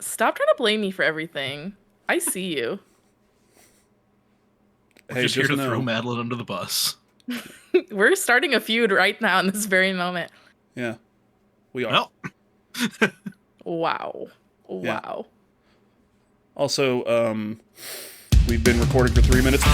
Stop trying to blame me for everything. I see you. Hey, just here to know. throw Madeline under the bus. We're starting a feud right now in this very moment. Yeah, we are. Wow. Yeah. Wow. Also, we've been recording for 3 minutes.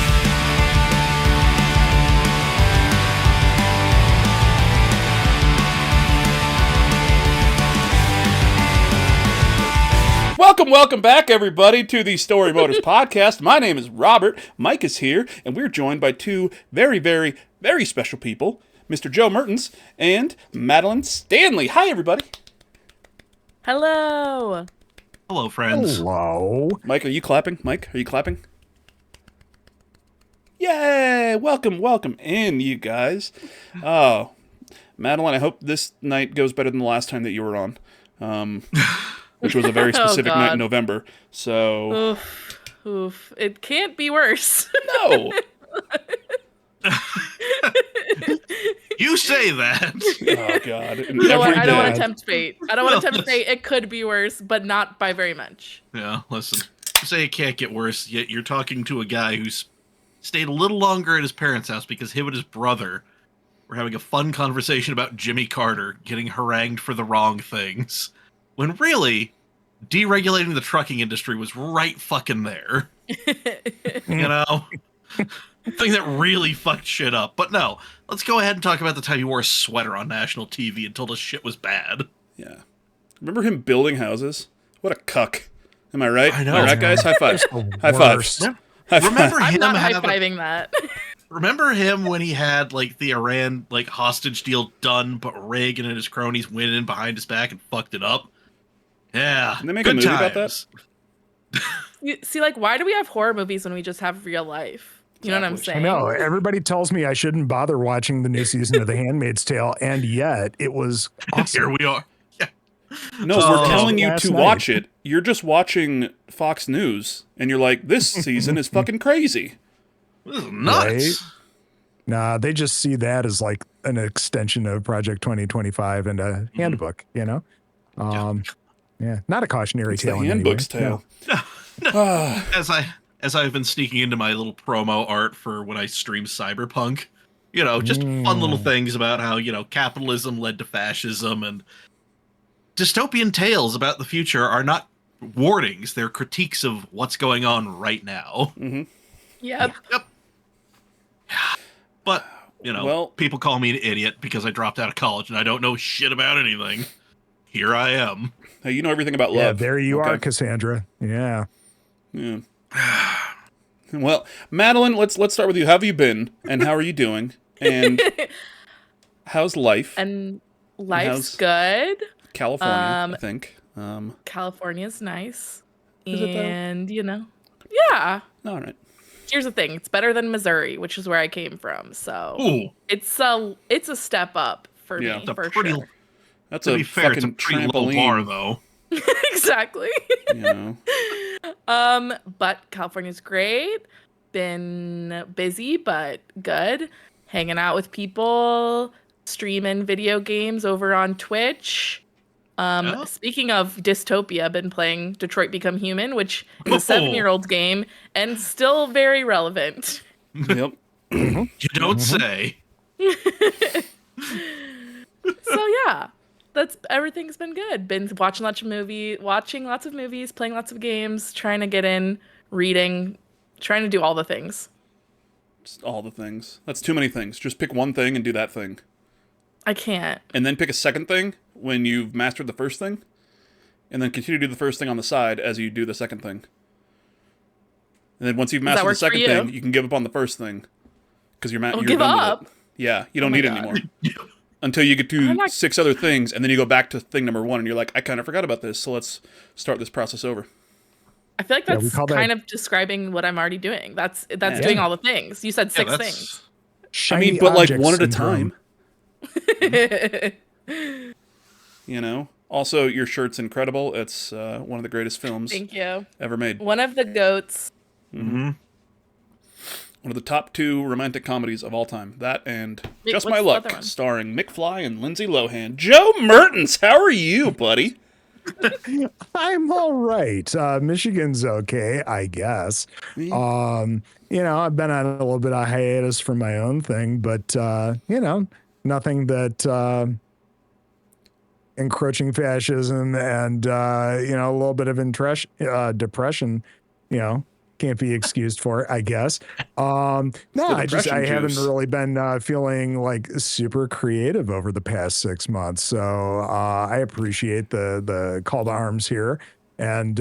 Welcome back, everybody, to the Storymoders podcast. My name is Robert. Mike is here, and we're joined by two very, very, very special people, Mr. Joe Mertens and Madeline Stanley. Hi, everybody. Hello. Hello, friends. Hello. Mike, are you clapping? Mike, are you clapping? Yay! Welcome in, you guys. Oh, Madeline, I hope this night goes better than the last time that you were on. Which was a very specific night in November. So, oof. It can't be worse. No. You say that. Oh God. You know what? I don't want to tempt fate. It could be worse, but not by very much. Yeah, listen. You say it can't get worse, yet you're talking to a guy who's stayed a little longer at his parents' house because him and his brother were having a fun conversation about Jimmy Carter getting harangued for the wrong things. When really, deregulating the trucking industry was right fucking there. You know? Thing that really fucked shit up. But no, let's go ahead and talk about the time he wore a sweater on national TV until the shit was bad. Yeah. Remember him building houses? What a cuck. Am I right? I know. All right, guys? High five. High five. Remember I'm him not high-fiving that. Remember him when he had like the Iran hostage deal done, but Reagan and his cronies went in behind his back and fucked it up? Yeah. Can they make a movie about that? See, why do we have horror movies when we just have real life? You know what I'm saying? I know. Everybody tells me I shouldn't bother watching the new season of The Handmaid's Tale, and yet it was awesome. Here we are. Yeah. No, we're telling you to watch it. You're just watching Fox News, and you're like, this season is fucking crazy. This is nuts. Right? Nah, they just see that as like an extension of Project 2025 and a handbook, you know? Yeah, not a cautionary tale. The handbook's tale. No. As I've been sneaking into my little promo art for when I stream Cyberpunk, you know, just fun little things about how, you know, capitalism led to fascism, and dystopian tales about the future are not warnings, they're critiques of what's going on right now. Mm-hmm. Yep. But, you know, people call me an idiot because I dropped out of college and I don't know shit about anything. Here I am. Hey, you know everything about love. Yeah, there you are, Cassandra. Yeah. Well, Madeline, let's start with you. How have you been, and how are you doing? And how's life? And life's good. California, I think. California's nice. Is it though? And, you know, yeah. All right. Here's the thing. It's better than Missouri, which is where I came from. So it's a step up for me, for sure. That's to be fair, it's a pretty low bar, though. Exactly. You know. But California's great. Been busy, but good. Hanging out with people, streaming video games over on Twitch. Speaking of dystopia, been playing Detroit Become Human, which is a 7-year-old game and still very relevant. Yep. You don't say. So yeah. Everything's been good. Been watching lots of movies, playing lots of games, trying to get in, reading, trying to do all the things. Just all the things. That's too many things. Just pick one thing and do that thing. I can't. And then pick a second thing when you've mastered the first thing, and then continue to do the first thing on the side as you do the second thing. And then once you've mastered the second thing, you can give up on the first thing because you're give up. Yeah, you don't need it anymore. Until you get to 6 other things, and then you go back to thing number 1, and you're like, I kind of forgot about this, so let's start this process over. I feel like that's kind of describing what I'm already doing. That's doing all the things. You said 6 things. I mean, but like one at a time. You know? Also, your shirt's incredible. It's one of the greatest films ever made. One of the GOATs. Mm-hmm. One of the top 2 romantic comedies of all time. That and Just My Luck, starring Mick Fly and Lindsay Lohan. Joe Mertens, how are you, buddy? I'm all right. Michigan's okay, I guess. I've been on a little bit of hiatus for my own thing, but nothing that encroaching fascism and a little bit of depression, can't be excused for, I guess. No, I haven't really been feeling like super creative over the past 6 months. So I appreciate the call to arms here, and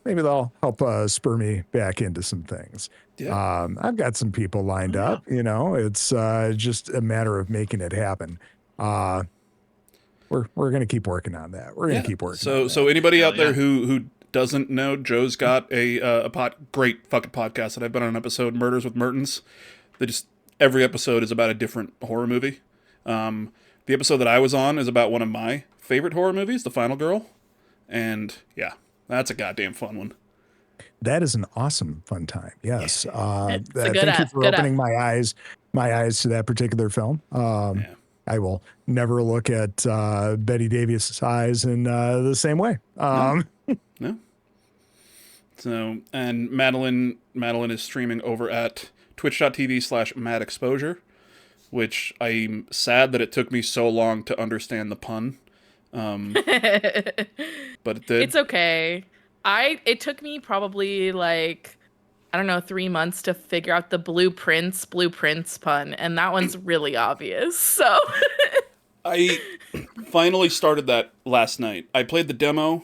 maybe they'll help spur me back into some things. Yeah. I've got some people lined up. It's just a matter of making it happen. We're gonna keep working on that. We're gonna keep working. So anybody out there who doesn't know, Joe's got a great fucking podcast that I've been on an episode, Murders with Mertens. Every episode is about a different horror movie. The episode that I was on is about one of my favorite horror movies, The Final Girl, and yeah, that's a goddamn fun one. That is an awesome fun time. Yes. It's a Thank you for opening my eyes to that particular film. I will never look at Betty Davis' eyes in the same way. No. So, and Madeline is streaming over at twitch.tv/MadExposure, which I'm sad that it took me so long to understand the pun. But it did. It's okay. It took me probably 3 months to figure out the blueprints pun, and that one's really obvious. So I finally started that last night. I played the demo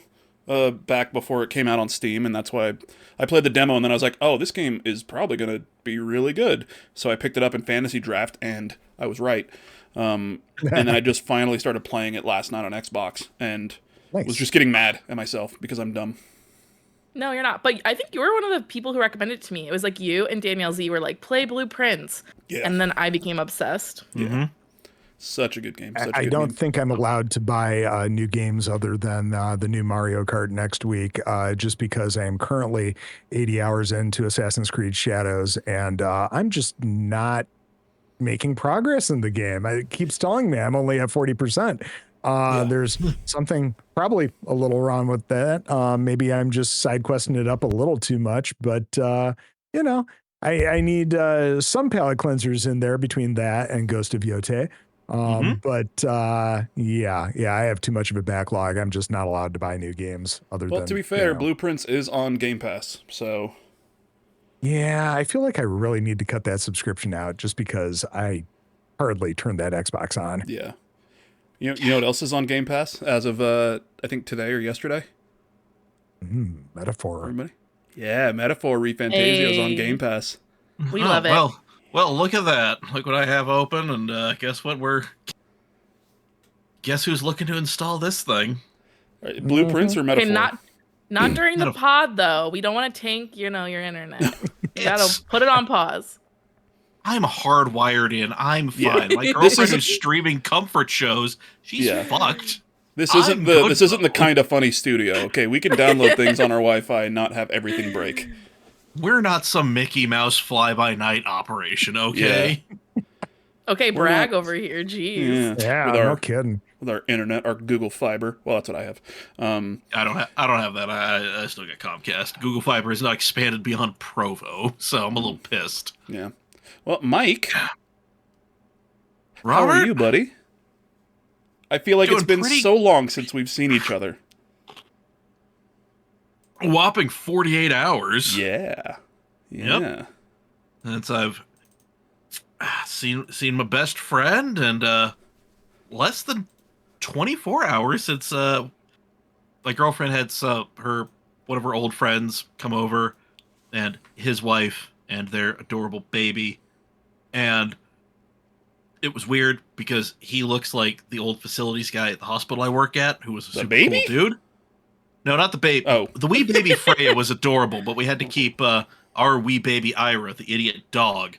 back before it came out on Steam, and that's why I played the demo, and then I was like, oh, this game is probably going to be really good. So I picked it up in Fantasy Draft, and I was right. And then I just finally started playing it last night on Xbox, and was just getting mad at myself because I'm dumb. No, you're not. But I think you were one of the people who recommended it to me. It was like you and Danielle Z were like, play Blueprints. Yeah. And then I became obsessed. Yeah. Such a good game. I don't think I'm allowed to buy new games other than the new Mario Kart next week, just because I am currently 80 hours into Assassin's Creed Shadows, and I'm just not making progress in the game. It keeps telling me I'm only at 40%. There's something probably a little wrong with that. Maybe I'm just side questing it up a little too much, but I need some palate cleansers in there between that and Ghost of Yote. But I have too much of a backlog. I'm just not allowed to buy new games Well, to be fair, Blueprints is on Game Pass, so yeah, I feel like I really need to cut that subscription out just because I hardly turned that Xbox on. Yeah. You know what else is on Game Pass as of I think today or yesterday? Metaphor. Everybody? Yeah, Metaphor ReFantasia is on Game Pass. We love it. Well, look at that. Look what I have open, and guess what? Guess who's looking to install this thing? Right, Blueprints or Metaphor? Okay, not during the pod though. We don't want to tank, your internet. You gotta put it on pause. I'm hardwired in. I'm fine. My girlfriend is streaming comfort shows. She's fucked. This isn't the Kind of Funny studio. Okay, we can download things on our Wi-Fi and not have everything break. We're not some Mickey Mouse fly-by-night operation, okay? Yeah. Okay, brag over here. Jeez. Yeah, no kidding. With our internet, our Google Fiber. Well, that's what I have. I don't have that. I still got Comcast. Google Fiber is not expanded beyond Provo, so I'm a little pissed. Yeah. Well, Mike, Robert? How are you, buddy? I feel like it's been so long since we've seen each other. A whopping 48 hours. Yeah. Yep. Since I've seen my best friend, and less than 24 hours since my girlfriend had one of her old friends come over, and his wife and their adorable baby. And it was weird because he looks like the old facilities guy at the hospital I work at, who was a super cool dude. No, not the baby. Oh. The wee baby Freya was adorable, but we had to keep our wee baby Ira, the idiot dog,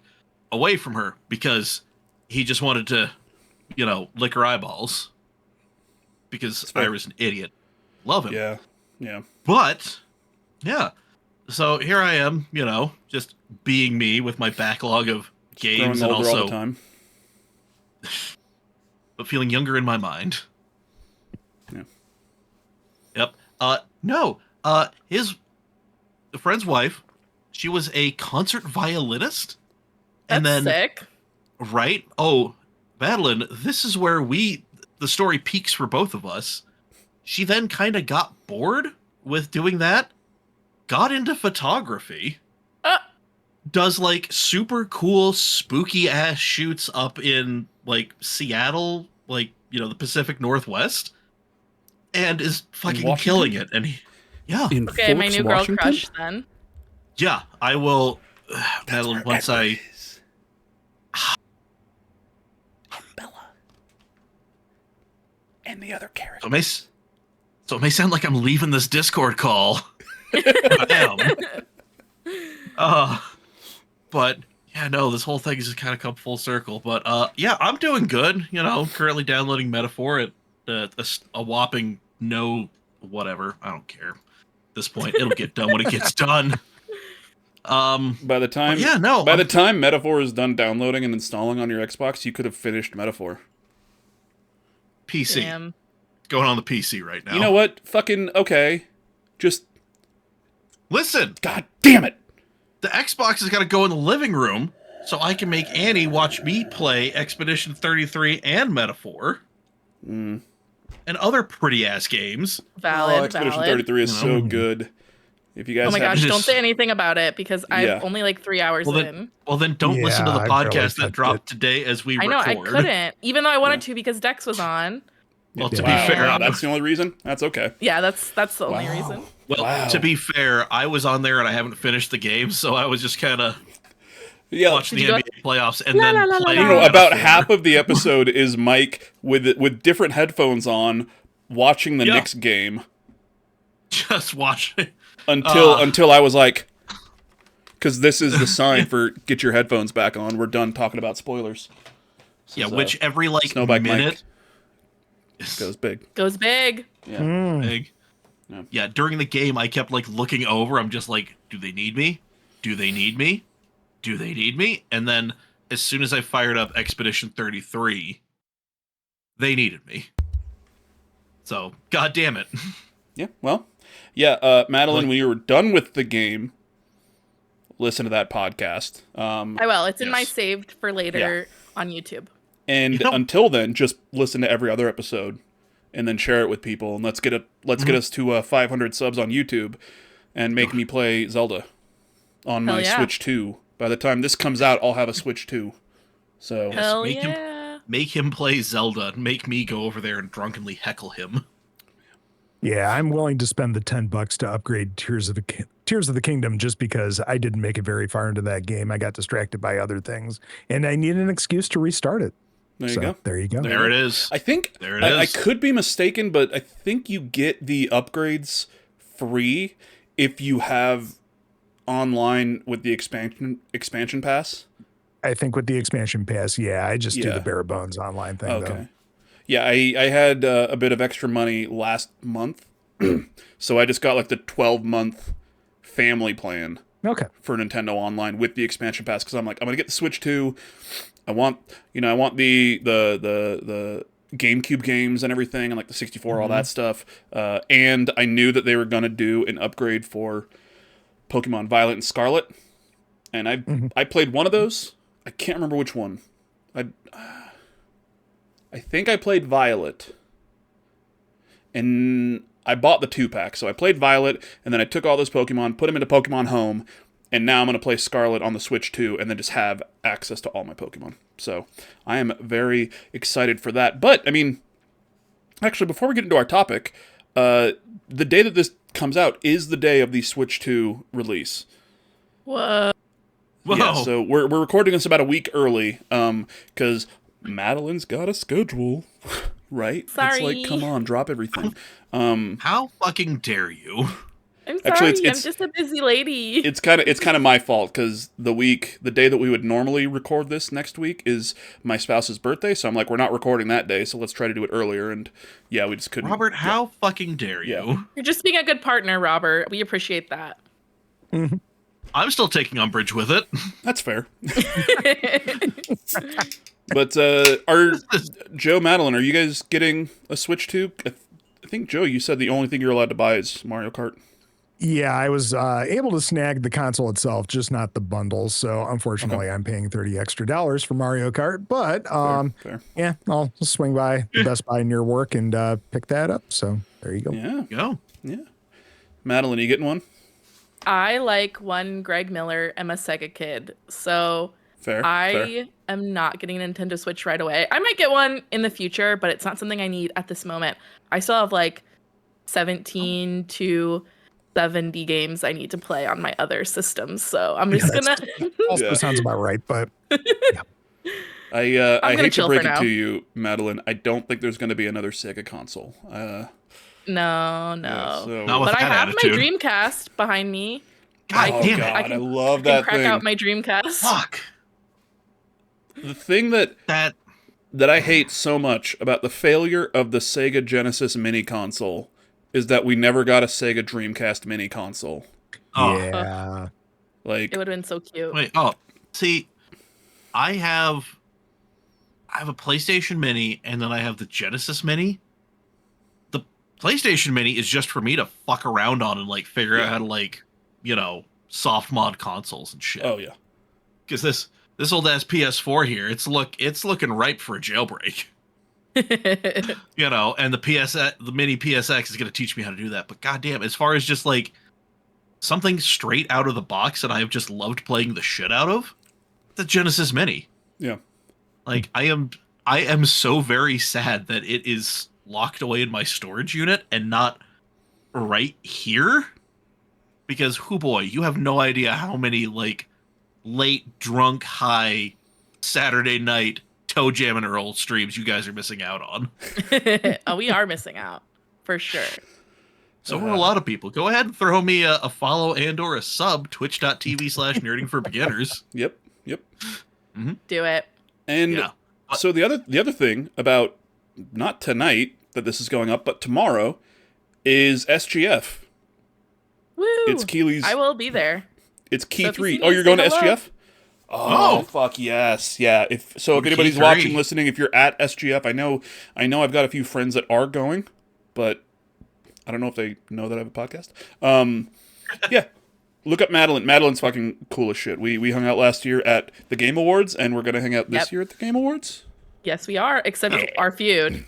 away from her because he just wanted to, lick her eyeballs. Because Ira's an idiot. Love him. Yeah. But, yeah. So here I am, just being me with my backlog of games and also... all the time. but feeling younger in my mind. Yeah. No. His friend's wife, she was a concert violinist. That's And then, sick. right? Oh, Madeline, this is where the story peaks for both of us. She then kind of got bored with doing that, got into photography, does like super cool, spooky ass shoots up in like Seattle, like, the Pacific Northwest, and is fucking killing it. And yeah. In Okay, my Forks, new girl Washington? crush then. Yeah, I will. That's Madeline, where once Edward I. is. And Bella. And the other character. So it may sound like I'm leaving this Discord call. I am. But yeah, no, this whole thing has just kind of come full circle. But yeah, I'm doing good. Currently downloading Metaphor at a whopping no whatever. I don't care. At this point, it'll get done when it gets done. By the time the time Metaphor is done downloading and installing on your Xbox, you could have finished Metaphor. PC. Damn. Going on the PC right now. You know what? Fucking okay. Just listen. God damn it. The Xbox has got to go in the living room so I can make Annie watch me play Expedition 33 and Metaphor. And other pretty ass games. Valid. Expedition 33 is so good. If you guys oh my gosh, don't say anything about it because I'm only like 3 hours in. Well, then don't listen to the podcast that dropped today as we record. I know, I couldn't. Even though I wanted to because Dex was on. Well, to be fair... that's the only reason? That's okay. Yeah, that's the only reason. Well, to be fair, I was on there and I haven't finished the game, so I was just kind of watching the NBA playoffs and then playing. About half of the episode is Mike with different headphones on, watching the Knicks game. Just watching. Until I was like, because this is the sign for get your headphones back on. We're done talking about spoilers. Which every Snowbike minute goes big. Goes big. Yeah. Big. Yeah, during the game, I kept looking over. I'm just like, do they need me? Do they need me? Do they need me? And then as soon as I fired up Expedition 33, they needed me. So, god damn it. Yeah, well, yeah, Madeline, when you were done with the game, listen to that podcast. I will. It's in my saved for later on YouTube. And until then, just listen to every other episode, and then share it with people. And let's get us to 500 subs on YouTube, and make me play Zelda on my Switch 2. By the time this comes out, I'll have a Switch 2. So make him play Zelda. Make me go over there and drunkenly heckle him. Yeah, I'm willing to spend the $10 to upgrade Tears of the Kingdom just because I didn't make it very far into that game. I got distracted by other things, and I need an excuse to restart it. There you go. There you go. There it is. I think I could be mistaken, but I think you get the upgrades free if you have online with the expansion pass. I think with the expansion pass, I just do the bare bones online thing though. Yeah, I had a bit of extra money last month, so I just got the 12-month family plan. Okay. For Nintendo Online with the expansion pass, because I'm like, I'm gonna get the Switch 2. I want the GameCube games and everything, and the 64, all that stuff. And I knew that they were gonna do an upgrade for Pokemon Violet and Scarlet, and I played one of those. I can't remember which one. I think I played Violet, and I bought the 2-pack. So I played Violet, and then I took all those Pokemon, put them into Pokemon Home, and now I'm going to play Scarlet on the Switch 2, and then just have access to all my Pokemon. So I am very excited for that. But, I mean, actually, before we get into our topic, the day that this comes out is the day of the Switch 2 release. Whoa. Yeah, so we're recording this about a week early, because Madeline's got a schedule, right? Sorry. It's come on, drop everything. How fucking dare you? I'm sorry. Actually, I'm just a busy lady. It's kind of my fault because the day that we would normally record this next week is my spouse's birthday. So I'm like, we're not recording that day, so let's try to do it earlier. And we just couldn't. Robert, how fucking dare you? Yeah. You're just being a good partner, Robert. We appreciate that. Mm-hmm. I'm still taking umbrage with it. That's fair. But Joe, Madeline, are you guys getting a Switch 2? I think, Joe, you said the only thing you're allowed to buy is Mario Kart. Yeah, I was able to snag the console itself, just not the bundles. So unfortunately, I'm paying $30 extra for Mario Kart. But Fair. yeah, I'll swing by the Best Buy near work and pick that up. So there you go. Yeah. Go. Yeah. Madeline, are you getting one? I like one Greg Miller. I'm a Sega kid, so Fair. I am not getting a Nintendo Switch right away. I might get one in the future, but it's not something I need at this moment. I still have like 17 to 70 games I need to play on my other systems, so I'm just gonna. Also sounds about right, but I hate to break it now. to you, Madeline. I don't think there's going to be another Sega console. No. So, Not with But I that have attitude. my Dreamcast behind me. God oh damn God, it. I love I can that crack thing. out my Dreamcast. Fuck. The thing that I hate so much about the failure of the Sega Genesis mini console is that we never got a Sega Dreamcast mini console. Oh. yeah. Like, It would have been so cute. Wait, see, I have a PlayStation Mini and then I have the Genesis Mini. The PlayStation Mini is just for me to fuck around on and like figure out how to like, soft mod consoles and shit. oh yeah. Because this old ass PS4 here, it's looking ripe for a jailbreak. And the mini PSX is going to teach me how to do that. But goddamn, as far as just like something straight out of the box that I have just loved playing the shit out of, the Genesis Mini. Yeah. Like I am so very sad that it is locked away in my storage unit and not right here. Because boy, you have no idea how many like late drunk high Saturday night toe jamming Earl streams you guys are missing out on. Oh, we are missing out for sure. So are a lot of people. Go ahead and throw me a follow and or a sub, twitch.tv/nerding for beginners. Yep. Do it. And Yeah. so the other thing about not tonight that this is going up, but tomorrow is SGF. Woo! It's Keely's. I will be there. It's Key So if you 3. see Oh, me, you're going to say hello. SGF? Oh, fuck yes. Yeah. If Key anybody's 3. watching, listening, if you're at SGF, I know I've got a few friends that are going, but I don't know if they know that I have a podcast. Yeah. Look up Madeline. Madeline's fucking cool as shit. We hung out last year at the Game Awards, and we're going to hang out this year at the Game Awards. Yes, we are, except our feud.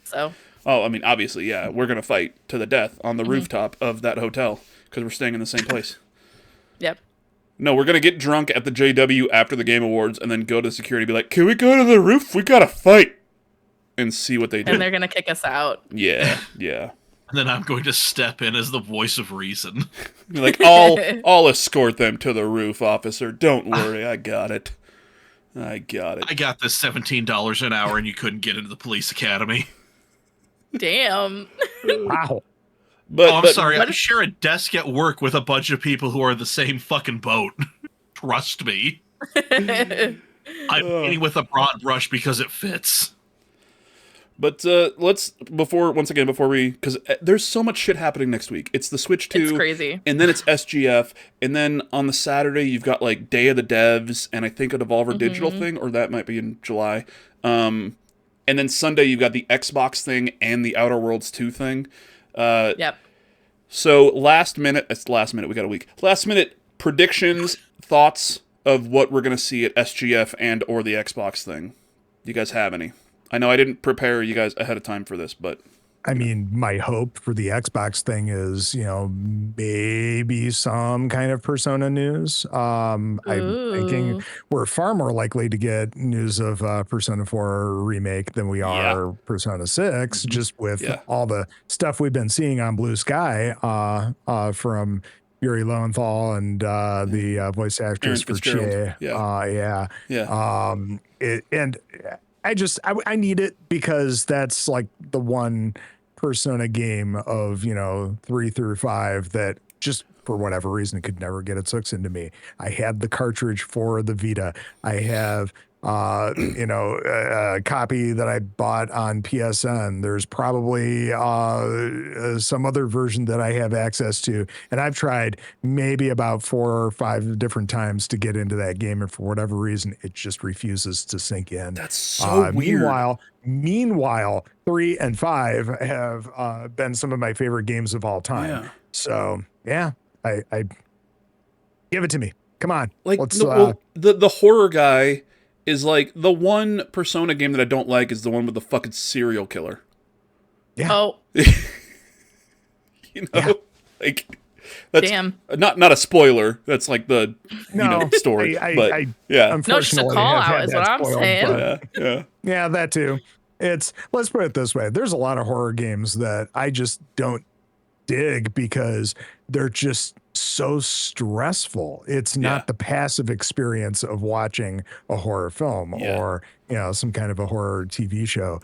So. Oh, I mean, obviously, yeah. We're going to fight to the death on the rooftop of that hotel because we're staying in the same place. Yep. No, we're going to get drunk at the JW after the Game Awards and then go to security and be like, can we go to the roof? We got to fight. And see what they do. And they're going to kick us out. Yeah. And then I'm going to step in as the voice of reason. You're like, I'll escort them to the roof, officer. Don't worry, I got it. I got this $17 an hour and you couldn't get into the police academy. Damn. Wow. But, I'm sorry, I share a desk at work with a bunch of people who are the same fucking boat. Trust me. I'm painting with a broad brush because it fits. But before we, because there's so much shit happening next week. It's the Switch 2. It's crazy. And then it's SGF. And then on the Saturday, you've got like Day of the Devs and I think a Devolver Digital thing, or that might be in July. And then Sunday, you've got the Xbox thing and the Outer Worlds 2 thing. Yep. So last minute, we got a week. Last minute predictions, thoughts of what we're going to see at SGF and or the Xbox thing. Do you guys have any? I know I didn't prepare you guys ahead of time for this, but... I mean, my hope for the Xbox thing is, maybe some kind of Persona news. I'm thinking we're far more likely to get news of Persona 4 remake than we are Persona 6, just with all the stuff we've been seeing on Blue Sky from Yuri Lowenthal and the voice actress for Che. I need it because that's like the one Persona game of 3 through 5 that just for whatever reason could never get its hooks into me. I had the cartridge for the Vita. I have a copy that I bought on PSN. There's probably some other version that I have access to, and I've tried maybe about 4 or 5 different times to get into that game, and for whatever reason, it just refuses to sink in. That's so weird. Meanwhile, 3 and 5 have been some of my favorite games of all time. Yeah. So yeah, I give it to me. Come on, like let's. The horror guy is like the one Persona game that I don't like is the one with the fucking serial killer. Yeah. Oh, like that's damn. Not a spoiler. That's like the story. But yeah, No, just a call out is what I'm saying. Yeah, that too. Let's put it this way. There's a lot of horror games that I just don't dig because they're just so stressful. It's not the passive experience of watching a horror film or some kind of a horror TV show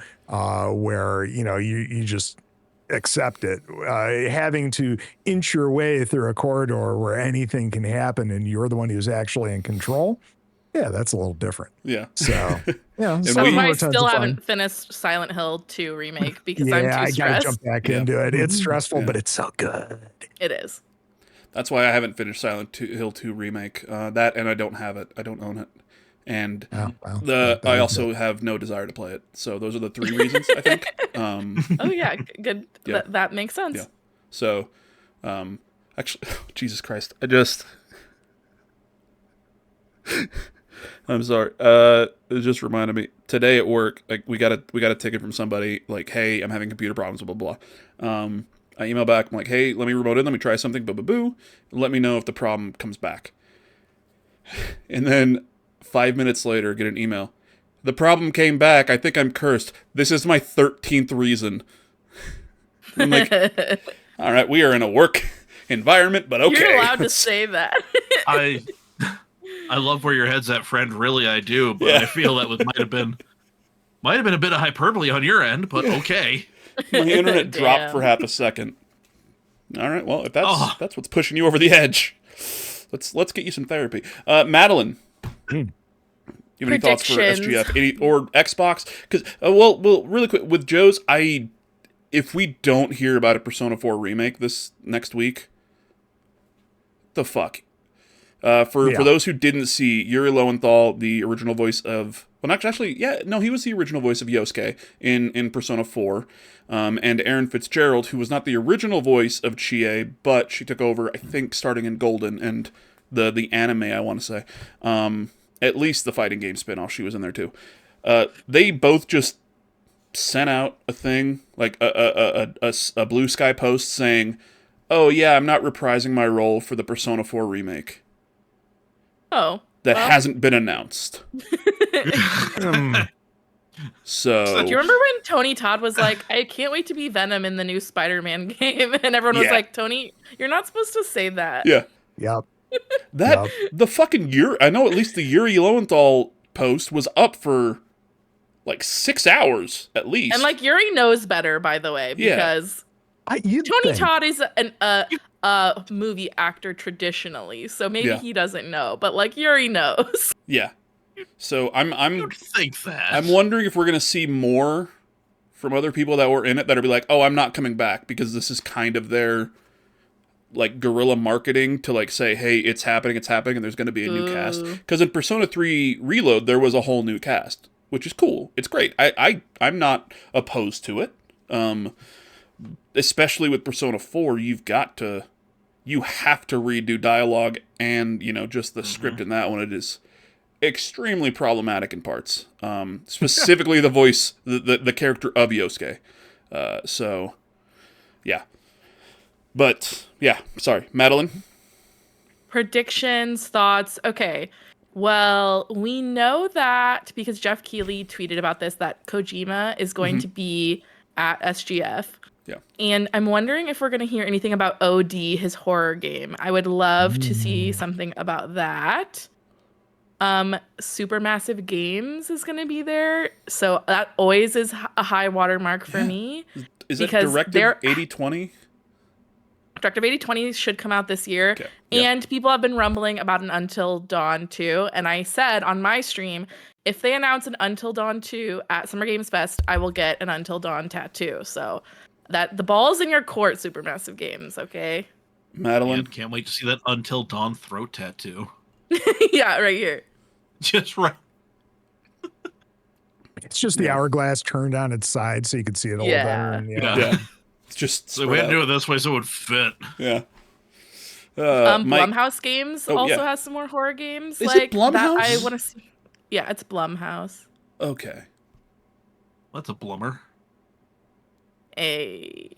where you just accept it. Having to inch your way through a corridor where anything can happen and you're the one who's actually in control. Yeah, that's a little different. Yeah. So, So I still haven't finished Silent Hill 2 remake because I'm too stressed. I gotta jump back into it. It's stressful, but it's so good. It is. That's why I haven't finished Silent Hill 2 remake. That and I don't have it. I don't own it. And I also have no desire to play it. So those are the 3 reasons, I think. Oh yeah, good. Yeah. That makes sense. Yeah. So, actually, Jesus Christ, I'm sorry. It just reminded me today at work. Like we got a ticket from somebody. Like, hey, I'm having computer problems. Blah blah blah. I email back. I'm like, hey, let me remote in. Let me try something. Boo boo boo. Let me know if the problem comes back. And then 5 minutes later, get an email. The problem came back. I think I'm cursed. This is my 13th reason. I'm like, all right, we are in a work environment, but okay. You're allowed to say that. I love where your head's at, friend. Really, I do. But I feel that might have been a bit of hyperbole on your end, but okay. My internet dropped for half a second. All right, well, if that's what's pushing you over the edge, let's get you some therapy. Madeline, you have any thoughts for SGF or Xbox? Because well, really quick with Joe's, if we don't hear about a Persona 4 remake this next week, the fuck. For those who didn't see, Yuri Lowenthal, the original voice of... Well, he was the original voice of Yosuke in Persona 4. And Aaron Fitzgerald, who was not the original voice of Chie, but she took over, I think, starting in Golden and the anime, I want to say. At least the fighting game spinoff, she was in there too. They both just sent out a thing, like a Blue Sky post saying, oh yeah, I'm not reprising my role for the Persona 4 remake. Oh. That hasn't been announced. So do you remember when Tony Todd was like, I can't wait to be Venom in the new Spider-Man game? And everyone was like, Tony, you're not supposed to say that. Yeah. Yep. The fucking Yuri, I know at least the Yuri Lowenthal post was up for like 6 hours at least. And like Yuri knows better, by the way, because Tony Todd is a movie actor traditionally, so maybe he doesn't know, but like Yuri knows. Yeah. So I don't think that. I'm wondering if we're gonna see more from other people that were in it that'll be like, oh, I'm not coming back, because this is kind of their like guerrilla marketing to like say, hey, it's happening, and there's gonna be a new cast. Because in Persona 3 Reload there was a whole new cast, which is cool. It's great. I'm not opposed to it. Especially with Persona 4, you have to redo dialogue and, just the script in that one. It is extremely problematic in parts. Specifically the voice, the character of Yosuke. So, yeah. But, yeah, sorry. Madeline? Predictions, thoughts. Okay. Well, we know that, because Jeff Keighley tweeted about this, that Kojima is going to be at SGF. Yeah. And I'm wondering if we're going to hear anything about OD, his horror game. I would love to see something about that. Supermassive Games is going to be there. So that always is a high watermark for me. Is it directed 80/20? Directive 8020 should come out this year. Okay. Yeah. And people have been rumbling about an Until Dawn 2. And I said on my stream, if they announce an Until Dawn 2 at Summer Games Fest, I will get an Until Dawn tattoo. So that the ball's in your court, Supermassive Games, okay? Madeline? Man, can't wait to see that Until Dawn throat tattoo. Yeah, right here. Just right. It's just the hourglass turned on its side so you can see it a little better. And, Yeah. It's just So we had to do it this way so it would fit. Yeah. Blumhouse Games also has some more horror games. Is like it Blumhouse? That I want to see. Yeah, it's Blumhouse. Okay. That's a blummer. Hey.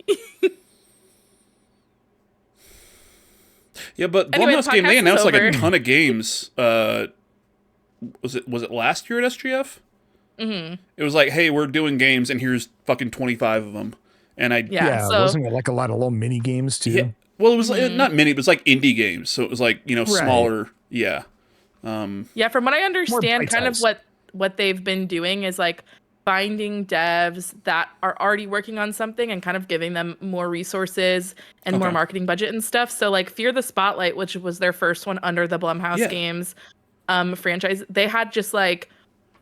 Yeah, but Anyway, Blumhouse the game, they podcast announced is like a over. ton of games. Was it last year at SGF? Mm-hmm. It was like, hey, we're doing games, and here's fucking 25 of them. And Yeah, so wasn't it like a lot of little mini games too? Yeah, well, it was like, not mini, it was like indie games, so it was like, you know, smaller. Yeah. Yeah, from what I understand, kind of bite-sized. what they've been doing is like finding devs that are already working on something and kind of giving them more resources and more marketing budget and stuff. So like Fear the Spotlight, which was their first one under the Blumhouse Games franchise, they had just like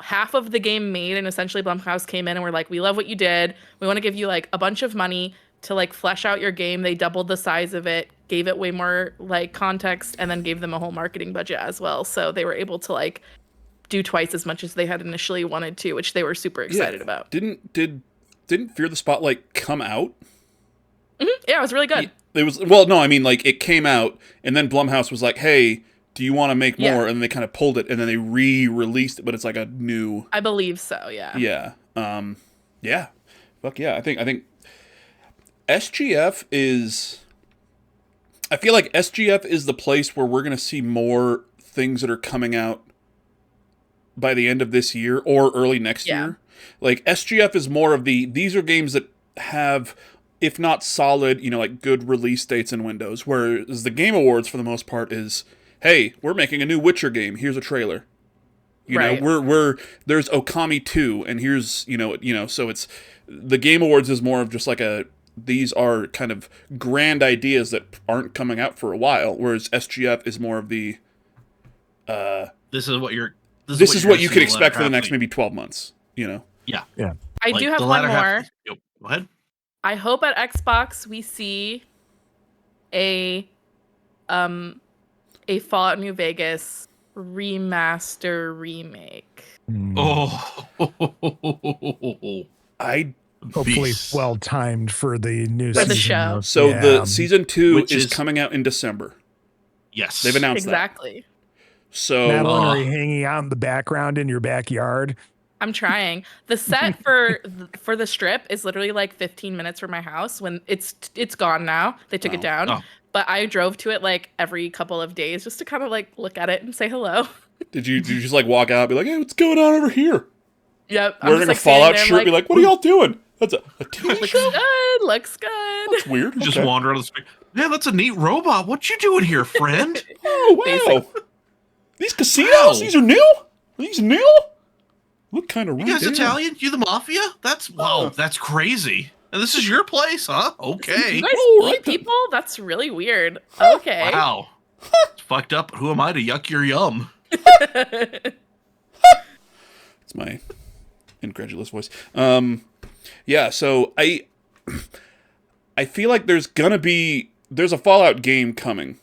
half of the game made, and essentially Blumhouse came in and were like, we love what you did. We want to give you like a bunch of money to like flesh out your game. They doubled the size of it, gave it way more like context, and then gave them a whole marketing budget as well. So they were able to like do twice as much as they had initially wanted to, which they were super excited about. Didn't Fear the Spotlight come out? Mm-hmm. Yeah, it was really good. It was, well, no, I mean, like, it came out, and then Blumhouse was like, hey, do you want to make more? And then they kind of pulled it, and then they re-released it, but it's like a new... I believe so, yeah. Yeah. Yeah. Fuck yeah. I think SGF is... I feel like SGF is the place where we're going to see more things that are coming out by the end of this year or early next year. Like, SGF is more of these are games that have, if not solid, you know, like good release dates and windows, whereas the Game Awards, for the most part, is... hey, we're making a new Witcher game. Here's a trailer. You know, we're there's Okami 2, and here's, you know, so it's the Game Awards is more of just like these are kind of grand ideas that aren't coming out for a while, whereas SGF is more of the this is what you could expect for the next maybe 12 months, you know. Yeah. I do have one more. Go ahead. I hope at Xbox we see a Fallout New Vegas remaster remake. Oh, Hopefully well timed for the new For the season. show. So the season 2 is coming out in December. Yes, They've announced exactly. So Madeline, are you hanging out in the background in your backyard? I'm trying. The set for the strip is literally like 15 minutes from my house. When it's gone now. They took it down. Oh. But I drove to it like every couple of days just to kind of like look at it and say hello. Did you just like walk out and be like, hey, what's going on over here? Yep. Wearing a Fallout shirt, be like, what are y'all doing? That's a TV show? Looks good. That's weird. Just wander on the street. Yeah, that's a neat robot. What you doing here, friend? Oh, wow. These casinos? These are new? Are these new? Look kind of You guys Italian? You the mafia? That's that's crazy. And this is your place, huh? Okay. You guys eat people? That's really weird. Okay. Wow. It's fucked up. Who am I to yuck your yum? It's my incredulous voice. Yeah, so I feel like there's a Fallout game coming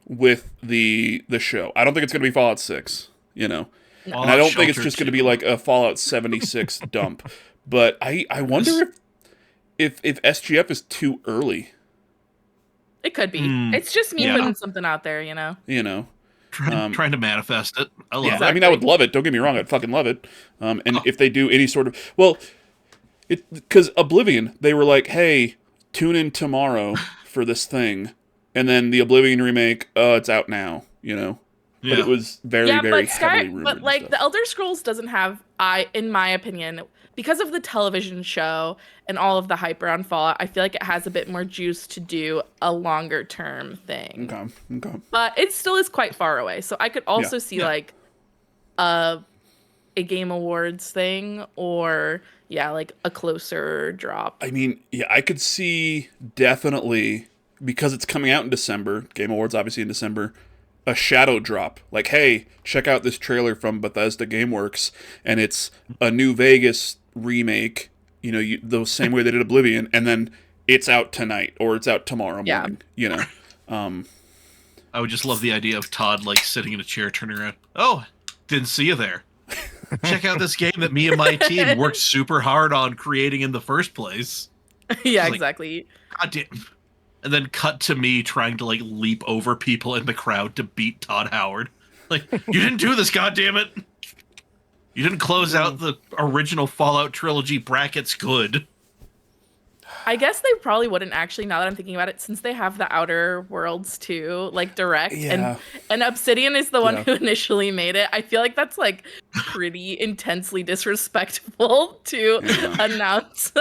with the show. I don't think it's gonna be Fallout 6, you know. No. And I don't think it's just gonna be like a Fallout 76 dump. But I wonder if SGF is too early. It could be. It's just me putting something out there, you know. Trying to manifest it. I love I mean, I would love it. Don't get me wrong. I'd fucking love it. And if they do any sort of... Well, because Oblivion, they were like, hey, tune in tomorrow for this thing. And then the Oblivion remake, it's out now, you know? But it was very heavily rumored. But like the Elder Scrolls doesn't have, in my opinion, because of the television show and all of the hype around Fallout, I feel like it has a bit more juice to do a longer term thing. Okay. But it still is quite far away. So I could also see like a Game Awards thing or like a closer drop. I mean, I could see definitely because it's coming out in December, Game Awards obviously in December, a shadow drop. Like, hey, check out this trailer from Bethesda GameWorks, and it's a New Vegas remake, the same way they did Oblivion, and then it's out tonight, or it's out tomorrow morning, I would just love the idea of Todd, like, sitting in a chair, turning around. Oh, didn't see you there. Check out this game that me and my team worked super hard on creating in the first place. Yeah, Like, exactly. God damn. And then cut to me trying to, like, leap over people in the crowd to beat Todd Howard. Like, you didn't do this, goddammit! You didn't close out the original Fallout trilogy brackets good. I guess they probably wouldn't actually, now that I'm thinking about it, since they have the Outer Worlds too, like direct, Yeah. and Obsidian is the one Yeah. who initially made it. I feel like that's like pretty intensely disrespectful to announce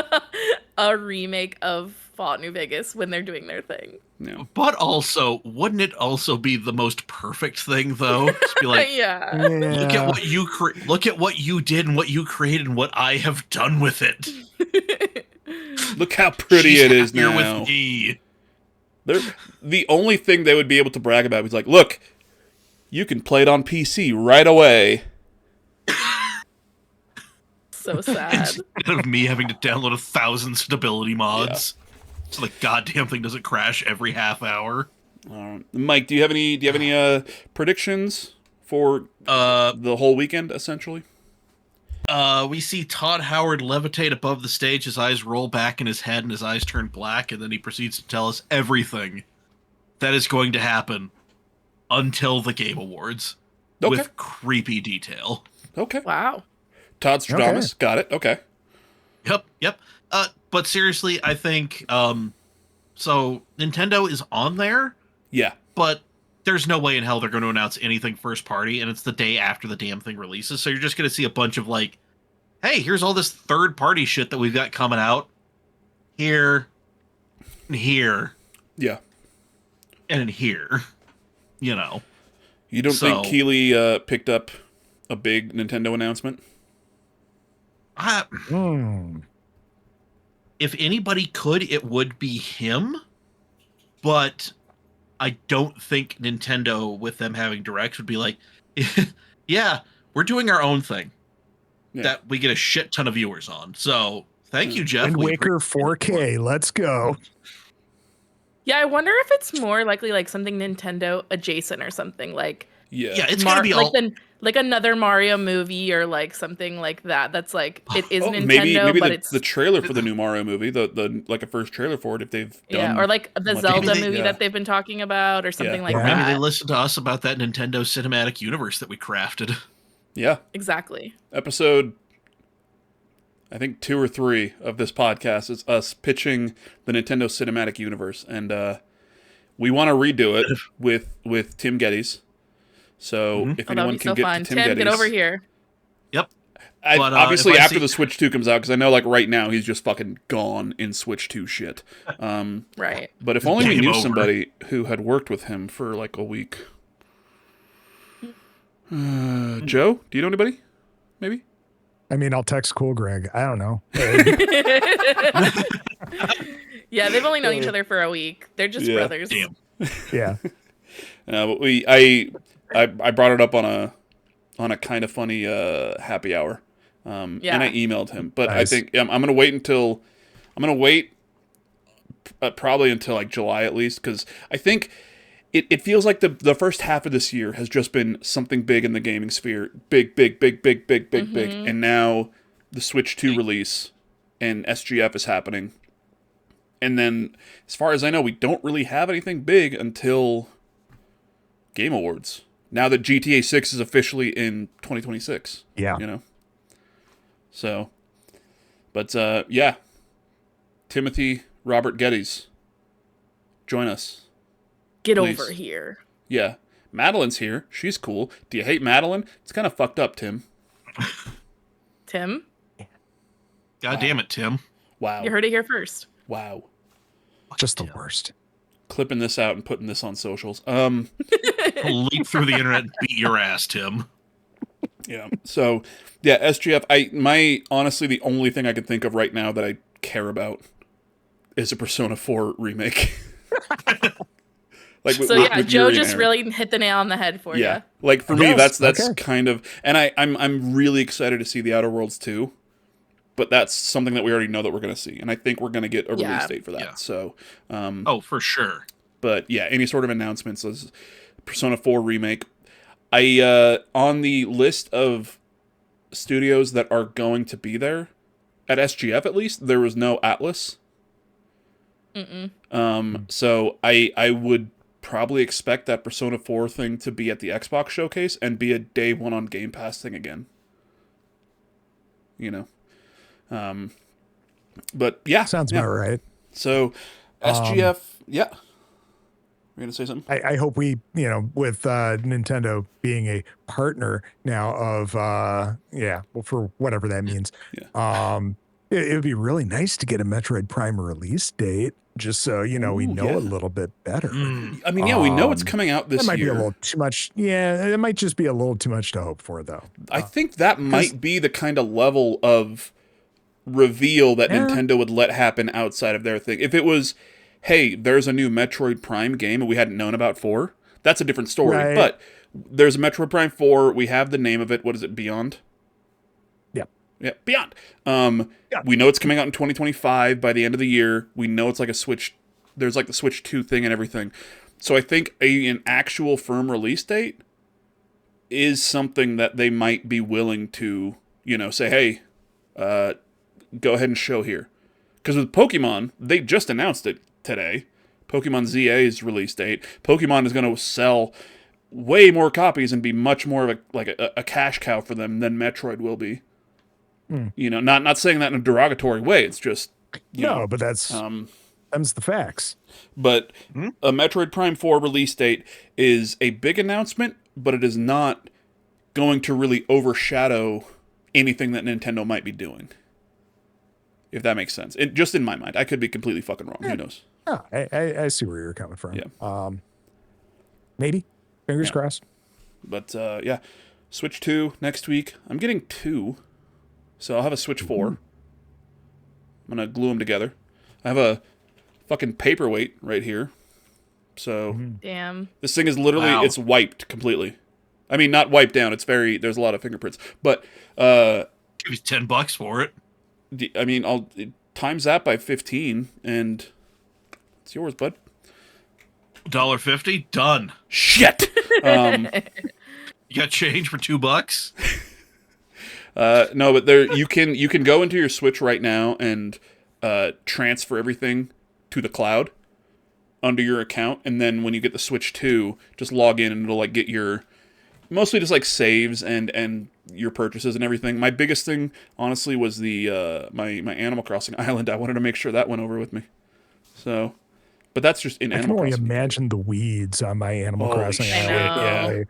a remake of Fallout New Vegas when they're doing their thing. Yeah. But also, wouldn't it also be the most perfect thing, though? Just be like, Yeah. look at what you look at what you did and what you created and what I have done with it. Look how pretty She's it is happier now. with me. The only thing they would be able to brag about is like, look, you can play it on PC right away. So sad. Instead of me having to download 1,000 stability mods, so the goddamn thing doesn't crash every half hour. Mike, do you have any predictions for the whole weekend? Essentially, we see Todd Howard levitate above the stage, his eyes roll back in his head, and his eyes turn black, and then he proceeds to tell us everything that is going to happen until the Game Awards with creepy detail. Okay. Wow. Todd Stradamus, got it. Okay. Yep. But seriously, I think so Nintendo is on there. Yeah. But there's no way in hell they're going to announce anything first party, and it's the day after the damn thing releases. So you're just going to see a bunch of like, hey, here's all this third party shit that we've got coming out here, and here, Yeah. and in here. You know. You don't think Keeley picked up a big Nintendo announcement? If anybody could, it would be him. But I don't think Nintendo, with them having directs, would be like, yeah, we're doing our own thing that we get a shit ton of viewers on. So thank you, Jeff. Wind Waker 4K. Let's go. Yeah, I wonder if it's more likely like something Nintendo adjacent or something like. Yeah, it's gonna be like another Mario movie or like something like that. That's like it is Nintendo, maybe but it's the trailer for the new Mario movie, the like a first trailer for it if they've done. Yeah, or like the Zelda movie that they've been talking about or something like that. Maybe they listened to us about that Nintendo cinematic universe that we crafted. Yeah, exactly. Episode, I think 2 or 3 of this podcast is us pitching the Nintendo cinematic universe, and we want to redo it with Tim Geddes. So if anyone can get to Tim Geddes, get over here. Yep. Obviously, after the Switch 2 comes out, because I know, like, right now, he's just fucking gone in Switch 2 shit. Right. But if only we knew somebody who had worked with him for, like, a week. Joe, do you know anybody? Maybe? I mean, I'll text Cool Greg. I don't know. Yeah, they've only known each other for a week. They're just brothers. Damn. Yeah. But I brought it up on a kind of funny happy hour, and I emailed him. But nice. I think I'm gonna wait probably until like July at least, because I think it feels like the first half of this year has just been something big in the gaming sphere, big, and now the Switch 2 release and SGF is happening, and then as far as I know, we don't really have anything big until Game Awards. Now that GTA 6 is officially in 2026. Yeah. You know? So, but, yeah. Timothy Robert Geddes, join us. Get please. Over here. Yeah. Madeline's here. She's cool. Do you hate Madeline? It's kind of fucked up, Tim. Tim? God damn it, Tim. Wow. You heard it here first. Wow. Just the worst. Clipping this out and putting this on socials. Leap through the internet and beat your ass, Tim. Yeah. So, yeah, SGF, honestly, the only thing I can think of right now that I care about is a Persona 4 remake. Like So with Joe Yuri and just Aaron. really hit the nail on the head for Yeah, you. like for me, Yes, that's okay. kind of, and I'm really excited to see the Outer Worlds 2, but that's something that we already know that we're going to see, and I think we're going to get a release Yeah. date for that. Yeah. So, Oh, for sure. but yeah, any sort of announcements is Persona 4 remake. I on the list of studios that are going to be there at SGF, at least there was no Atlas. So I would probably expect that Persona 4 thing to be at the Xbox showcase and be a day one on Game Pass thing again. You know. But yeah. Sounds yeah. about right. So SGF, yeah. You're gonna say something? I hope we, with Nintendo being a partner now of, well, for whatever that means. Yeah. It would be really nice to get a Metroid Prime release date, just so, we know yeah. a little bit better. I mean, yeah, we know it's coming out this That might year. be a little too much. Yeah, it might just be a little too much to hope for, though. I think that might be the kind of level of reveal that Nintendo would let happen outside of their thing. If it was, hey, there's a new Metroid Prime game and we hadn't known about 4, that's a different story. Right. But there's a Metroid Prime 4, we have the name of it. What is it, Beyond? Yeah, Beyond. We know it's coming out in 2025 by the end of the year. We know it's like a Switch. There's like the Switch 2 thing and everything. So I think an actual firm release date is something that they might be willing to, say, hey, go ahead and show here. Because with Pokemon, they just announced it today. Pokemon ZA's release date. Pokemon is going to sell way more copies and be much more of a cash cow for them than Metroid will be. Not saying that in a derogatory way. It's just but that's them's the facts. But a Metroid Prime 4 release date is a big announcement, but it is not going to really overshadow anything that Nintendo might be doing. If that makes sense. Just in my mind. I could be completely fucking wrong. Who knows? Oh, I see where you're coming from. Yeah. Maybe. Fingers crossed. But yeah. Switch 2 next week. I'm getting 2. So I'll have a Switch 4. I'm going to glue them together. I have a fucking paperweight right here. So Damn. this thing is literally, it's wiped completely. I mean, not wiped down. There's a lot of fingerprints. But give you $10 for it. I mean, I'll times that by 15 and it's yours, bud. $1.50? Done. Shit. You got change for $2? No, but there you can go into your Switch right now and transfer everything to the cloud under your account, and then when you get the Switch 2, just log in and it'll like get your mostly just like saves and your purchases and everything. My biggest thing, honestly, was the my Animal Crossing island. I wanted to make sure that went over with me. So, but that's just in Animal Crossing. I can only imagine the weeds on my Animal Crossing shit, island. yeah.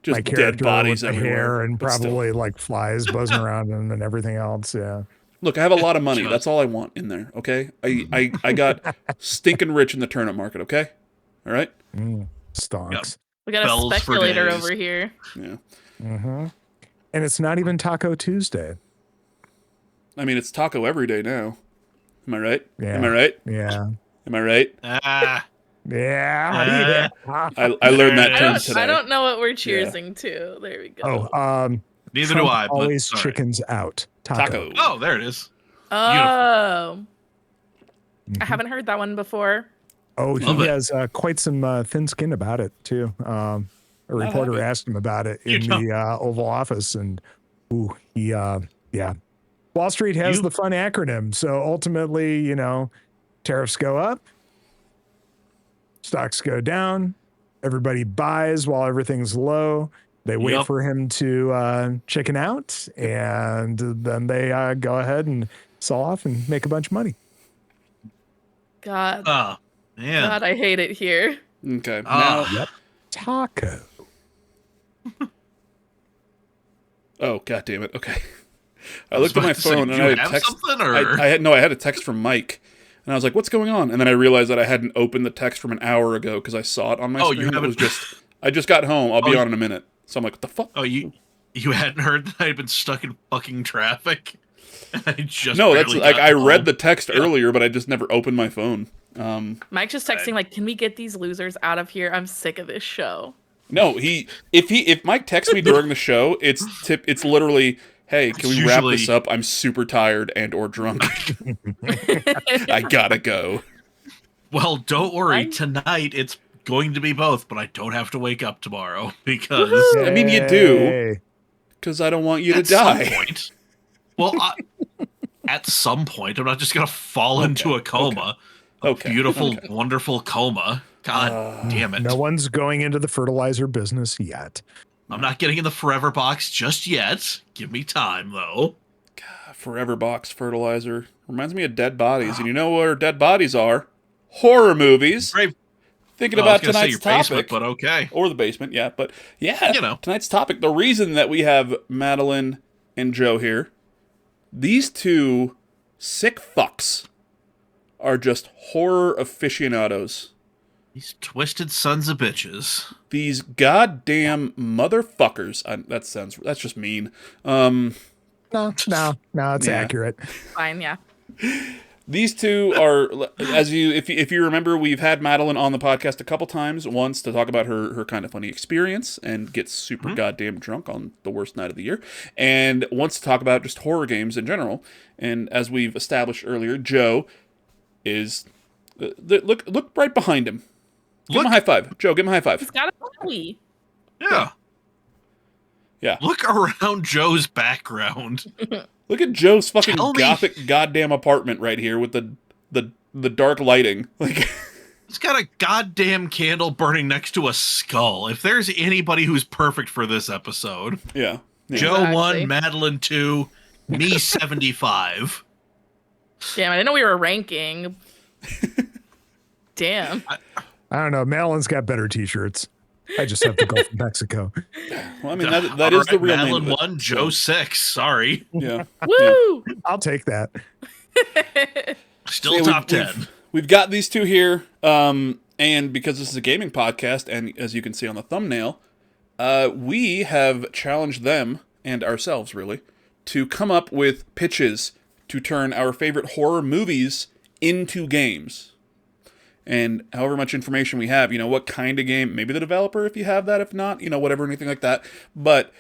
Just my dead bodies with the everywhere, hair and but still. probably like flies buzzing around and everything else. Yeah. Look, I have a lot of money. That's all I want in there, okay? I got stinking rich in the turnip market, okay? All right? Stonks. Yep. We got Bells a for speculator days. over here. Yeah. And it's not even Taco Tuesday. I mean, it's taco every day now. Am I right? Yeah. Am I right? Yeah. Am I right? Yeah. I learned that term today. I don't know what we're cheersing to. There we go. Neither Trump do I. But always sorry. chickens out. Taco. Oh, there it is. Oh. I haven't heard that one before. Oh, Love he it. has quite some thin skin about it too. A reporter asked him about it in the Oval Office, and Wall Street has the fun acronym. So ultimately, tariffs go up, stocks go down, everybody buys while everything's low. They wait for him to chicken out, and then they go ahead and sell off and make a bunch of money. God. Oh, man. God, I hate it here. Okay. Now, Taco. oh, god damn it. Okay. I looked at my about to say, phone do and you I had have text. something, or- I had a text from Mike, and I was like, "What's going on?" And then I realized that I hadn't opened the text from an hour ago because I saw it on my screen. You haven't. It was just I just got home. I'll be on in a minute. So I'm like, "What the fuck?" Oh, you hadn't heard that I'd been stuck in fucking traffic? I just No, that's barely like got I home. read the text earlier, but I just never opened my phone. Mike's just texting like, "Can we get these losers out of here? I'm sick of this show." No, if Mike texts me during the show, it's literally, hey, can we wrap this up? I'm super tired and or drunk. I gotta go. Well, don't worry. Tonight it's going to be both, but I don't have to wake up tomorrow because I mean, you do, because I don't want you to die. Some point. Well, at some point, I'm not just gonna fall into a coma. Okay. A beautiful, wonderful coma. God damn it! No one's going into the fertilizer business yet. I'm not getting in the forever box just yet. Give me time, though. Forever box fertilizer reminds me of dead bodies, and you know where dead bodies are? Horror movies. Thinking about tonight's topic, basement, but okay, or the basement, yeah. But yeah, you know, tonight's topic. The reason that we have Madeline and Joe here, these two sick fucks are just horror aficionados. These twisted sons of bitches. These goddamn motherfuckers. That's just mean. No, it's accurate. Fine, yeah. These two are, if you remember, we've had Madeline on the podcast a couple times. Once to talk about her kind of funny experience and get super goddamn drunk on the worst night of the year, and once to talk about just horror games in general. And as we've established earlier, Joe is look right behind him. Give him a high five, Joe. Give him a high five. He's got a belly. Yeah. Look around Joe's background. Look at Joe's fucking gothic goddamn apartment right here with the dark lighting. Like, it's got a goddamn candle burning next to a skull. If there's anybody who's perfect for this episode, yeah. Joe 1, Madeline 2, me 75. Damn, I didn't know we were ranking. Damn. I don't know. Madeline's got better t-shirts. I just have to go from Mexico. Well, I mean, that is the real Madeline name. 1, Joe 6. Sorry. Yeah. Woo! Yeah. I'll take that. Still top 10. We've got these two here, and because this is a gaming podcast, and as you can see on the thumbnail, we have challenged them, and ourselves really, to come up with pitches to turn our favorite horror movies into games. And however much information we have, what kind of game, maybe the developer if you have that, if not, whatever, anything like that. But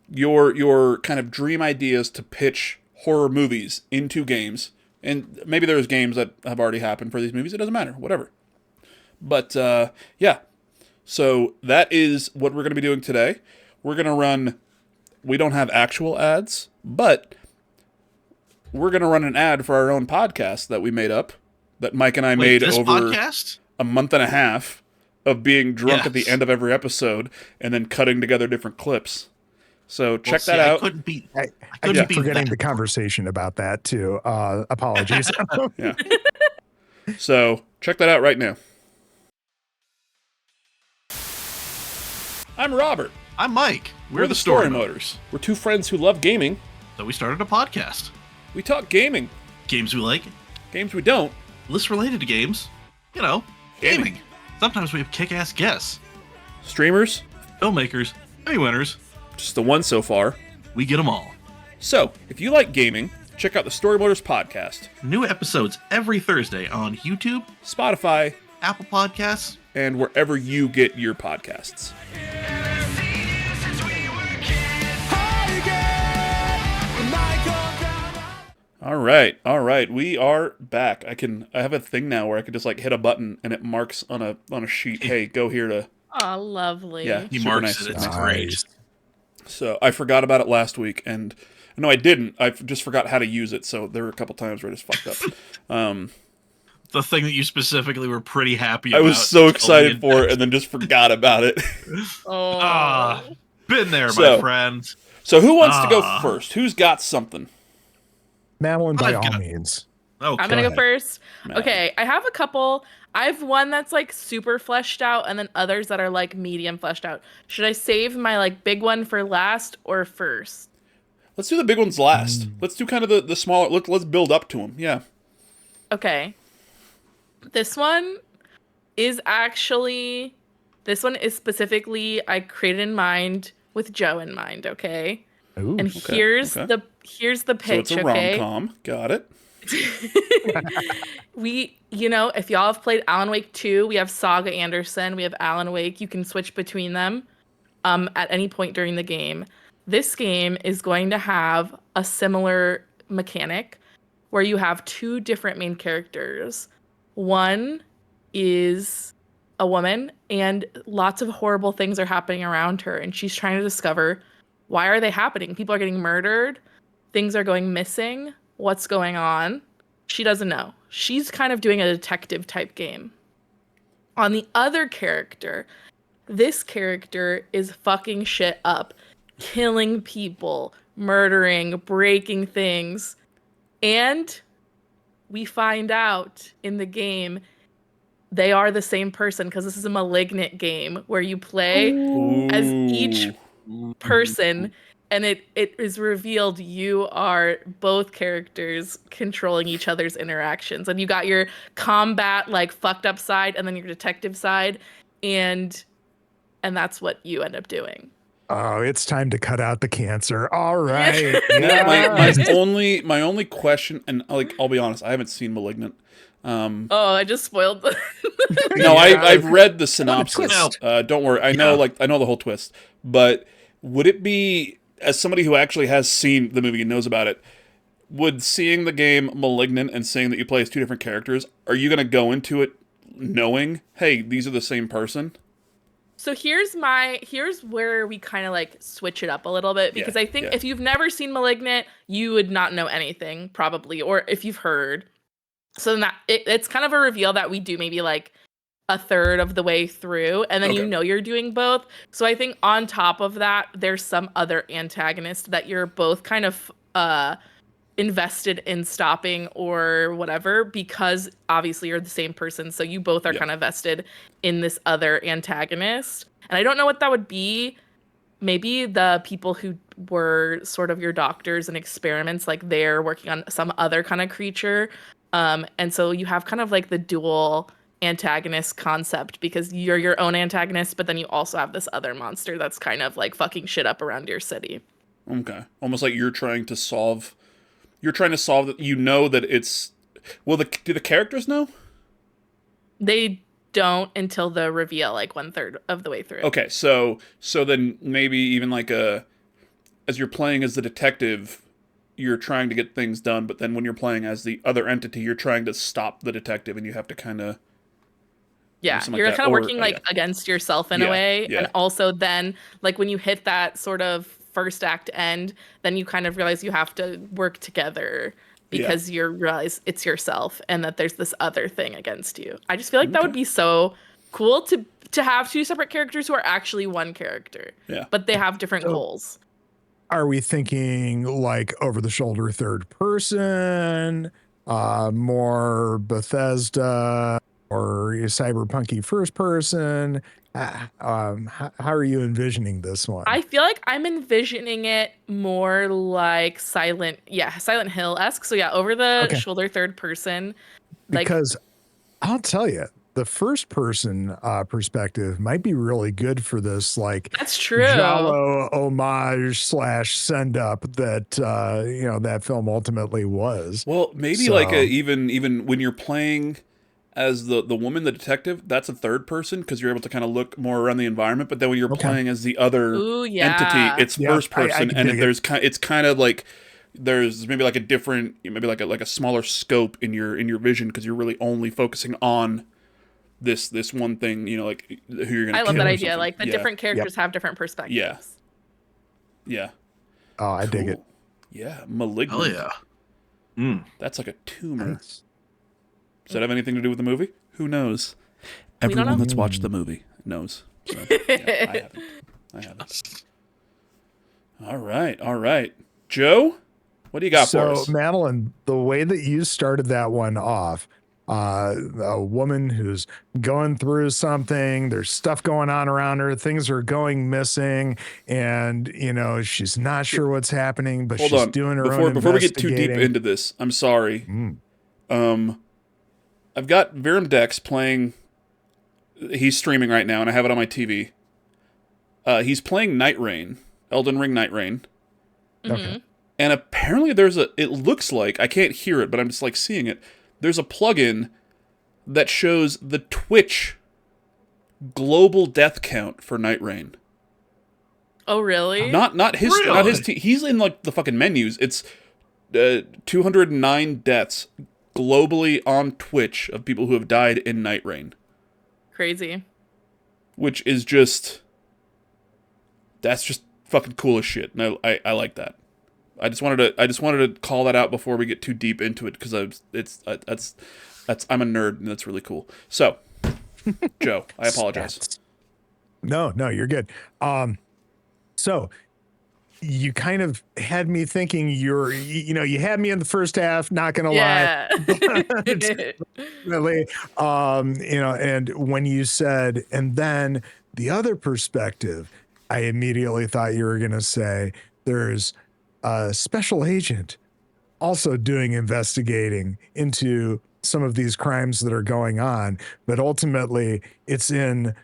your kind of dream ideas to pitch horror movies into games. And maybe there's games that have already happened for these movies. It doesn't matter, whatever. But, yeah. So that is what we're going to be doing today. We're going to run, we don't have actual ads, but we're going to run an ad for our own podcast that we made up. That Mike and I made over a month and a half of being drunk at the end of every episode and then cutting together different clips. So check that out. I keep forgetting the conversation about that too. Apologies. Yeah. So check that out right now. I'm Robert. I'm Mike. We're the Storymoders. We're two friends who love gaming. So we started a podcast. We talk gaming. Games we like. Games we don't. Lists related to games. Gaming. Sometimes we have kick-ass guests. Streamers. Filmmakers. Emmy winners. Just the one so far. We get them all. So, if you like gaming, check out the Storymoders podcast. New episodes every Thursday on YouTube, Spotify, Apple Podcasts, and wherever you get your podcasts. All right. We are back. I have a thing now where I can just hit a button and it marks on a sheet. Hey, go here to. Oh, lovely. Yeah, he marks it. It's great. So I forgot about it last week, and no, I didn't. I just forgot how to use it. So there were a couple times where I just fucked up. The thing that you specifically were pretty happy about. I was so excited for it, and then just forgot about it. Been there, my friend. So who wants to go first? Who's got something? Madeline, by all means. Okay. I'm going to go first. Madeline. Okay, I have a couple. I have one that's super fleshed out and then others that are medium fleshed out. Should I save my big one for last or first? Let's do the big ones last. Let's do kind of the smaller, let's build up to them. Yeah. Okay. This one is specifically I created in mind with Joe in mind, okay? Ooh, and here's the pitch, so it's a rom-com. Got it. If y'all have played Alan Wake 2, we have Saga Anderson, we have Alan Wake. You can switch between them at any point during the game. This game is going to have a similar mechanic where you have two different main characters. One is a woman, and lots of horrible things are happening around her, and she's trying to discover, why are they happening? People are getting murdered, things are going missing, what's going on? She doesn't know. She's kind of doing a detective type game. On the other character, this character is fucking shit up, killing people, murdering, breaking things. And we find out in the game they are the same person, because this is a Malignant game where you play as each person, and it is revealed you are both characters controlling each other's interactions. And you got your combat, like, fucked up side, and then your detective side, and that's what you end up doing. Oh, it's time to cut out the cancer. All right. My only question, and like, I'll be honest, I haven't seen Malignant. I just spoiled the No, I've read the synopsis. twist. Don't worry, I know the whole twist. But would it be, as somebody who actually has seen the movie and knows about it, would seeing the game Malignant and seeing that you play as two different characters, are you going to go into it knowing, hey, these are the same person? So here's where we kind of like switch it up a little bit, because I think if you've never seen Malignant, you would not know anything probably, or if you've heard. So then it's kind of a reveal that we do maybe like a third of the way through, and then you're doing both. So I think on top of that, there's some other antagonist that you're both kind of invested in stopping or whatever, because obviously you're the same person, so you both are kind of vested in this other antagonist. And I don't know what that would be. Maybe the people who were sort of your doctors and experiments, like they're working on some other kind of creature. And so you have kind of like the dual antagonist concept, because you're your own antagonist, but then you also have this other monster that's kind of like fucking shit up around your city. Okay. Almost like you're trying to solve that. You know that it's, well, do the characters know? They don't until the reveal, like 1/3 of the way through. Okay, so then maybe even like as you're playing as the detective, you're trying to get things done, but then when you're playing as the other entity, you're trying to stop the detective, and you have to kind of you're like kind of working like against yourself in a way. Yeah. And also then, like, when you hit that sort of first act end, then you kind of realize you have to work together, because you realize it's yourself and that there's this other thing against you. I just feel like that would be so cool to have two separate characters who are actually one character. Yeah. But they have different goals. Are we thinking like over the shoulder third person, more Bethesda, or cyberpunky first person? How are you envisioning this one? I feel like I'm envisioning it more like Silent Hill-esque. So over the shoulder third person. Because I'll tell you, the first person perspective might be really good for this, like, that's true, Giallo homage / send up that that film ultimately was. Well, maybe like even when you're playing as the woman, the detective, that's a third person, because you're able to kind of look more around the environment. But then when you're playing as the other entity, it's first person, and it's kind of like there's maybe like a different, maybe like a smaller scope in your vision, because you're really only focusing on this one thing, like who you're gonna. I love that idea. Like the different characters have different perspectives. Yeah. Oh, I dig it. Yeah, Malignant. Oh yeah. That's like a tumor. Nice. Does that have anything to do with the movie? Who knows? Everyone that's watched the movie knows. So, I haven't. All right. Joe, what do you got for us? So, Madeline, the way that you started that one off, a woman who's going through something, there's stuff going on around her, things are going missing, and she's not sure what's happening, but she's doing her own before we get too deep into this. I'm sorry. I've got Virum Dex playing. He's streaming right now, and I have it on my TV. He's playing Night Rain, Elden Ring Night Rain. Okay. And apparently it looks like, I can't hear it, but I'm just like seeing it. There's a plugin that shows the Twitch global death count for Night Rain. Oh, really? Not his Really? he's in like the fucking menus. It's 209 deaths globally on Twitch of people who have died in Night Rain. Crazy. Which is just, that's just fucking cool as shit. And I like that. I just wanted to call that out before we get too deep into it, because I'm a nerd and that's really cool. So, Joe, I apologize. No, you're good. So you kind of had me thinking you had me in the first half, not gonna lie. Really, and when you said, and then the other perspective, I immediately thought you were gonna say there's a special agent also doing investigating into some of these crimes that are going on, but ultimately it's in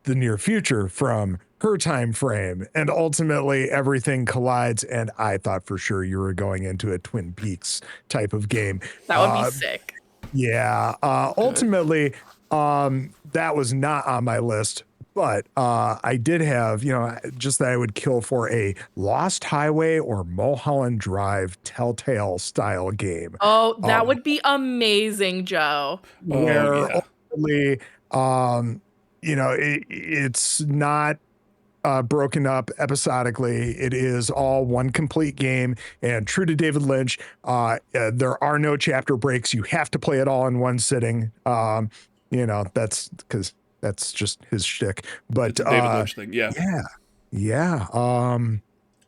the near future from her time frame, and ultimately everything collides. And I thought for sure you were going into a Twin Peaks type of game. That would be sick. Yeah. Ultimately, that was not on my list, but I did have, just that I would kill for a Lost Highway or Mulholland Drive Telltale style game. Oh, that would be amazing, Joe. Where ultimately, it's not broken up episodically. It is all one complete game. And true to David Lynch, there are no chapter breaks. You have to play it all in one sitting. That's because that's just his shtick. But it's a David Lynch thing. Yeah.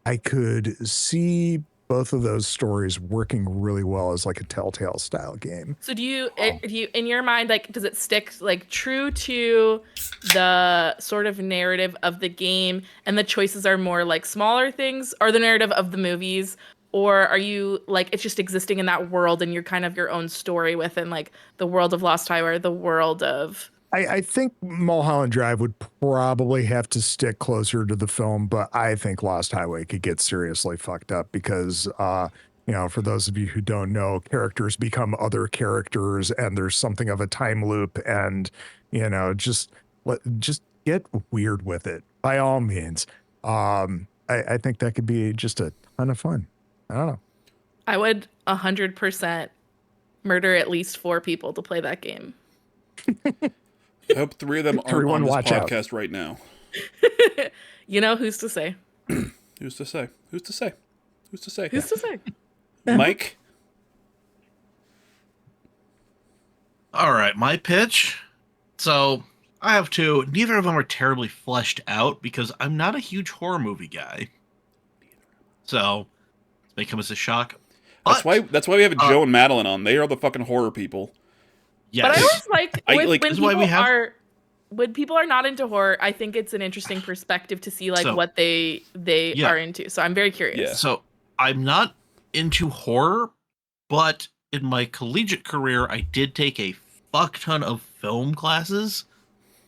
I could see both of those stories working really well as like a Telltale style game. So do you in your mind, like, does it stick like true to the sort of narrative of the game, and the choices are more like smaller things, or the narrative of the movies? Or are you like, it's just existing in that world and you're kind of your own story within like the world of Lost Highway, or the world of... I think Mulholland Drive would probably have to stick closer to the film, but I think Lost Highway could get seriously fucked up because, for those of you who don't know, characters become other characters, and there's something of a time loop, and just get weird with it by all means. I think that could be just a ton of fun. I don't know. I would 100% murder at least 4 people to play that game. I hope 3 of them aren't on this podcast right now. Who's to say? Who's to say? Who's to say? Who's to say? Who's to say? Mike? All right, my pitch. So I have 2. Neither of them are terribly fleshed out because I'm not a huge horror movie guy. So this may come as a shock. That's why we have Joe and Madeline on. They are the fucking horror people. Yes. But I always when people are not into horror, I think it's an interesting perspective to see what they are into. So I'm very curious. Yeah. So I'm not into horror, but in my collegiate career, I did take a fuck ton of film classes.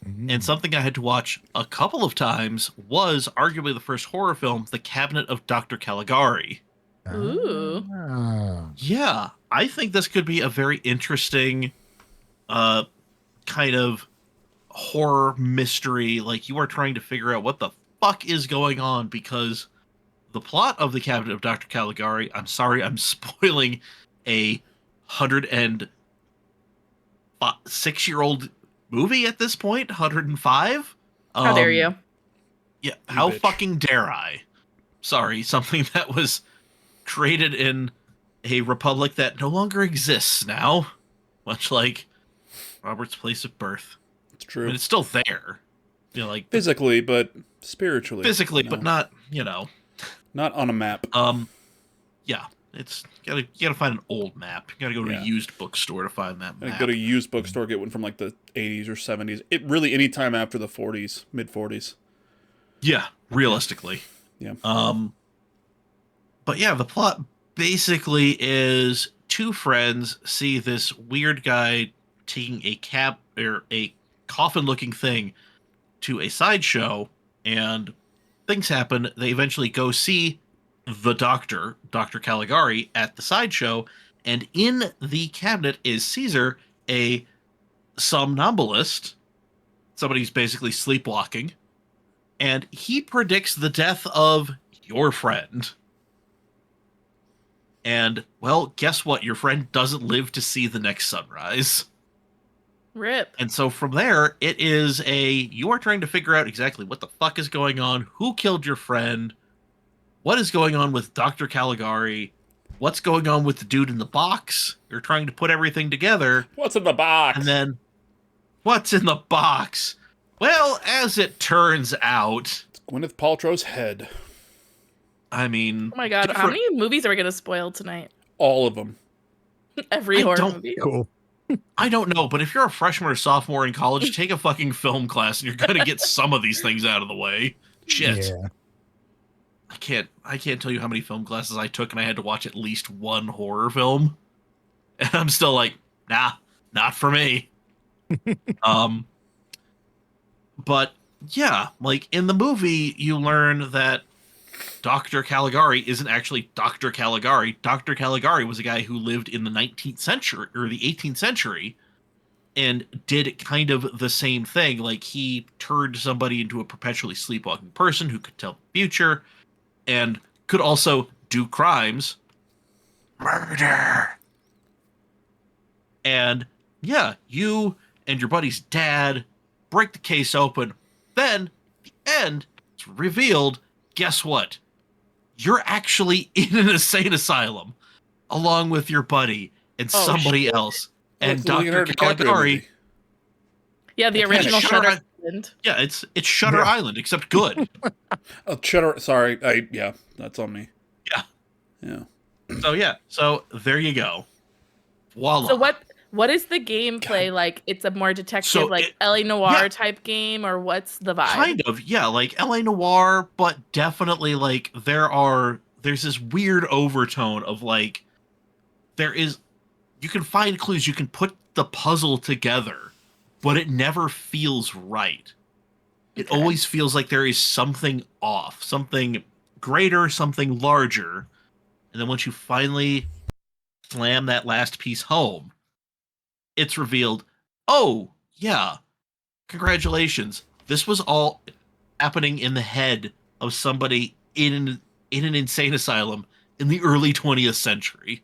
Mm-hmm. And something I had to watch a couple of times was arguably the first horror film, The Cabinet of Dr. Caligari. Ooh. Yeah, I think this could be a very interesting kind of horror mystery. Like, you are trying to figure out what the fuck is going on, because the plot of The Cabinet of Dr. Caligari, I'm sorry, I'm spoiling a 106-year-old movie at this point, 105. How dare you? Yeah, how fucking dare I? Sorry, something that was created in a republic that no longer exists now, much like Robert's place of birth. It's true. I mean, it's still there, like physically, but spiritually. Physically, but not, not on a map. Yeah, it's you gotta find an old map. You gotta go to a used bookstore to find that map. Go to a used bookstore, get one from like the 80s or 70s. It really any time after the 40s, mid 40s. Yeah, realistically. Yeah. But yeah, the plot basically is 2 friends see this weird guy taking a coffin-looking thing to a sideshow, and things happen. They eventually go see the doctor, Dr. Caligari, at the sideshow, and in the cabinet is Caesar, a somnambulist, somebody who's basically sleepwalking, and he predicts the death of your friend. And, well, guess what? Your friend doesn't live to see the next sunrise. Rip. And so from there, it is you are trying to figure out exactly what the fuck is going on, who killed your friend, what is going on with Dr. Caligari, what's going on with the dude in the box. You're trying to put everything together. What's in the box? And then, what's in the box? Well, as it turns out, It's Gwyneth Paltrow's head. I mean, Oh my god, how many movies are we gonna spoil tonight? All of them. Every horror movie. Cool. I don't know, but if you're a freshman or sophomore in college, take a fucking film class and you're gonna get some of these things out of the way. Shit. Yeah. I can't tell you how many film classes I took and I had to watch at least one horror film. And I'm still like, nah, not for me. But yeah, like in the movie, you learn that Dr. Caligari isn't actually Dr. Caligari. Dr. Caligari was a guy who lived in the 19th century or the 18th century and did kind of the same thing. Like he turned somebody into a perpetually sleepwalking person who could tell the future and could also do crimes. Murder. And yeah, you and your buddy's dad break the case open. Then, at the end, it's revealed, guess what? You're actually in an insane asylum, along with your buddy and somebody else. And It's the Leonardo Dr. DiCaprio Caligari. movie. Yeah, the original Shutter Island. Yeah, it's Shutter Island, except good. Oh, Shutter. Sorry. Yeah, that's on me. Yeah. Yeah. So there you go. Voila. So what is the gameplay like? It's a more detective, So like LA Noir type game, or what's the vibe? Kind of, yeah, like LA Noir, but definitely like there's this weird overtone of like you can find clues, you can put the puzzle together, but it never feels right. It always feels like there is something off, something greater, something larger. And then once you finally slam that last piece home, it's revealed, oh, yeah, congratulations. This was all happening in the head of somebody in an insane asylum in the early 20th century.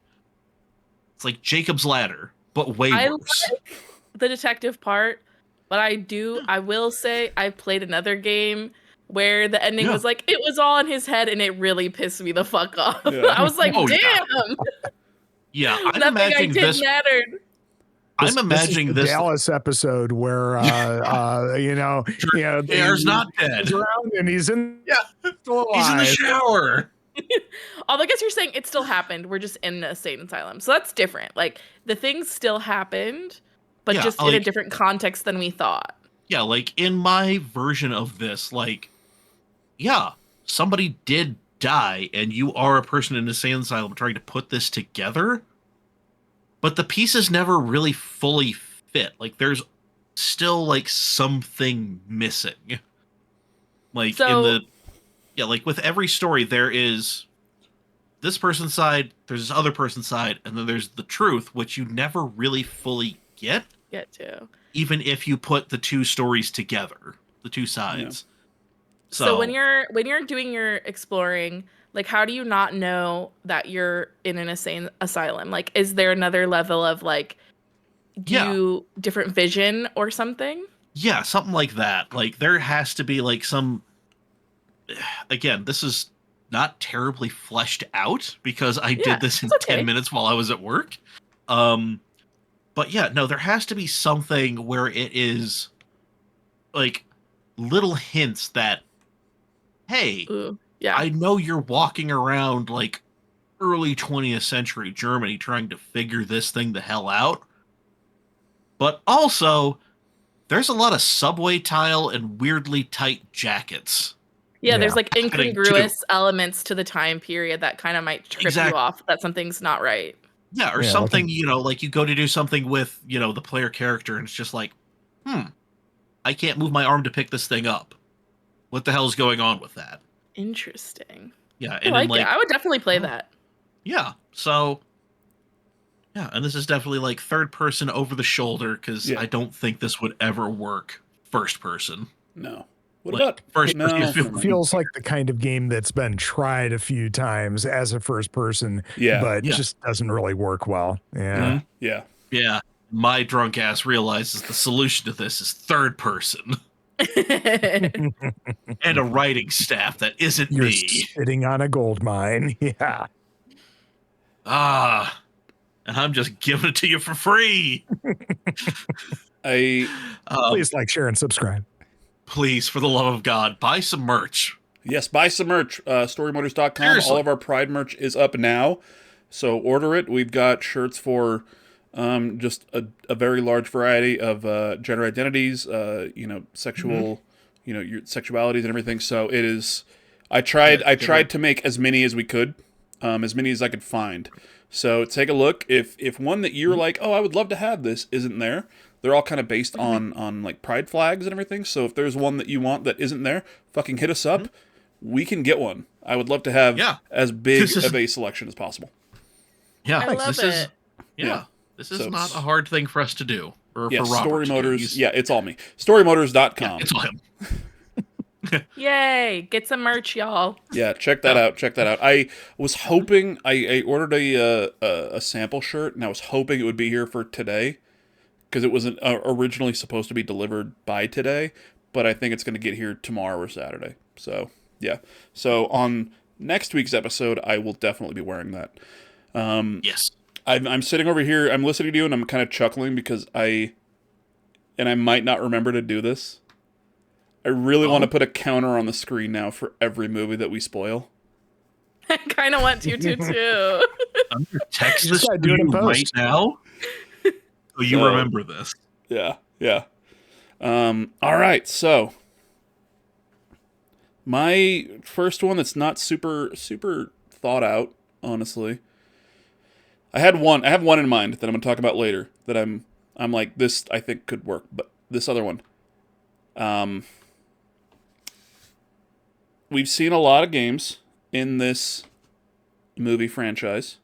It's like Jacob's Ladder, but way worse. Like the detective part, but I will say I played another game where the ending was like, it was all in his head and it really pissed me the fuck off. Yeah. I was like, damn. Yeah, I'm Nothing imagining I did this. mattered. I'm imagining this. This Dallas episode where Bear's not dead. Around and he's in still alive. He's in the shower. Although I guess you're saying it still happened. We're just in an insane asylum. So that's different. Like the things still happened, but just in a different context than we thought. Yeah, like in my version of this, like, yeah, somebody did die and you are a person in an insane asylum trying to put this together, but the pieces never really fully fit. Like there's still like something missing. Like like with every story, there is this person's side, there's this other person's side, and then there's the truth, which you never really fully get to. Even if you put the two stories together, the two sides. Yeah. So when you're doing your exploring, like how do you not know that you're in an insane asylum? Like is there another level of like different vision or something? Yeah, something like that. Like there has to be like some, again, this is not terribly fleshed out because I did this in 10 minutes while I was at work. But yeah, no, there has to be something where it is like little hints that, hey, I know you're walking around like early 20th century Germany trying to figure this thing the hell out. But also, there's a lot of subway tile and weirdly tight jackets. Yeah, there's like incongruous elements to the time period that kind of might trip you off that something's not right. Yeah, or something, like you go to do something with, the player character and it's just like, I can't move my arm to pick this thing up. What the hell is going on with that? Interesting. Yeah, I and like then like it. I would definitely play that. yeah, so yeah, and this is definitely like third person over the shoulder because Yeah. I don't think this would ever work first person. No. What Like about first It, person, you no? it feel Never mind. feels like the kind of game that's been tried a few times as a first person, Yeah. but Yeah. just doesn't really work well. Yeah. Yeah. Yeah. yeah. My drunk ass realizes the solution to this is third person and a writing staff that isn't You're me. sitting on a gold mine. Yeah. Ah, and I'm just giving it to you for free. I Please like, share, and subscribe. Please, for the love of God, buy some merch. yes, buy some merch. Storymoders.com. Seriously. All of our Pride merch is up now, so order it. We've got shirts for just a very large variety of gender identities, sexual, your sexualities and everything. So it is. I tried to make as many as we could, as many as I could find. So take a look. If one that you're like, oh, I would love to have this, isn't there, they're all kind of based on like pride flags and everything. So if there's one that you want that isn't there, fucking hit us up. We can get one. I would love to have as big of a selection as possible. Yeah, I love it. This is So not a hard thing for us to do. Or Yeah, for Robert to do. Storymoders. Yeah, it's all me. Storymoders.com. Yeah, it's all him. Yay! Get some merch, y'all. Yeah, check that out. Check that out. I was hoping I ordered a sample shirt, and I was hoping it would be here for today, because it wasn't originally supposed to be delivered by today. But I think it's going to get here tomorrow or Saturday. So yeah. So on next week's episode, I will definitely be wearing that. Yes. I'm sitting over here. I'm listening to you, and I'm kind of chuckling because I might not remember to do this. I really want to put a counter on the screen now for every movie that we spoil. I kind of want to too. I'm going to text You this just to gotta do it in you right post. now. So you remember this. Yeah, yeah. All right, so my first one that's not super thought out, honestly. I have one in mind that I'm gonna talk about later. That I'm like, this I think could work, but this other one. We've seen a lot of games in this movie franchise,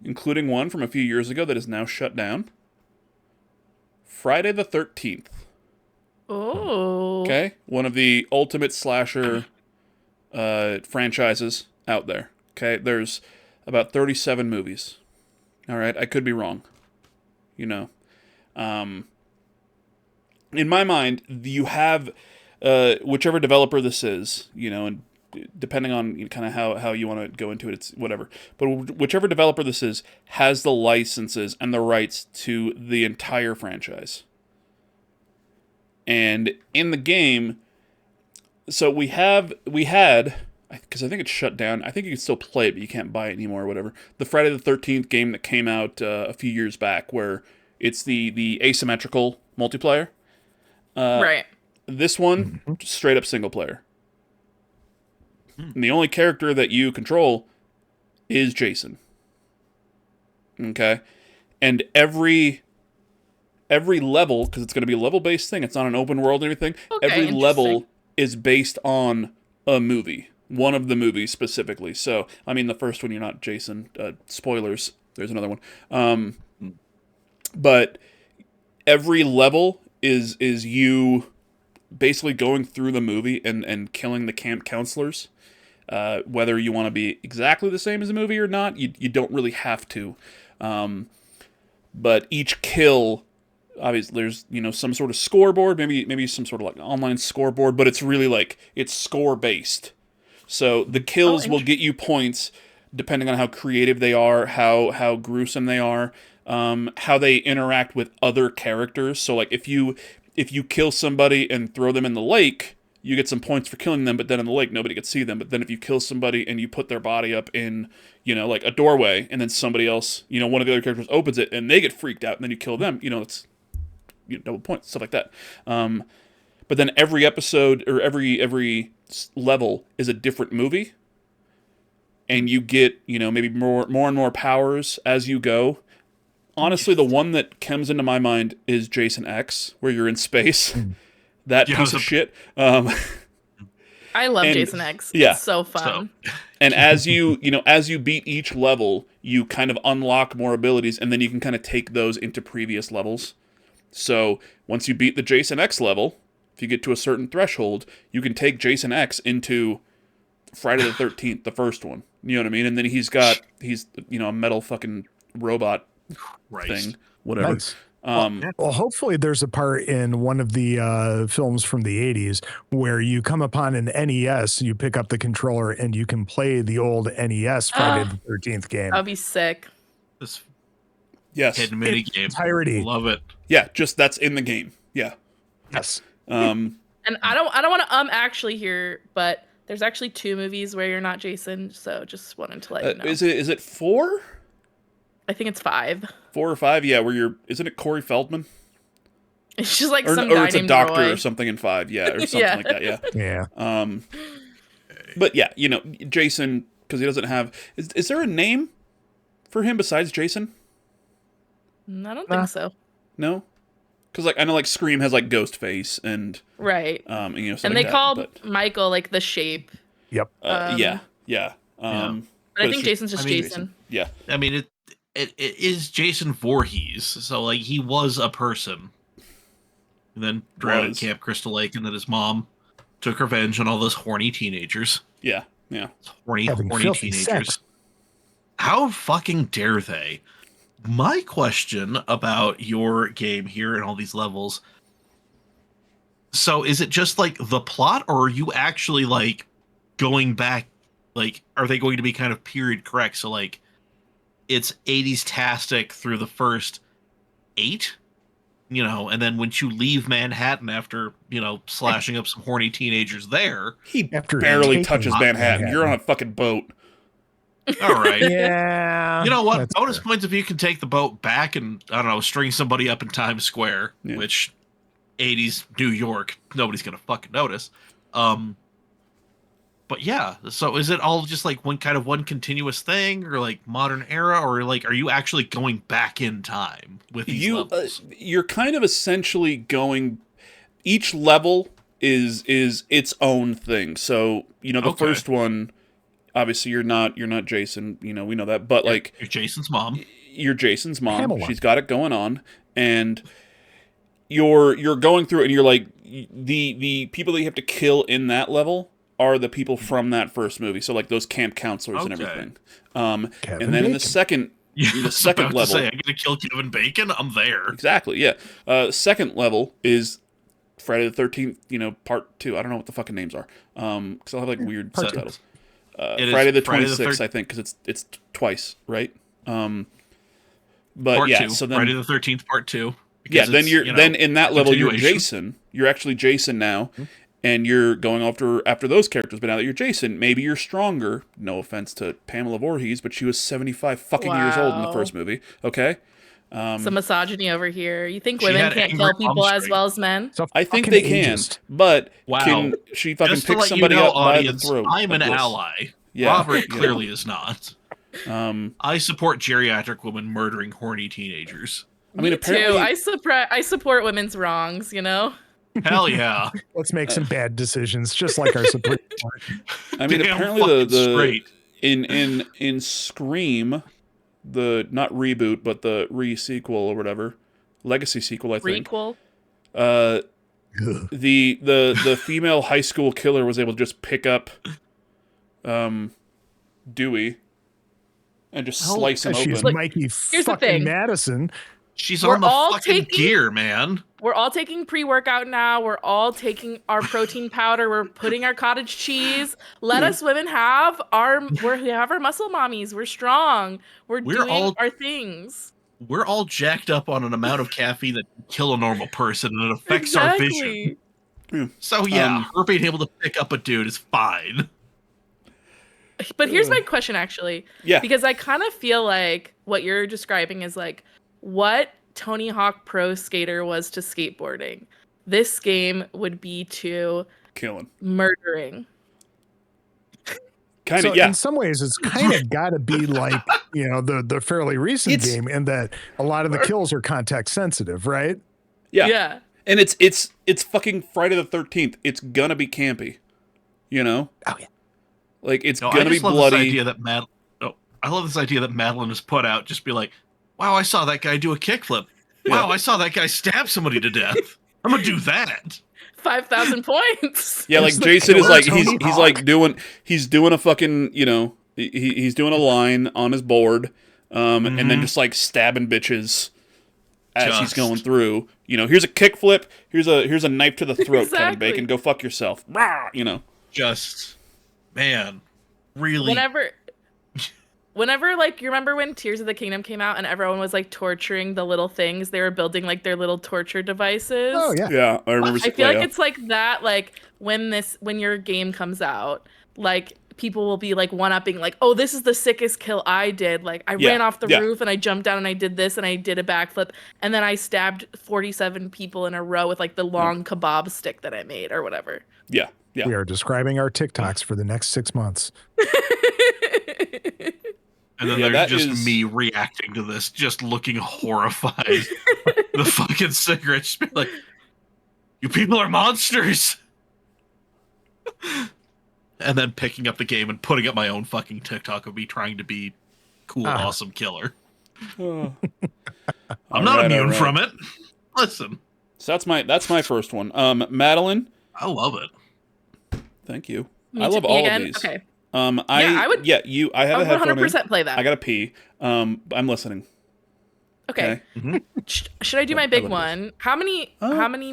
including one from a few years ago that is now shut down. Friday the 13th. Oh. Okay? One of the ultimate slasher franchises out there. Okay? There's about 37 movies. All right? I could be wrong. In my mind, you have whichever developer this is, and depending on kind of how you want to go into it, it's whatever. But whichever developer this is has the licenses and the rights to the entire franchise. And in the game, so we had, because I think it's shut down. I think you can still play it, but you can't buy it anymore or whatever. The Friday the 13th game that came out a few years back, where it's the asymmetrical multiplayer. Right. This one, straight up single player. And the only character that you control is Jason. Okay? And every level, because it's going to be a level-based thing, it's not an open world or anything, Okay, every level is based on a movie. One of the movies specifically. So, I mean, the first one, you're not Jason. Spoilers. There's another one. But every level is you basically going through the movie and killing the camp counselors. Whether you want to be exactly the same as the movie or not, you don't really have to. But each kill, obviously, there's some sort of scoreboard, maybe some sort of like online scoreboard, but it's really like it's score based. So the kills will get you points depending on how creative they are, how gruesome they are, how they interact with other characters. So like if you kill somebody and throw them in the lake, you get some points for killing them, but then in the lake nobody can see them. But then if you kill somebody and you put their body up in like a doorway, and then somebody else, one of the other characters opens it and they get freaked out, and then you kill them, it's double points, stuff like that. But then every episode or every level is a different movie, and you get maybe more and more powers as you go. Honestly, the one that comes into my mind is Jason X, where you're in space. That piece of shit. I I love And- Jason X. yeah. It's so fun. And as you beat each level, you kind of unlock more abilities, and then you can kind of take those into previous levels. So once you beat the Jason X level, if you get to a certain threshold, you can take Jason X into Friday the 13th, the first one. You know what I mean? And then he's a metal fucking robot thing, whatever. Nice. Well, hopefully there's a part in one of the films from the 80s where you come upon an NES, you pick up the controller, and you can play the old NES Friday the 13th game. That'd be sick. This Yes. hidden mini game. Entirety. Love it. Yeah, just that's in the game. Yeah. Yes. And I don't want to actually here, but there's actually 2 movies where you're not Jason, so just wanted to let you know. Is it 4? I think it's 5. 4 or 5? Yeah, isn't it Corey Feldman? It's just like Or some guy it's a named doctor Roy. or something in 5, yeah, or something Yeah. like that, yeah. Yeah. But yeah, Jason, because he doesn't have... Is there a name for him besides Jason? I don't think so. No? Because I know Scream has Ghostface and... Right. and And they called Michael the Shape. Yep. yeah. But I think Jason's just Jason. Yeah. I mean, it is Jason Voorhees, so he was a person, and then drowned at Camp Crystal Lake, and then his mom took revenge on all those horny teenagers. Yeah. Horny filthy teenagers. sex. How fucking dare they? My question about your game here and all these levels. So is it just the plot, or are you actually going back? Are they going to be kind of period correct? So it's 80s tastic through the first 8, and then once you leave Manhattan after, slashing up some horny teenagers there. He After barely taking touches Manhattan. You're on a fucking boat. All right. Yeah. You know what? That's Bonus fair. points if you can take the boat back and, I don't know, string somebody up in Times Square, Yeah. which 80s New York, nobody's going to fucking notice. But yeah, so is it all just one continuous thing, or modern era, or are you actually going back in time with these levels? You're kind of essentially going... Each level is its own thing. So, the first one... Obviously, you're not Jason. We know that. But You're Jason's mom. You're Jason's mom. Pamela. She's got it going on, and you're going through it, and you're the people that you have to kill in that level are the people from that first movie. So those camp counselors and everything. And then in the second level, say, I'm gonna kill Kevin Bacon. I'm there. Exactly. Yeah. Second level is Friday the 13th. Part 2. I don't know what the fucking names are. Because I'll have weird Part subtitles. Friday the 26th, I think, because it's twice, right? But Part yeah, 2. so then Friday the 13th, Part 2. Yeah, then then in that level you're continuation. Jason. You're actually Jason now, and you're going after those characters. But now that you're Jason, maybe you're stronger. No offense to Pamela Voorhees, but she was 75 fucking years old in the first movie. Okay. Some misogyny over here. You think She women had can't angry kill people mom as strength. well as men? So I think fucking they can, ageist. but Wow. can she fucking Just to pick let somebody you know, up by the audience, throat? I'm an like this? ally. Yeah, Robert yeah. clearly is not. Um, I support geriatric women murdering horny teenagers. I mean, Me apparently, too. I support women's wrongs. Hell yeah. Let's make some bad decisions, just like our Supreme Court. I mean, Damn apparently fucking the straight. in Scream, the not reboot but the re-sequel or whatever, legacy sequel, I think. Prequel. The female high school killer was able to just pick up Dewey and just slice him She's open. Mikey the fucking thing. Madison. She's We're on the all fucking taking- gear, man. We're all taking pre-workout now. We're all taking our protein powder. We're putting our cottage cheese. Let us women have we have our muscle mommies. We're strong. We're doing all- our things. We're all jacked up on an amount of caffeine that can kill a normal person, and it affects our vision. So yeah, her being able to pick up a dude is fine. But here's my question, actually. Yeah. Because I kind of feel like what you're describing is what Tony Hawk Pro Skater was to skateboarding. This game would be to Killing. murdering. Kind of, So yeah. in some ways, it's kind of got to be like, the fairly recent game, in that a lot of the kills are context sensitive, right? Yeah. Yeah. And it's fucking Friday the 13th. It's gonna be campy. You know? Oh yeah. Like it's No, I gonna be just love bloody. this idea that I love this idea that Madeline has put out. Just be like, wow, I saw that guy do a kickflip. Yeah. Wow, I saw that guy stab somebody to death. I'm gonna do that. 5,000 points. Yeah, like It's the Jason is killer like Tony he's Hawk. like he's doing a fucking, you know, he's doing a line on his board, and then just like stabbing bitches as he's going through. You know, here's a kickflip, here's a knife to the throat, Kevin Exactly. Bacon, go fuck yourself. Rah! You know. Just, man, really. Whenever, like, you remember when Tears of the Kingdom came out and everyone was like torturing the little things? They were building like their little torture devices. Oh yeah. Yeah, I remember. I feel like it's like that. Like when your game comes out, like people will be like one-upping, like, oh, this is the sickest kill I did. Like I ran off the roof and I jumped down and I did this and I did a backflip and then I stabbed 47 people in a row with like the long kebab stick that I made or whatever. Yeah. We are describing our TikToks for the next 6 months. And then there's just me reacting to this, just looking horrified. The fucking cigarette, just be like, you people are monsters. And then picking up the game and putting up my own fucking TikTok of me trying to be cool, awesome killer. I'm not immune from it. Listen. So that's my first one. Madeline. I love it. Thank you. Me I love too. all Again? of these. Okay. I would. Yeah, you. I have a headphone 100% in. play that. I gotta pee. I'm listening. Okay. Should I do my big one? How many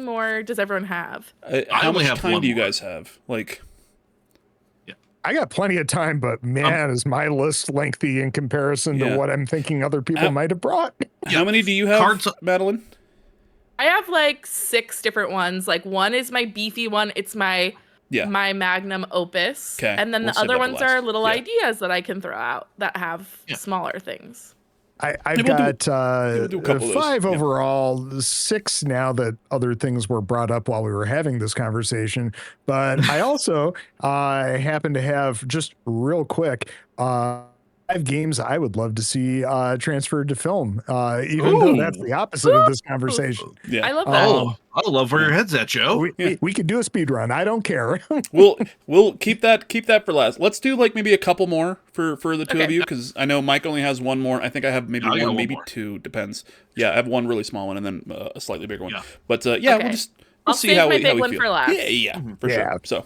more does everyone have? How only much have time one do you more. guys have? Like, I got plenty of time, but man, is my list lengthy in comparison to what I'm thinking other people might have brought. how many do you have, Madeline? I have like 6 different ones. Like one is my beefy one. It's my magnum opus. Okay. And then We'll the save other that for ones last. are little ideas that I can throw out that have smaller things. I've got do a couple of those. 5 overall, 6 now that other things were brought up while we were having this conversation. But I also happen to have, just real quick, 5 games I would love to see transferred to film, even though that's the opposite of this conversation. Yeah. I love that. I love where your head's at, Joe. We could do a speed run. I don't care. we'll keep that for last. Let's do like maybe a couple more for the two of you, because I know Mike only has one more. I think I have maybe one, maybe more. 2. Depends. Yeah, I have one really small one and then a slightly bigger one. Yeah. But we'll I'll see save how my we big one feel. for last. Yeah, for sure. So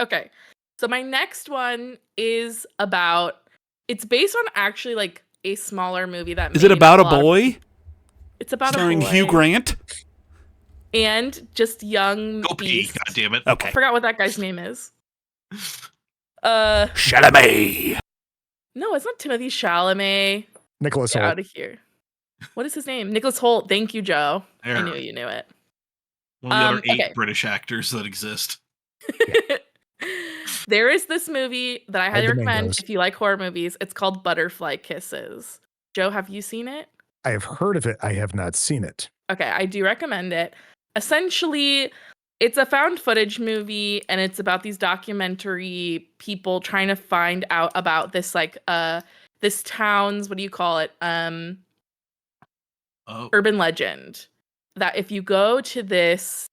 Okay. So my next one is about. It's based on actually like a smaller movie that. is it about a boy? It's about starring a boy. Hugh Grant and just young. Go pee, goddammit. Okay. I forgot what that guy's name is. Chalamet. No, it's not Timothy Chalamet. Nicholas Get Hoult. out of here. What is his name? Nicholas Hoult. Thank you, Joe. There. I knew you knew it. One of the other 8 okay. British actors that exist. There is this movie that I highly recommend Domingos. if you like horror movies. It's called Butterfly Kisses. Joe, have you seen it? I have heard of it. I have not seen it. Okay, I do recommend it. Essentially, it's a found footage movie and it's about these documentary people trying to find out about this like this town's, what do you call it? Urban legend that if you go to this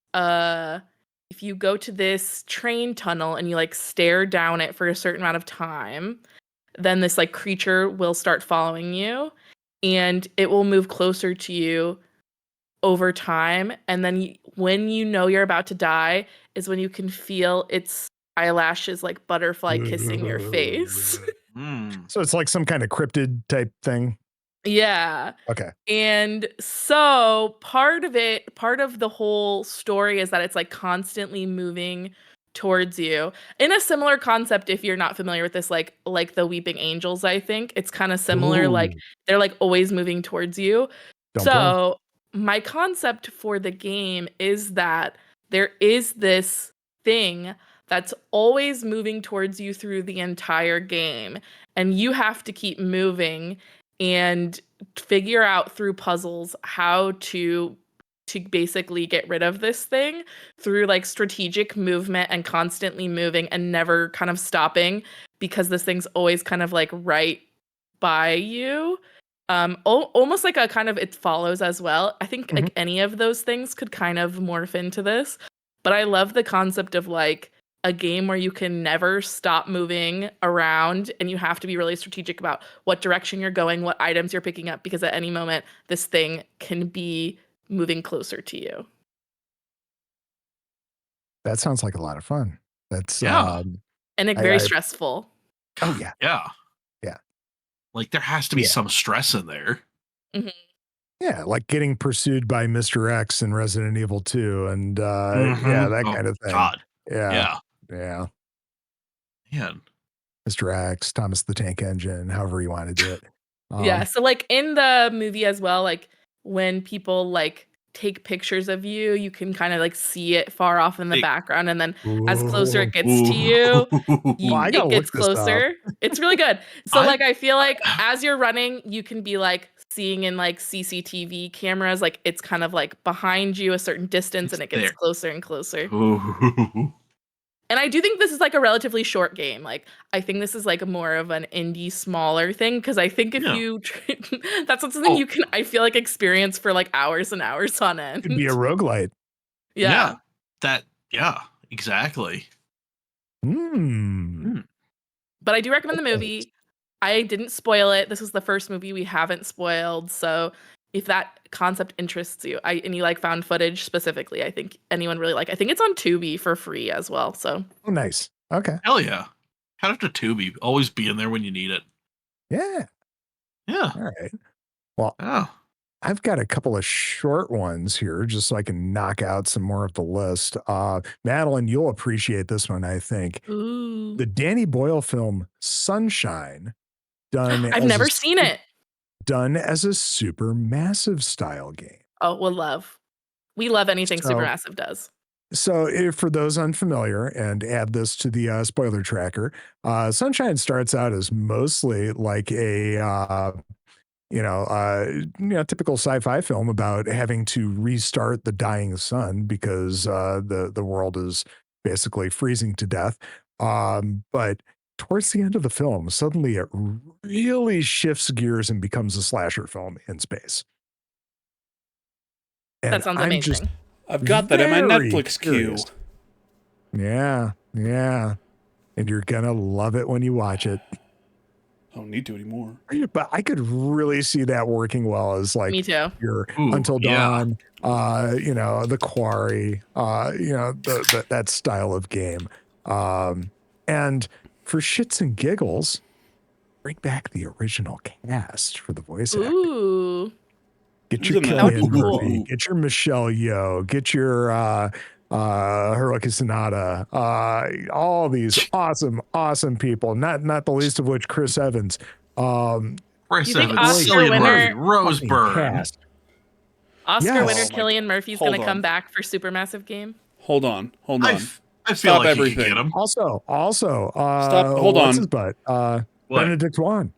train tunnel and you like stare down it for a certain amount of time, then this like creature will start following you and it will move closer to you over time. And then when you know you're about to die is when you can feel its eyelashes like butterfly kissing your face. So it's like some kind of cryptid type thing. Yeah. Okay. And so part of the whole story is that it's like constantly moving towards you. In a similar concept, if you're not familiar with this, like the Weeping Angels, I think it's kind of similar. Like they're like always moving towards you. So my concept for the game is that there is this thing that's always moving towards you through the entire game, and you have to keep moving and figure out through puzzles how to basically get rid of this thing through like strategic movement and constantly moving and never kind of stopping, because this thing's always kind of like right by you. Almost like a kind of It Follows as well. I think like any of those things could kind of morph into this, but I love the concept of like a game where you can never stop moving around and you have to be really strategic about what direction you're going, what items you're picking up, because at any moment this thing can be moving closer to you. That sounds like a lot of fun. That's Yeah. And it's very stressful. Oh yeah. Yeah. Yeah. Like there has to be some stress in there. Mm-hmm. Yeah, like getting pursued by Mr. X in Resident Evil 2 and yeah, that kind of thing. God. Yeah. Yeah. Man. Mr. X, Thomas the Tank Engine, however you want to do it. Yeah, so like in the movie as well, like when people like take pictures of you, you can kind of like see it far off in the background, and then as closer it gets to you, I gotta it gets look this up. closer. It's really good. So like I feel like as you're running, you can be like seeing in like CCTV cameras, like it's kind of like behind you a certain distance, and it gets closer and closer. And I do think this is like a relatively short game. Like I think this is like more of an indie, smaller thing, because I think if you that's not something you can, I feel like, experience for like hours and hours on end. It'd be a roguelite. Yeah. Exactly. But I do recommend the movie. I didn't spoil it. This is the first movie we haven't spoiled. So if that concept interests you, and you like found footage specifically, I think anyone really like. I think it's on Tubi for free as well. So nice. Okay. Hell yeah. Shout out to Tubi. Always being there when you need it. Yeah. Yeah. All right. Well, I've got a couple of short ones here just so I can knock out some more of the list. Madeline, you'll appreciate this one, I think. Ooh. The Danny Boyle film Sunshine, done I've never seen it. Done as a Supermassive style game. Oh, we love anything Supermassive does. So for those unfamiliar, and add this to the spoiler tracker, Sunshine starts out as mostly like a typical sci-fi film about having to restart the dying sun because the world is basically freezing to death. But towards the end of the film, suddenly it really shifts gears and becomes a slasher film in space. And that sounds amazing. I've got that in my Netflix queue. Yeah. And you're gonna love it when you watch it. I don't need to anymore. But I could really see that working well as like Me too. your Until Dawn, The Quarry, that style of game. And for shits and giggles, bring back the original cast for the voice acting. Ooh. Get your Cillian Murphy, get your Michelle Yeoh, get your Haruka Sanada, all these awesome people, not the least of which Chris Evans. Chris Evans, Cillian Murphy, Rose Byrne. Oscar winner Cillian Murphy's going to come back for Supermassive game. Hold on. I feel like everything. You could get him. Also, stop. Hold on. What's his butt? Benedict Wong.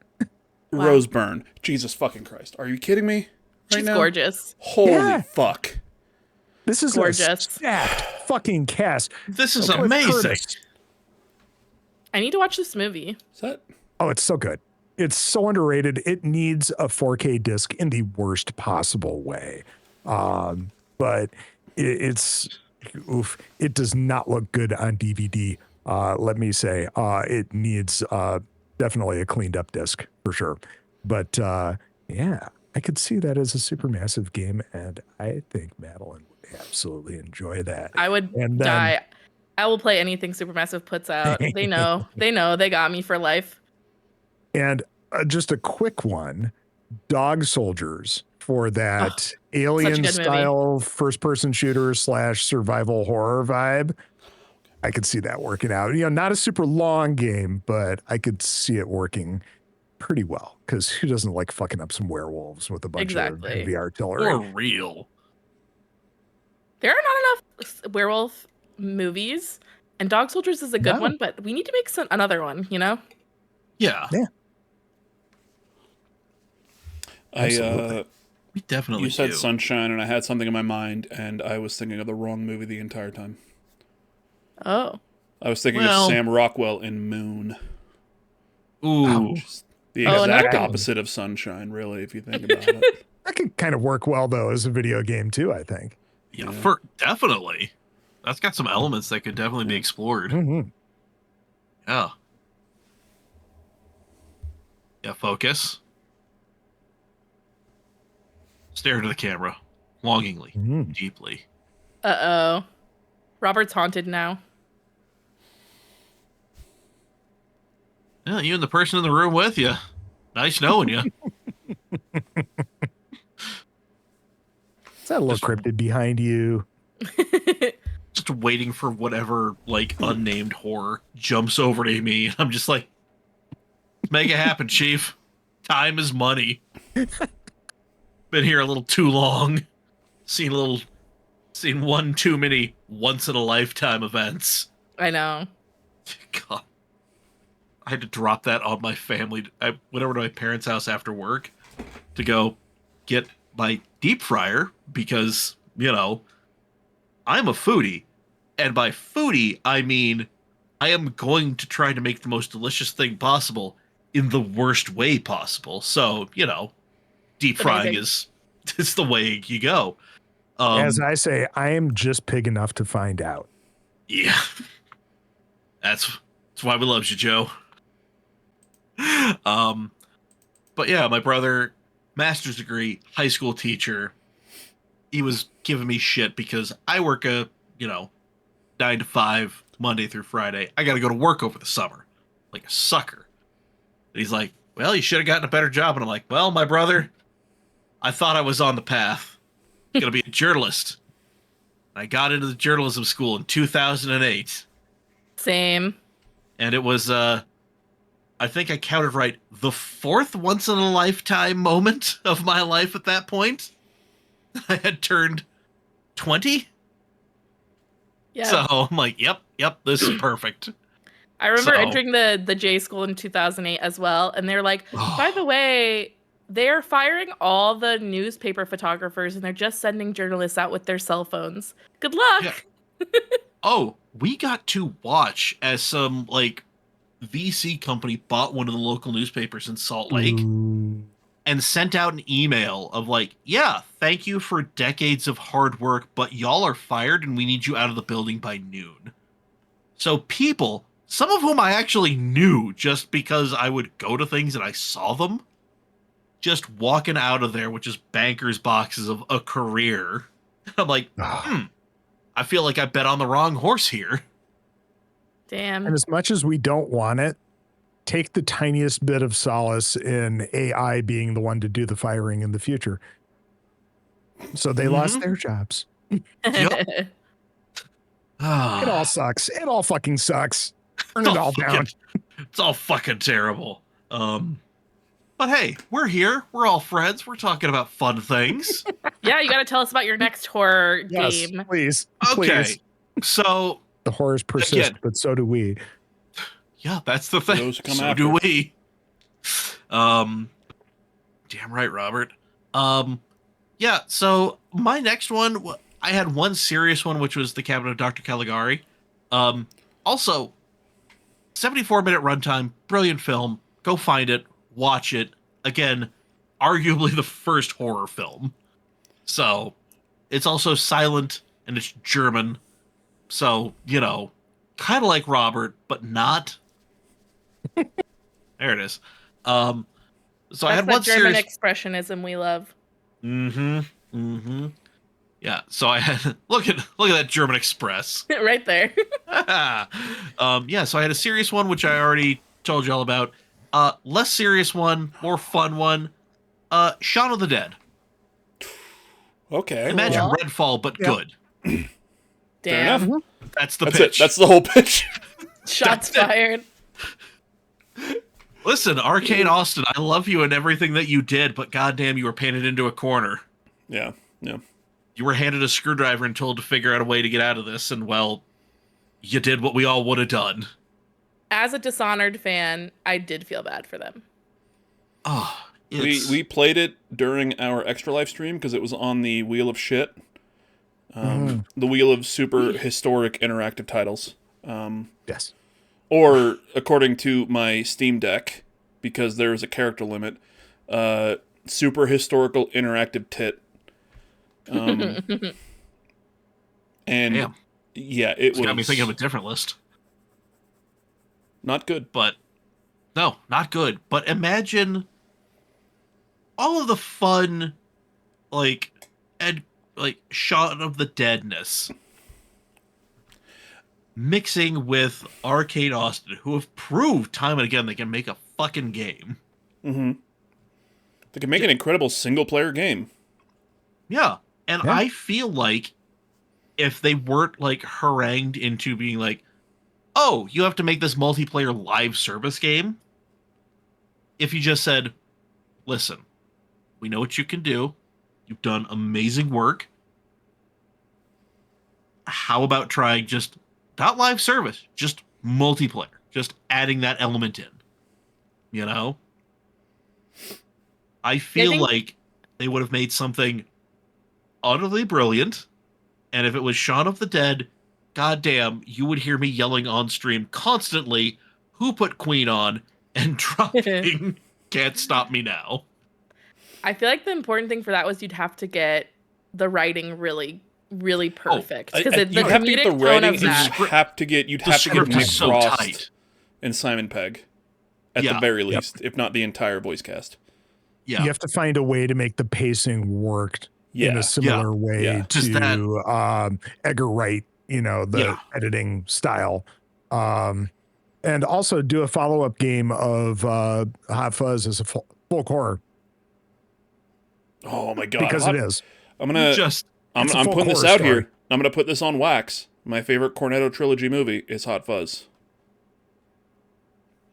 Rose Byrne. Jesus fucking Christ. Are you kidding me? She's gorgeous. Holy fuck. This is gorgeous. A stacked fucking cast. This is amazing. I need to watch this movie. Oh, it's so good. It's so underrated. It needs a 4K disc in the worst possible way. But it does not look good on DVD. Let me say, it needs definitely a cleaned up disc for sure. But yeah, I could see that as a Supermassive game, and I think Madeline would absolutely enjoy that. I would die. I will play anything Supermassive puts out. They know. They got me for life. And just a quick one, Dog Soldiers, for that alien-style first-person shooter / survival horror vibe. I could see that working out. Not a super long game, but I could see it working pretty well, because who doesn't like fucking up some werewolves with a bunch of heavy artillery? For real. There are not enough werewolf movies, and Dog Soldiers is a good one, but we need to make another one, Yeah. We definitely You said Sunshine, and I had something in my mind, and I was thinking of the wrong movie the entire time. Oh. I was thinking of Sam Rockwell in Moon. Ooh. The exact opposite of Sunshine, really, if you think about it. That could kind of work well, though, as a video game, too, I think. Yeah, definitely. That's got some elements that could definitely be explored. Mm-hmm. Yeah. Yeah, focus. Stare into the camera. Longingly. Deeply. Uh-oh. Robert's haunted now. Yeah, you and the person in the room with you. Nice knowing you. Is that a little cryptid behind you? Just waiting for whatever, like, unnamed horror jumps over to me. I'm just like, make it happen, Chief. Time is money. Been here a little too long. Seen one too many once-in-a-lifetime events. I know. God. I had to drop that on my family. I went over to my parents' house after work to go get my deep fryer because, you know, I'm a foodie. And by foodie, I mean I am going to try to make the most delicious thing possible in the worst way possible. So, you know, deep frying is the way you go. As I say, I am just pig enough to find out. Yeah. That's why we love you, Joe. But yeah, my brother, master's degree, high school teacher, he was giving me shit because I work 9 to 5, Monday through Friday. I got to go to work over the summer, like a sucker. And he's like, well, you should have gotten a better job. And I'm like, well, my brother, I thought I was on the path. Going to be a journalist. I got into the journalism school in 2008. Same. And it was, I think I counted right, the 4th once-in-a-lifetime moment of my life at that point. I had turned 20. Yeah. So I'm like, yep, this is perfect. I remember entering the J school in 2008 as well. And they're like, by the way, they're firing all the newspaper photographers and they're just sending journalists out with their cell phones. Good luck. Yeah. Oh, we got to watch as some, like, VC company bought one of the local newspapers in Salt Lake and sent out an email of like, yeah, thank you for decades of hard work, but y'all are fired and we need you out of the building by noon. So people, some of whom I actually knew just because I would go to things and I saw them, just walking out of there with just banker's boxes of a career. I'm like, I feel like I bet on the wrong horse here. Damn. And as much as we don't want it, take the tiniest bit of solace in AI being the one to do the firing in the future. So they lost their jobs. Yep. It all sucks. It all fucking sucks. Turn it all down. It's all fucking terrible. But hey, we're here. We're all friends. We're talking about fun things. Yeah, you got to tell us about your next horror Yes, game. please. Okay. Please. So the horrors persist, but so do we. Yeah, that's the thing. Those come so after. do we. Damn right, Robert. Yeah, so my next one, I had one serious one, which was The Cabinet of Dr. Caligari. Also, 74-minute runtime, brilliant film. Go find it, watch it. Again, arguably the first horror film. So, it's also silent, and it's German. So, you know, kind of like Robert, but not. There it is. So That's I had one German serious expressionism we love. Yeah, so I had look at that German Express. Right there. Yeah, so I had a serious one which I already told you all about. Less serious one, more fun one. Shaun of the Dead. Okay. Imagine Redfall but good. Damn. Fair enough. That's the That's pitch. it. That's the whole pitch. Shots fired. Listen, Arcane Austin, I love you and everything that you did, but goddamn, you were painted into a corner. Yeah. You were handed a screwdriver and told to figure out a way to get out of this, and well, you did what we all would have done. As a Dishonored fan, I did feel bad for them. Oh, we played it during our extra live stream because it was on the Wheel of Shit. The Wheel of Super Historic Interactive Titles. Yes. Or, according to my Steam Deck, because there is a character limit, Super Historical Interactive Tit. And Damn. Yeah, It's got me thinking of a different list. Not good. But no, not good. But imagine all of the fun, like, Shaun of the Deadness mixing with Arcane Austin, who have proved time and again they can make a fucking game. Mm-hmm. They can make an incredible single-player game. Yeah, and I feel like if they weren't like harangued into being like, oh, you have to make this multiplayer live service game. If you just said, listen, we know what you can do. You've done amazing work. How about trying just not live service, just multiplayer, just adding that element in? You know? I feel like they would have made something utterly brilliant. And if it was Shaun of the Dead, goddamn, you would hear me yelling on stream constantly, who put Queen on, and dropping Can't Stop Me Now. I feel like the important thing for that was you'd have to get the writing really, really perfect. Because the you'd have to get the comedic tone writing, of and that. you'd have to get Nick so Frost tight. and Simon Pegg at the very least, if not the entire voice cast. Yeah. You have to find a way to make the pacing work in a similar way to Edgar Wright, the editing style. And also do a follow-up game of Hot Fuzz as a folk horror. Oh my god! Because it is. I'm putting this out here. I'm gonna put this on wax. My favorite Cornetto trilogy movie is Hot Fuzz.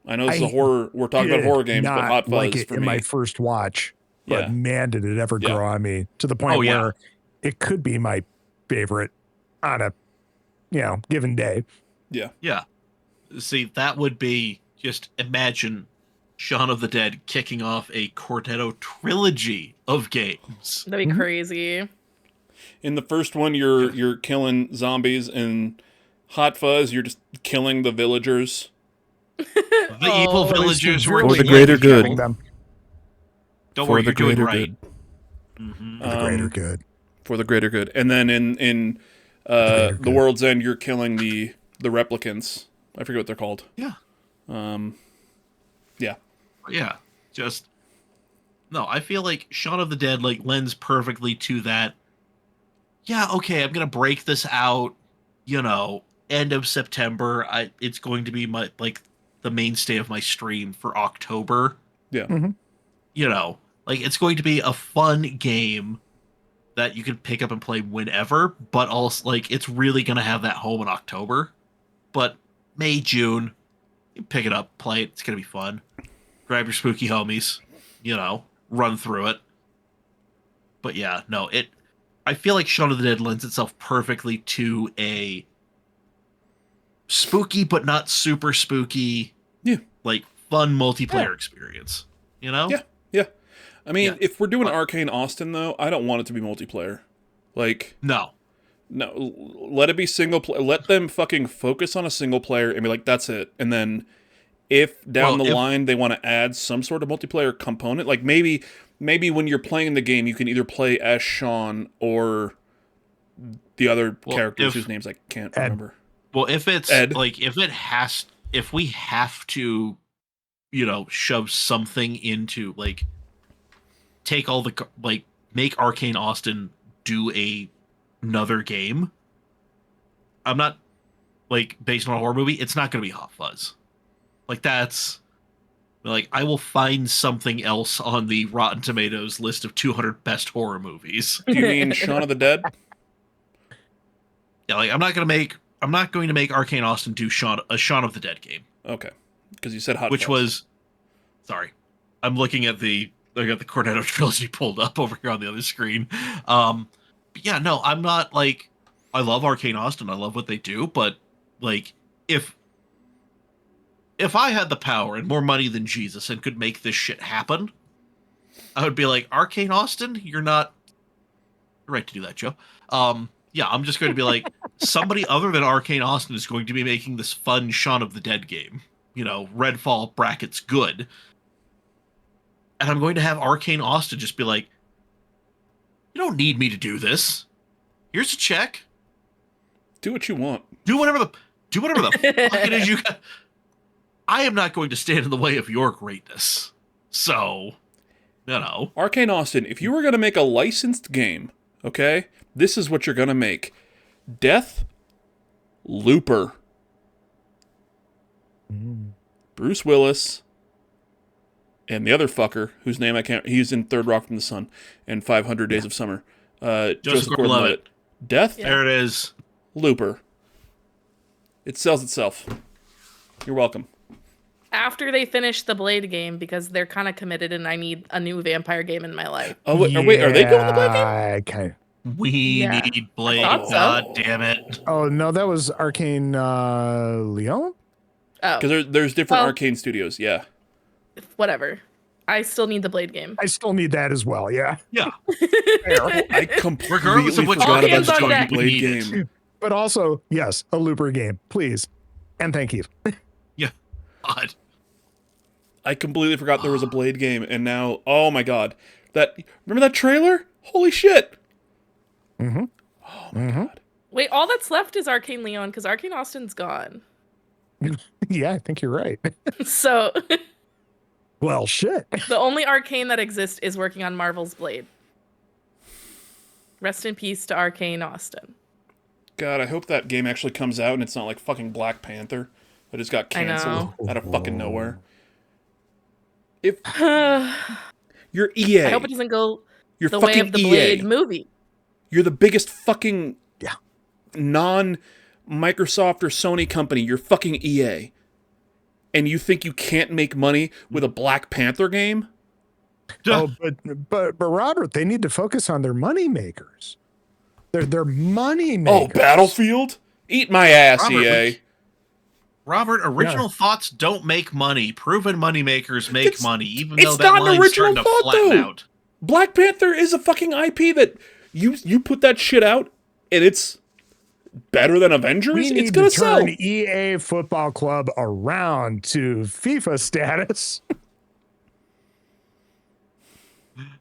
I know this is a horror. We're talking about horror games, but Hot Fuzz like it for in me. my first watch, but man, did it ever grow on me to the point where it could be my favorite on a given day. Yeah. Yeah. See, that would be just imagine Shaun of the Dead kicking off a Cornetto trilogy of games. That'd be crazy. In the first one, you're killing zombies, and Hot Fuzz, you're just killing the villagers. The evil villagers were for the greater good. Them. Don't worry, you're doing right. Mm-hmm. For the greater good. For the greater good. And then in The World's End, you're killing the replicants. I forget what they're called. Yeah. Yeah. Yeah. Just no, I feel like Shaun of the Dead lends perfectly to that. Yeah, okay, I'm gonna break this out, end of September. It's going to be my the mainstay of my stream for October. Yeah. Mm-hmm. It's going to be a fun game that you can pick up and play whenever, but also it's really gonna have that home in October. But May, June, you pick it up, play it, it's gonna be fun. Grab your spooky homies, run through it. But yeah, no, I feel like Shaun of the Dead lends itself perfectly to a spooky but not super spooky, fun multiplayer experience. Yeah. I mean, if we're doing Arcane Austin, though, I don't want it to be multiplayer. No, let it be single player. Let them fucking focus on a single player and be like, that's it. And then if down the line they want to add some sort of multiplayer component, maybe when you're playing the game, you can either play as Sean or the other characters whose names I can't remember. Well, if it's Ed. If we have to, shove something into take all the make Arcane Austin do another game. I'm not based on a horror movie. It's not going to be Hot Fuzz. That's I will find something else on the Rotten Tomatoes list of 200 best horror movies. Do you mean Shaun of the Dead? Yeah, I'm not going to make Arcane Austin do a Shaun of the Dead game. Okay, because you said Hot Which Fuzz. was, sorry, I'm looking at I got the Cornetto trilogy pulled up over here on the other screen. But yeah, no, I'm not I love Arcane Austin. I love what they do, but if I had the power and more money than Jesus and could make this shit happen, I would be like, Arcane Austin, you're right to do that, Joe. Yeah, I'm just going to be like, somebody other than Arcane Austin is going to be making this fun Shaun of the Dead game. Redfall brackets good. And I'm going to have Arcane Austin just be like, you don't need me to do this. Here's a check. Do what you want. Do whatever the fuck it is you got. I am not going to stand in the way of your greatness. So, Arcane Austin, if you were going to make a licensed game, okay, this is what you're going to make. Death Looper. Bruce Willis and the other fucker, whose name I can't... He's in Third Rock from the Sun and 500 Days of Summer. Joseph Gordon-Levitt. Death There it is. Looper. It sells itself. You're welcome. After they finish the Blade game, because they're kind of committed and I need a new vampire game in my life. Oh, wait, are they doing the Blade game? Okay. We need Blade. So. God damn it. Oh, no, that was Arcane Leon? Oh, Because there's different Arcane studios, yeah. whatever. I still need the Blade game. I still need that as well, yeah. Yeah. I completely Regardless of what forgot Arcane's about the on fucking deck. Blade We need it. game. But also, yes, a Looper game, please. And thank you. Yeah. God. I completely forgot there was a Blade game, and now, oh my god. Remember that trailer? Holy shit! Mm-hmm. Oh my god. Wait, all that's left is Arcane Leon, because Arcane Austin's gone. Yeah, I think you're right. So Well, shit. the only Arcane that exists is working on Marvel's Blade. Rest in peace to Arcane Austin. God, I hope that game actually comes out and it's not like fucking Black Panther that just got canceled out of fucking nowhere. If you're EA, I hope it doesn't go you're the fucking way of the EA. Blade movie. You're the biggest fucking Yeah. non-Microsoft or Sony company. You're fucking EA. And you think you can't make money with a Black Panther game? Oh, but Robert, they need to focus on their money makers. They're money Oh, makers. Battlefield? Eat my ass, Robert, EA. Robert, original thoughts don't make money. Proven money makers make It's- money, even it's though that not an line's original starting to thought, flatten though. out. Black Panther is a fucking IP that you put that shit out and it's better than Avengers. We It's need gonna to turn sell. EA Football Club around to FIFA status.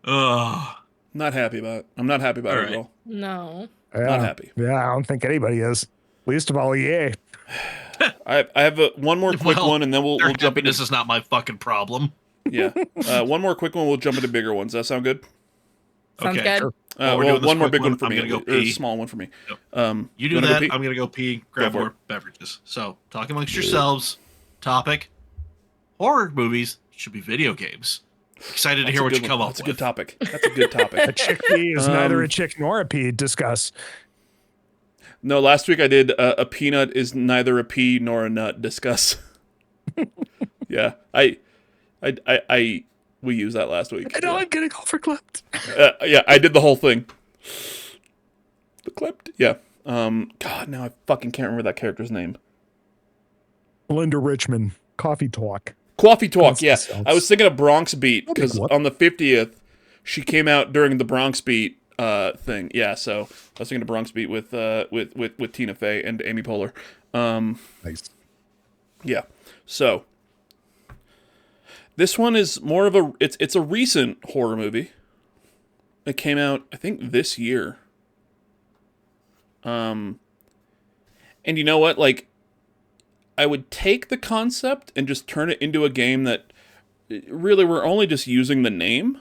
Ugh. Not happy about it. I'm not happy about All it right. at all. No. Not happy. Yeah, I don't think anybody is. Least of all EA. I have one more quick Well, one, and then we'll Their jump into happiness is not my fucking problem. yeah. One more quick one. We'll jump into bigger ones. Does that sound good? Sounds Okay. good. Sure. While we're doing this one more quick big one one, for I'm me. gonna go Or a pee. small one for me. Yep. You do wanna go that. pee? I'm gonna go pee. Grab for more beverages. So, talk amongst yourselves. Topic: horror movies should be video games. Excited to That's hear a what good you one. come up That's a with. good topic. That's a good topic. A chick pea is neither a chick nor a pea. Discuss. No, last week I did a peanut is neither a pea nor a nut. Discuss. Yeah, we used that last week. I know I'm getting overclipped. Yeah, I did the whole thing. The clipped. Yeah. God, now I fucking can't remember that character's name. Linda Richmond. Coffee talk. Coffee Talk. Yeah, That's- I was thinking of Bronx Beat Okay, because what? on the 50th she came out during the Bronx Beat thing. Yeah, so I was thinking of Bronx Beat with Tina Fey and Amy Poehler. Nice. Yeah. So this one is more of a it's a recent horror movie. It came out I think this year. And you know what? Like I would take the concept and just turn it into a game that really we're only just using the name.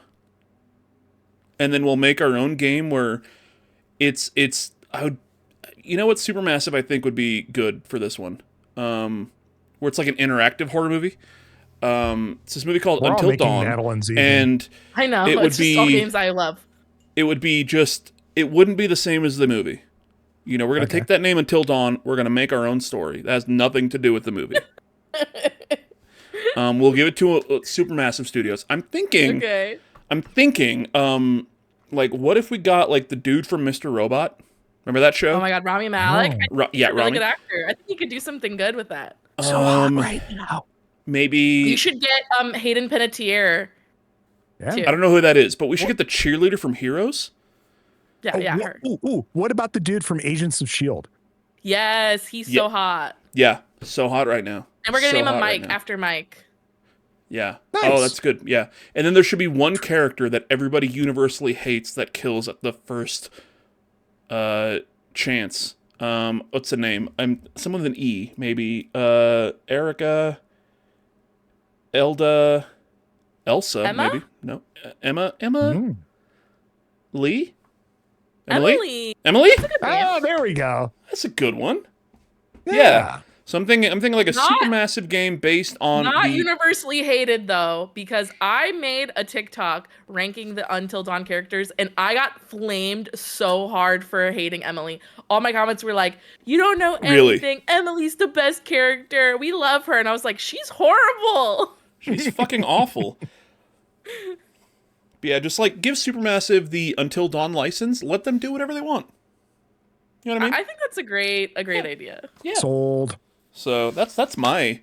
And then we'll make our own game where it's I would you know what Supermassive I think would be good for this one. Where it's like an interactive horror movie. It's this movie called We're all Until making Dawn. Madeline's evening. And I know. It would It's just all be- games I love. it would be just it wouldn't be the same as the movie. You know, we're gonna Okay. take that name Until Dawn, we're gonna make our own story. That has nothing to do with the movie. We'll give it to Supermassive Studios. I'm thinking like what if we got like the dude from Mr. Robot? Remember that show? Oh my god, Rami Malek. Oh. I think Yeah, he's a really Rami. good actor. I think he could do something good with that. right now. Maybe You should get Hayden Panettiere. Yeah. too. I don't know who that is, but we should get the cheerleader from Heroes. Yeah, Oh, yeah, wha- her. ooh. What about the dude from Agents of S.H.I.E.L.D.? Yes, he's Yeah. so hot. Yeah, so hot right now. And we're gonna So name him hot right Mike now. after Mike. Yeah. Nice. Oh, that's good. Yeah. And then there should be one character that everybody universally hates that kills at the first chance. What's the name? I'm someone with an E, maybe. Erica, Elda, Elsa, Emma? maybe. No, Emma, Mm. Lee, Emily. Emily. That's a good name. Oh, there we go. That's a good one. Yeah. Yeah. So I'm thinking like a Not- supermassive game based on Not the. universally hated though, because I made a TikTok ranking the Until Dawn characters, and I got flamed so hard for hating Emily. All my comments were like, "You don't know Really? anything. Emily's the best character. We love her." And I was like, "She's horrible." She's fucking awful. But yeah, just like give Supermassive the Until Dawn license. Let them do whatever they want. You know what I mean? I think that's a great idea. Yeah. Sold. So that's my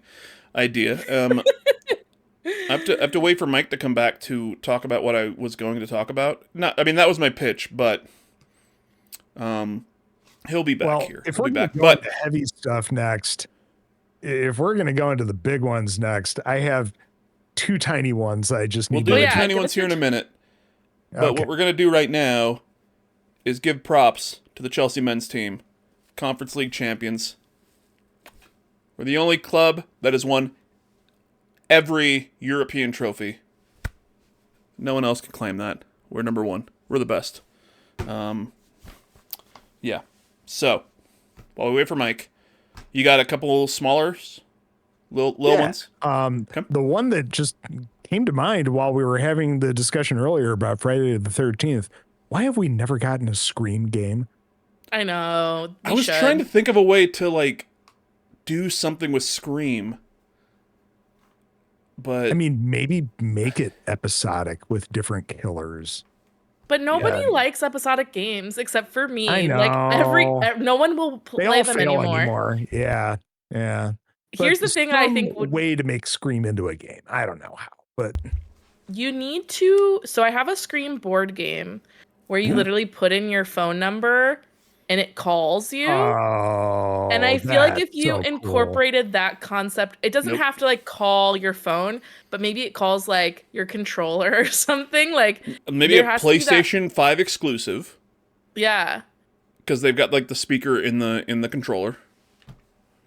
idea. I have to wait for Mike to come back to talk about what I was going to talk about. I mean that was my pitch, but he'll be back here. If He'll we're be going back. to go But into heavy stuff next, if we're going to go into the big ones next, I have two tiny ones I just we'll need do to the yeah, tiny give ones us here your in a minute. But Okay. what we're gonna do right now is give props to the Chelsea men's team, Conference League champions. We're the only club that has won every European trophy. No one else can claim that. We're number one. We're the best. Yeah. So, while we wait for Mike, you got a couple smaller, little ones. The one that just came to mind while we were having the discussion earlier about Friday the 13th, why have we never gotten a Scream game? I know. I was trying to think of a way to like do something with Scream. But I mean, maybe make it episodic with different killers. But nobody Yeah. likes episodic games except for me. I Like no one will They play all them fail anymore. Yeah. Yeah. Here's But the thing I think some way to make Scream into a game. I don't know how, but you need to. So I have a Scream board game where you literally put in your phone number and it calls you. oh, And I feel like if that's you so cool. incorporated that concept, it doesn't Nope. have to like call your phone, but maybe it calls like your controller or something. Like maybe there a has to be that- PlayStation 5 exclusive. Yeah. Because they've got like the speaker in the controller.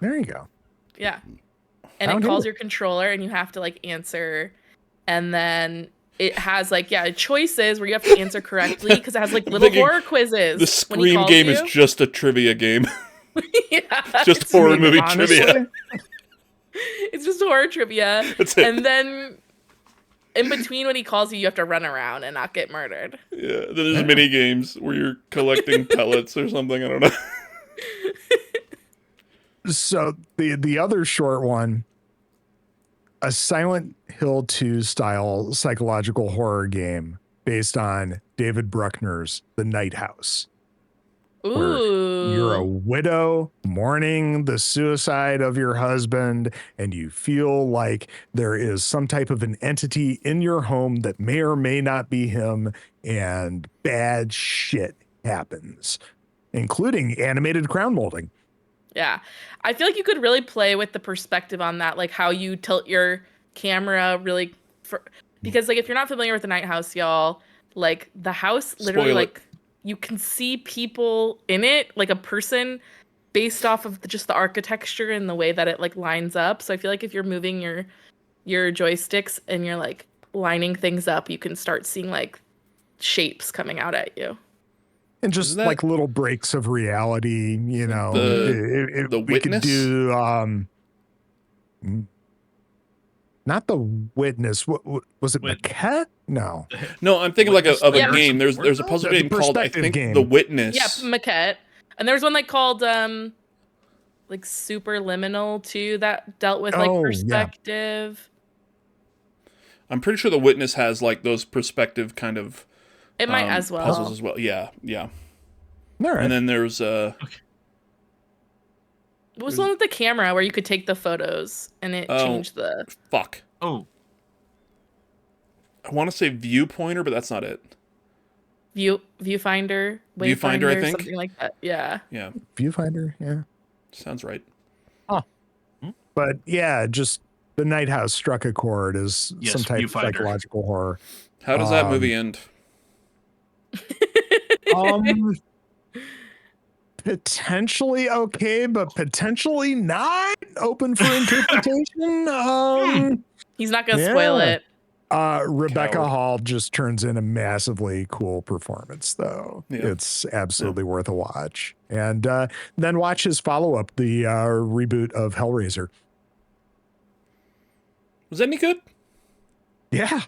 There you go. Yeah. And Found it calls it. your controller and you have to like answer. And then it has like, choices where you have to answer correctly because it has like little thinking horror quizzes. The when he Scream calls game you. is just a trivia game. Yeah, Just it's- horror I mean, movie honestly, trivia. It's just horror trivia. That's it. And then in between when he calls you, you have to run around and not get murdered. Yeah, then there's mini games where you're collecting pellets or something. I don't know. So the other short one, a Silent Hill 2 style psychological horror game based on David Bruckner's The Night House. Ooh. You're a widow mourning the suicide of your husband, and you feel like there is some type of an entity in your home that may or may not be him, and bad shit happens, including animated crown molding. Yeah. I feel like you could really play with the perspective on that, like how you tilt your camera really because like if you're not familiar with the Night House, y'all, like the house literally Spoil it. like you can see people in it, like a person based off of just the architecture and the way that it like lines up. So I feel like if you're moving your joysticks and you're like lining things up, you can start seeing like shapes coming out at you. And just Isn't that- like little breaks of reality, you know. The we could Witness? do not The Witness. What was it? Wit- Maquette? No. No, I'm thinking like Witness of a Yeah. game. There's a puzzle The game called I perspective think game. The Witness. Yeah, maquette. And there's one like called like Superliminal too that dealt with like Oh, yeah. perspective. I'm pretty sure The Witness has like those perspective kind of It might as well. puzzles as well. Yeah, yeah. All right. And then there's It was one with the camera where you could take the photos and it Oh. changed the fuck. Oh, I want to say Viewpointer, but that's not it. viewfinder, Viewfinder, I think. something like that. Yeah. Yeah, Viewfinder, yeah. sounds right. But yeah, just The Night House struck a chord as Yes, some type of Viewfinder. psychological horror. How does that movie end? potentially okay, but potentially not open for interpretation. He's not gonna spoil it. Rebecca Coward. Hall just turns in a massively cool performance, though. Yeah. It's absolutely worth a watch. And then watch his follow-up, the reboot of Hellraiser. Was that any good? Yeah,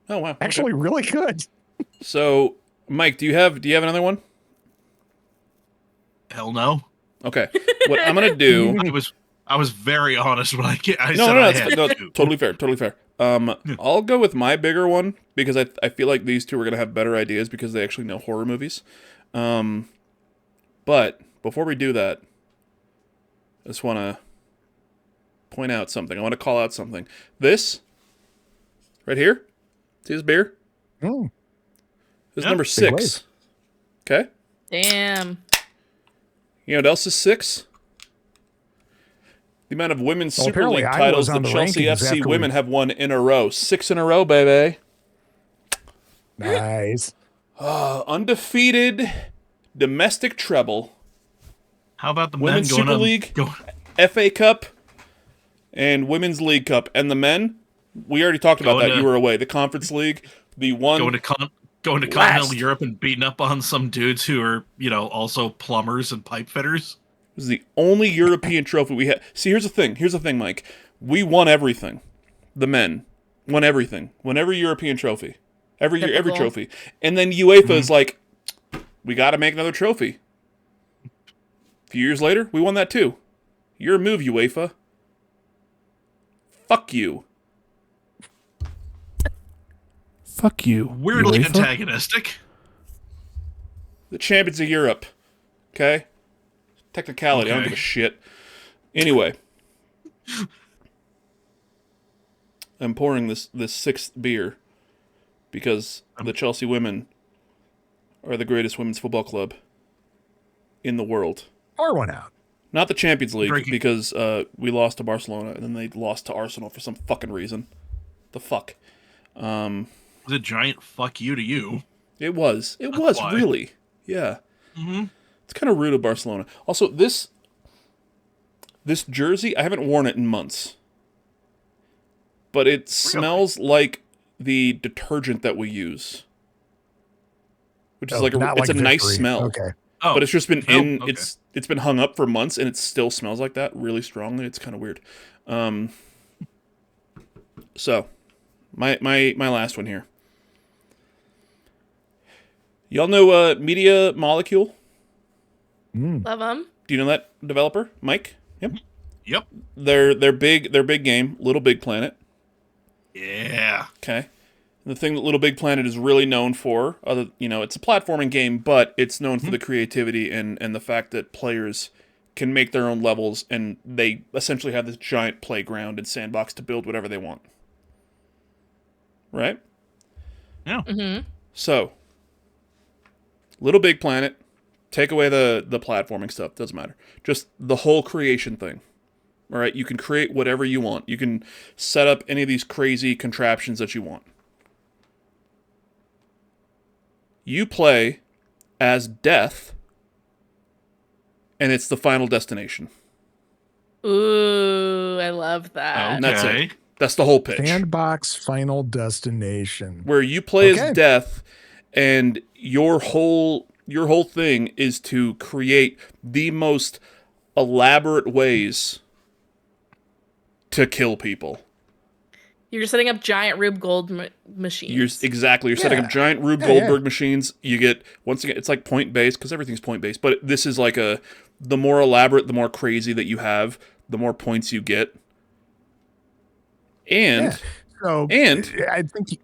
Oh wow. actually really good. So, Mike, do you have another one? Hell no. Okay. What I'm gonna do? I was very honest when I said No, I it's had no, two. totally fair, totally fair. I'll go with my bigger one because I feel like these two are gonna have better ideas because they actually know horror movies. But before we do that, I just want to point out something. I want to call out something. This right here, see this beer? Oh, This is Yeah. number 6. Okay. Damn. You know what else is 6? The amount of women's Well, Super League apparently titles Iowa's on that the Chelsea rankings FC after women have won in a row. 6 in a row, baby. nice. Undefeated domestic treble. How about the Women's men going Super on, League, Go, FA Cup, and Women's League Cup. And the men, we already talked about Going that. to- You were away. The Conference League, the one... going to continental Europe and beating up on some dudes who are, also plumbers and pipe fitters? This is the only European trophy we had. See, here's the thing, Mike. We won everything. The men won everything. Won every European trophy. Every year, every Typical. trophy. And then UEFA is like, we got to make another trophy. A few years later, we won that too. Your move, UEFA. Fuck you. Fuck you. Weirdly UEFA. antagonistic. The champions of Europe. Okay? Technicality, I don't Okay. give a shit. Anyway. I'm pouring this 6th beer because the Chelsea women are the greatest women's football club in the world. Pour one out. Not the Champions League, Drinking. because we lost to Barcelona and then they lost to Arsenal for some fucking reason. The fuck? It was a giant fuck you to you. It was. It That's was, why. really. Yeah. Mm-hmm. It's kind of rude of Barcelona. Also, this jersey, I haven't worn it in months. But it smells like the detergent that we use. Which is Oh, like not it's a nice Victory. smell. Okay. Oh, But it's just been okay. it's been hung up for months and it still smells like that really strongly. It's kind of weird. So, my last one here. Y'all know Media Molecule? Love him. Do you know that developer, Mike? Yep. Yep. Their big game, Little Big Planet. Yeah. Okay. The thing that Little Big Planet is really known for, it's a platforming game, but it's known for the creativity and the fact that players can make their own levels and they essentially have this giant playground and sandbox to build whatever they want. Right? Yeah. Mm-hmm. So, Little Big Planet, take away the platforming stuff, doesn't matter. Just the whole creation thing. All right, you can create whatever you want. You can set up any of these crazy contraptions that you want. You play as Death, and it's the final destination. Ooh, I love that. And that's Okay. it. That's the whole pitch. Sandbox Final Destination. Where you play Okay. as Death, and your whole thing is to create the most elaborate ways to kill people. You're setting up giant Rube Gold machines. You're setting up giant Rube Goldberg machines. You get, once again, it's like point based because everything's point based, but this is like the more elaborate, the more crazy that you have, the more points you get. And I think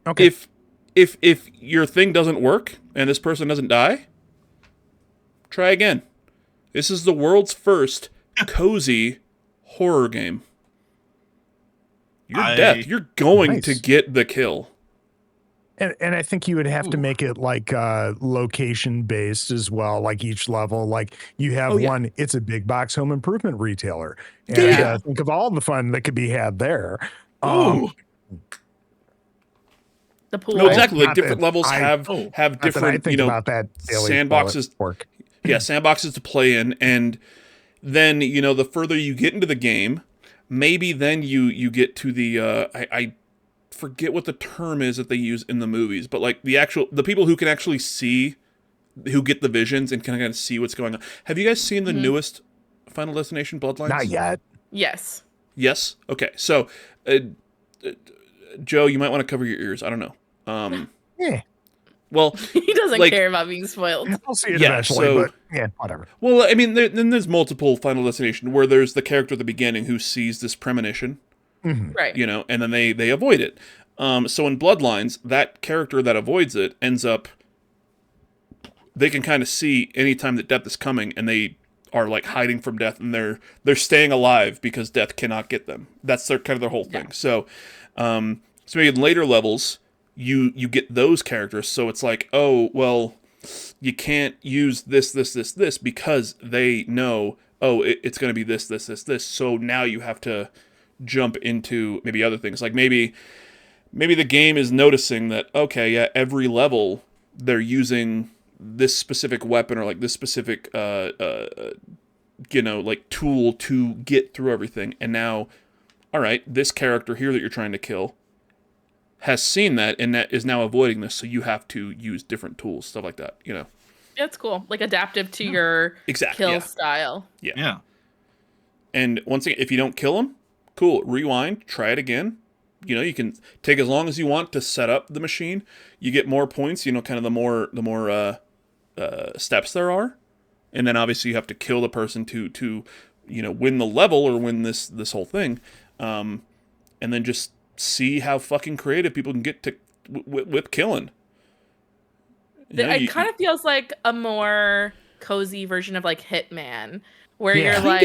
okay. if your thing doesn't work and this person doesn't die, try again. This is the world's first cozy horror game. You're Death. You're going to get the kill. And I think you would have to make it like location based as well, like each level. Like you have one, it's a big box home improvement retailer. And think of all the fun that could be had there. The pool. No, exactly. Like Not different that levels I- have not that I different, think about that daily sandboxes. work. Yeah, sandboxes to play in, and then the further you get into the game, maybe then you get to the I forget what the term is that they use in the movies, but like the people who can actually see, who get the visions and can kind of see what's going on. Have you guys seen the newest Final Destination Bloodlines? Not yet. Yes. Yes. Okay. So, Joe, you might want to cover your ears. I don't know. Yeah. Well, He doesn't like, care about being spoiled. I'll see it Yeah, eventually, so- but yeah, whatever. well, I mean, then there's multiple Final Destination where there's the character at the beginning who sees this premonition, Right. and then they avoid it. So in Bloodlines, that character that avoids it ends up. They can kind of see anytime that death is coming, and they are like hiding from death, and they're staying alive because death cannot get them. That's their whole thing. Yeah. So, so maybe in later levels, you get those characters. So it's like, oh well, you can't use this because they know, oh, it's going to be this. So now you have to jump into maybe other things. Like maybe the game is noticing that, okay, yeah, every level they're using this specific weapon or like this specific like tool to get through everything, and now, all right, this character here that you're trying to kill has seen that and that is now avoiding this, so you have to use different tools, stuff like that. That's cool. Like adaptive to your Exactly, kill yeah. style. Yeah. And once again, if you don't kill them, cool, rewind, try it again. You can take as long as you want to set up the machine. You get more points, kind of the more steps there are. And then obviously you have to kill the person to win the level or win this whole thing. And then just see how fucking creative people can get to with killing. It kind of feels like a more cozy version of like Hitman, where Yeah. you're Kind like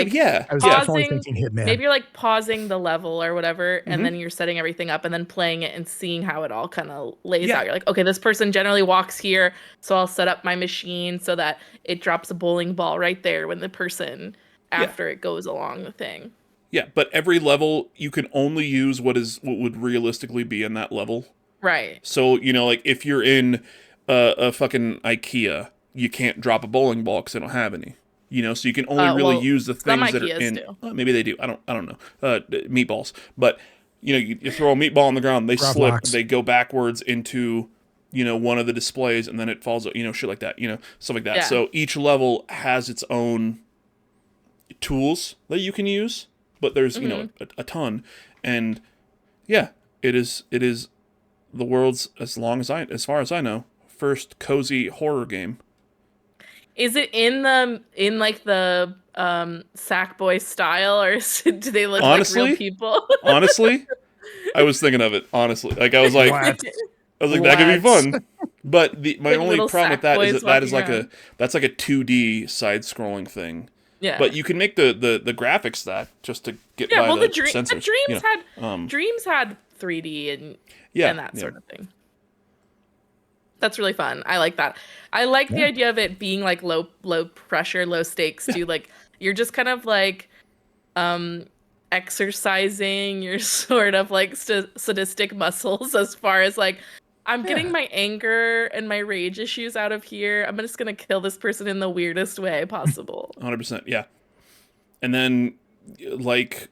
I was definitely pausing, thinking Hitman. maybe you're like pausing the level or whatever, and Mhm. then you're setting everything up and then playing it and seeing how it all kind of lays Yeah. out. You're like, okay, this person generally walks here, so I'll set up my machine so that it drops a bowling ball right there when the person after it goes along the thing. Yeah, but every level you can only use what would realistically be in that level. Right. So, like if you're in a fucking IKEA, you can't drop a bowling ball because they don't have any. So you can only really use the some things that are IKEAs in. do. Maybe they do. I don't know. Meatballs, but you throw a meatball on the ground, they slip, Roblox. they go backwards into one of the displays, and then it falls. Shit like that. Stuff like that. Yeah. So each level has its own tools that you can use, but there's a ton, and yeah, it is the world's, as far as I know, first cozy horror game. Is it in the Sackboy style, or do they look Honestly? like real people? Honestly, I was thinking of it. Honestly, like I was like, What? that could be fun. But my Like only little problem with that is Sackboys that is walking like around. that's like a 2D side-scrolling thing. Yeah. But you can make the graphics that just to get Yeah, by well, the the sensors. Dreams had 3D and that yeah. sort of thing. That's really fun. I like that. I like the idea of it being like low pressure, low stakes too. Like you're just kind of like exercising your sort of like sadistic muscles as far as like I'm getting my anger and my rage issues out of here. I'm just gonna kill this person in the weirdest way possible. 100%, yeah. And then like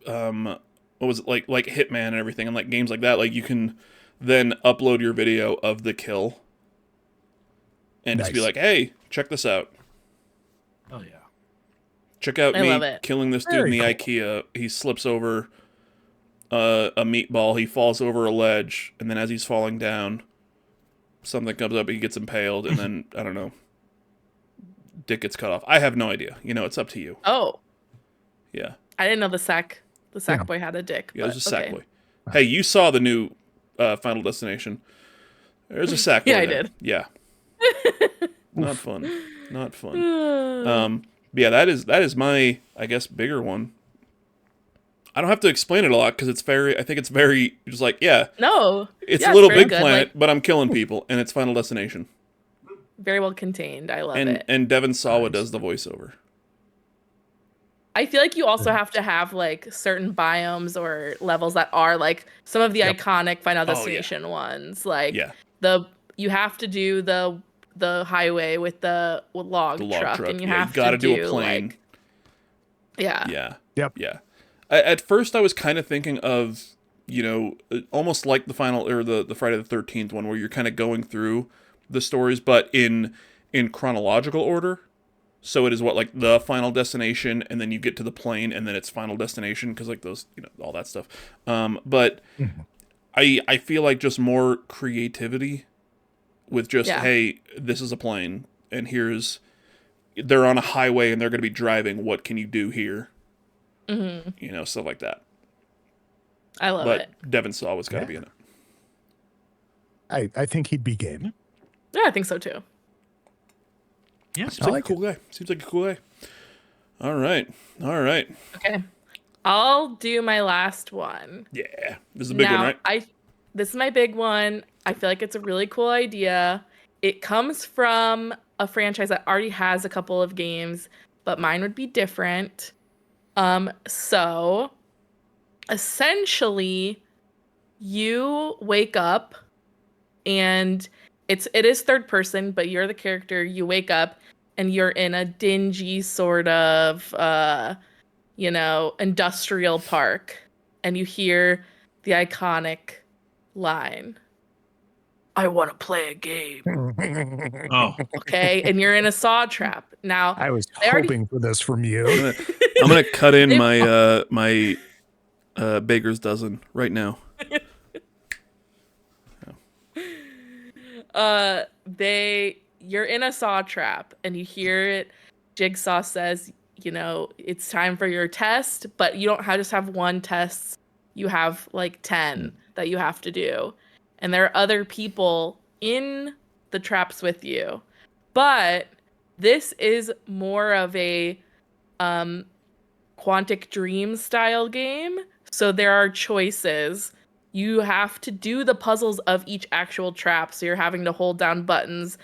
what was it, like Hitman and everything, and like games like that, like you can then upload your video of the kill and just be Nice. like, hey, check this out. Oh yeah. Check out I me love it. killing this dude Very in the IKEA. He slips over a meatball. He falls over a ledge, and then as he's falling down, something comes up. He gets impaled, and then I don't know. Dick gets cut off. I have no idea. It's up to you. Oh, Yeah, I didn't know the sack boy had a dick. yeah. There's a but sack okay. boy. Hey, you saw the new Final Destination? There's a sack boy. Yeah, I there. did. Yeah. Not fun. Not fun. Yeah, that is my, I guess, bigger one. I don't have to explain it a lot because I think it's very just like, yeah, No. it's Yeah, a Little very Big good, Planet, like, but I'm killing people, and it's Final Destination. very well contained. I love it. And Devon Sawa does the voiceover. I feel like you also have to have like certain biomes or levels that are like some of the iconic Final Destination ones. Like Yeah. you have to do the the highway with the log truck, and you have you gotta to do a plane. like, yeah. Yeah. Yep. Yeah. At first, I was kind of thinking of, almost like the final or the Friday the 13th one, where you're kind of going through the stories, but in chronological order. So it is like the final destination, and then you get to the plane, and then it's final destination, because like those, all that stuff. But I feel like just more creativity with just, hey, this is a plane, and they're on a highway, and they're going to be driving. What can you do here? Stuff like that. I love it. But Devin Saw was got to be in it. I think he'd be game. Yeah, I think so too. Yeah, seems like a cool guy. Seems like a cool guy. All right. Okay, I'll do my last one. Yeah, this is a big one, right? This is my big one. I feel like it's a really cool idea. It comes from a franchise that already has a couple of games, but mine would be different. So essentially you wake up, and it is third person, but you're the character. You wake up and you're in a dingy sort of industrial park, and you hear the iconic line, "I want to play a game." Oh, Okay, and you're in a saw trap. Now, I was hoping for this from you. I'm gonna cut in my baker's dozen right now. You're in a saw trap, and you hear it. Jigsaw says, it's time for your test, but you don't just have one test. You have like 10 that you have to do. And there are other people in the traps with you. But this is more of a Quantic Dream style game. So there are choices. You have to do the puzzles of each actual trap. So you're having to hold down buttons,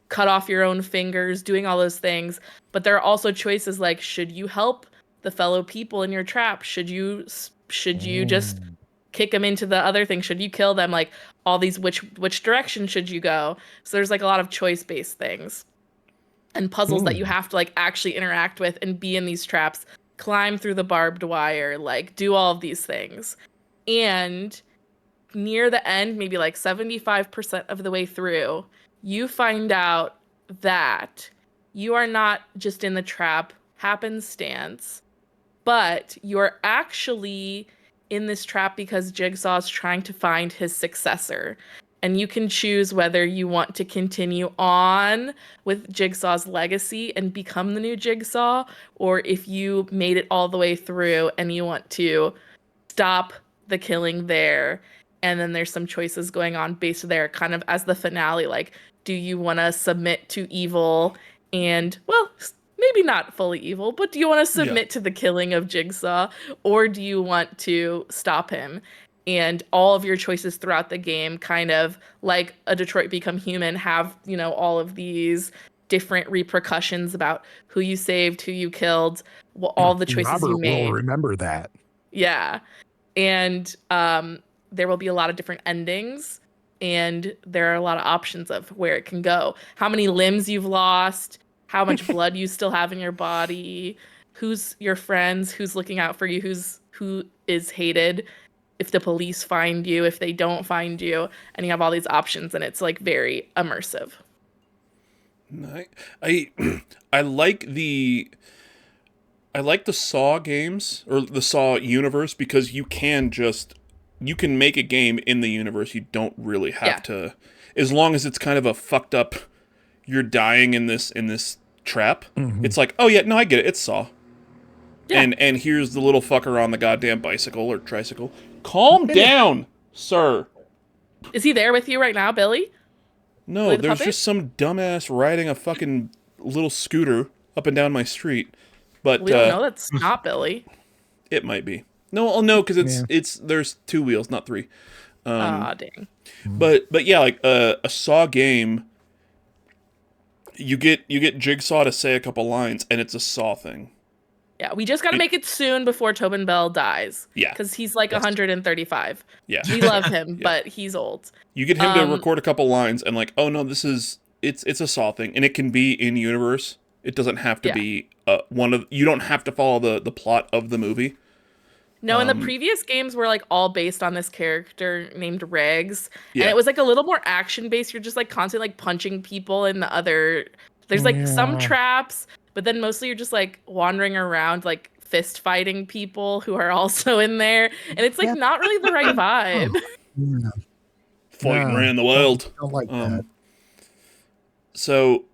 cut off your own fingers, doing all those things. But there are also choices like, should you help the fellow people in your trap? Should you just kick them into the other thing? Should you kill them? Like all these, which direction should you go? So there's like a lot of choice-based things and puzzles that you have to like actually interact with and be in these traps, climb through the barbed wire, like do all of these things. And near the end, maybe like 75% of the way through, you find out that you are not just in the trap happenstance, but you're actually in this trap because Jigsaw's trying to find his successor. And you can choose whether you want to continue on with Jigsaw's legacy and become the new Jigsaw, or if you made it all the way through and you want to stop the killing there. And then there's some choices going on based there, kind of as the finale. Like, do you want to submit to evil and, well, maybe not fully evil, but do you want to submit to the killing of Jigsaw, or do you want to stop him? And all of your choices throughout the game, kind of like a Detroit Become Human, have, all of these different repercussions about who you saved, who you killed, all the choices Robert you made. will remember that. Yeah. And there will be a lot of different endings, and there are a lot of options of where it can go. How many limbs you've lost, how much blood you still have in your body, who's your friends, who's looking out for you, who is hated, if the police find you, if they don't find you, and you have all these options, and it's like very immersive. I like the Saw games, or the Saw universe, because you can make a game in the universe. You don't really have to, as long as it's kind of a fucked up, you're dying in this trap. It's like, oh yeah, no, I get it. It's Saw. Yeah. And here's the little fucker on the goddamn bicycle or tricycle. Calm down, sir. Is he there with you right now, Billy? No, there's just some dumbass riding a fucking little scooter up and down my street. But we don't know that's not Billy. It might be. No, because it's there's 2 wheels, not 3. Dang. But yeah, like a Saw game, you get Jigsaw to say a couple lines, and it's a Saw thing. Yeah, we just got to make it soon before Tobin Bell dies. Yeah. Because he's like 135. Yeah. We love him, but he's old. You get him to record a couple lines, and like, oh no, this is it's a Saw thing, and it can be in universe. It doesn't have to Yeah. be you don't have to follow the plot of the movie. No, and the previous games were like all based on this character named Regs, and Yeah. it was like a little more action based. You're just like constantly like punching people in the other. There's like some Yeah. traps, but then mostly you're just like wandering around like fist fighting people who are also in there, and it's like Yeah. not really the right vibe. Yeah. Fighting No, ran the wild. Don't like that. So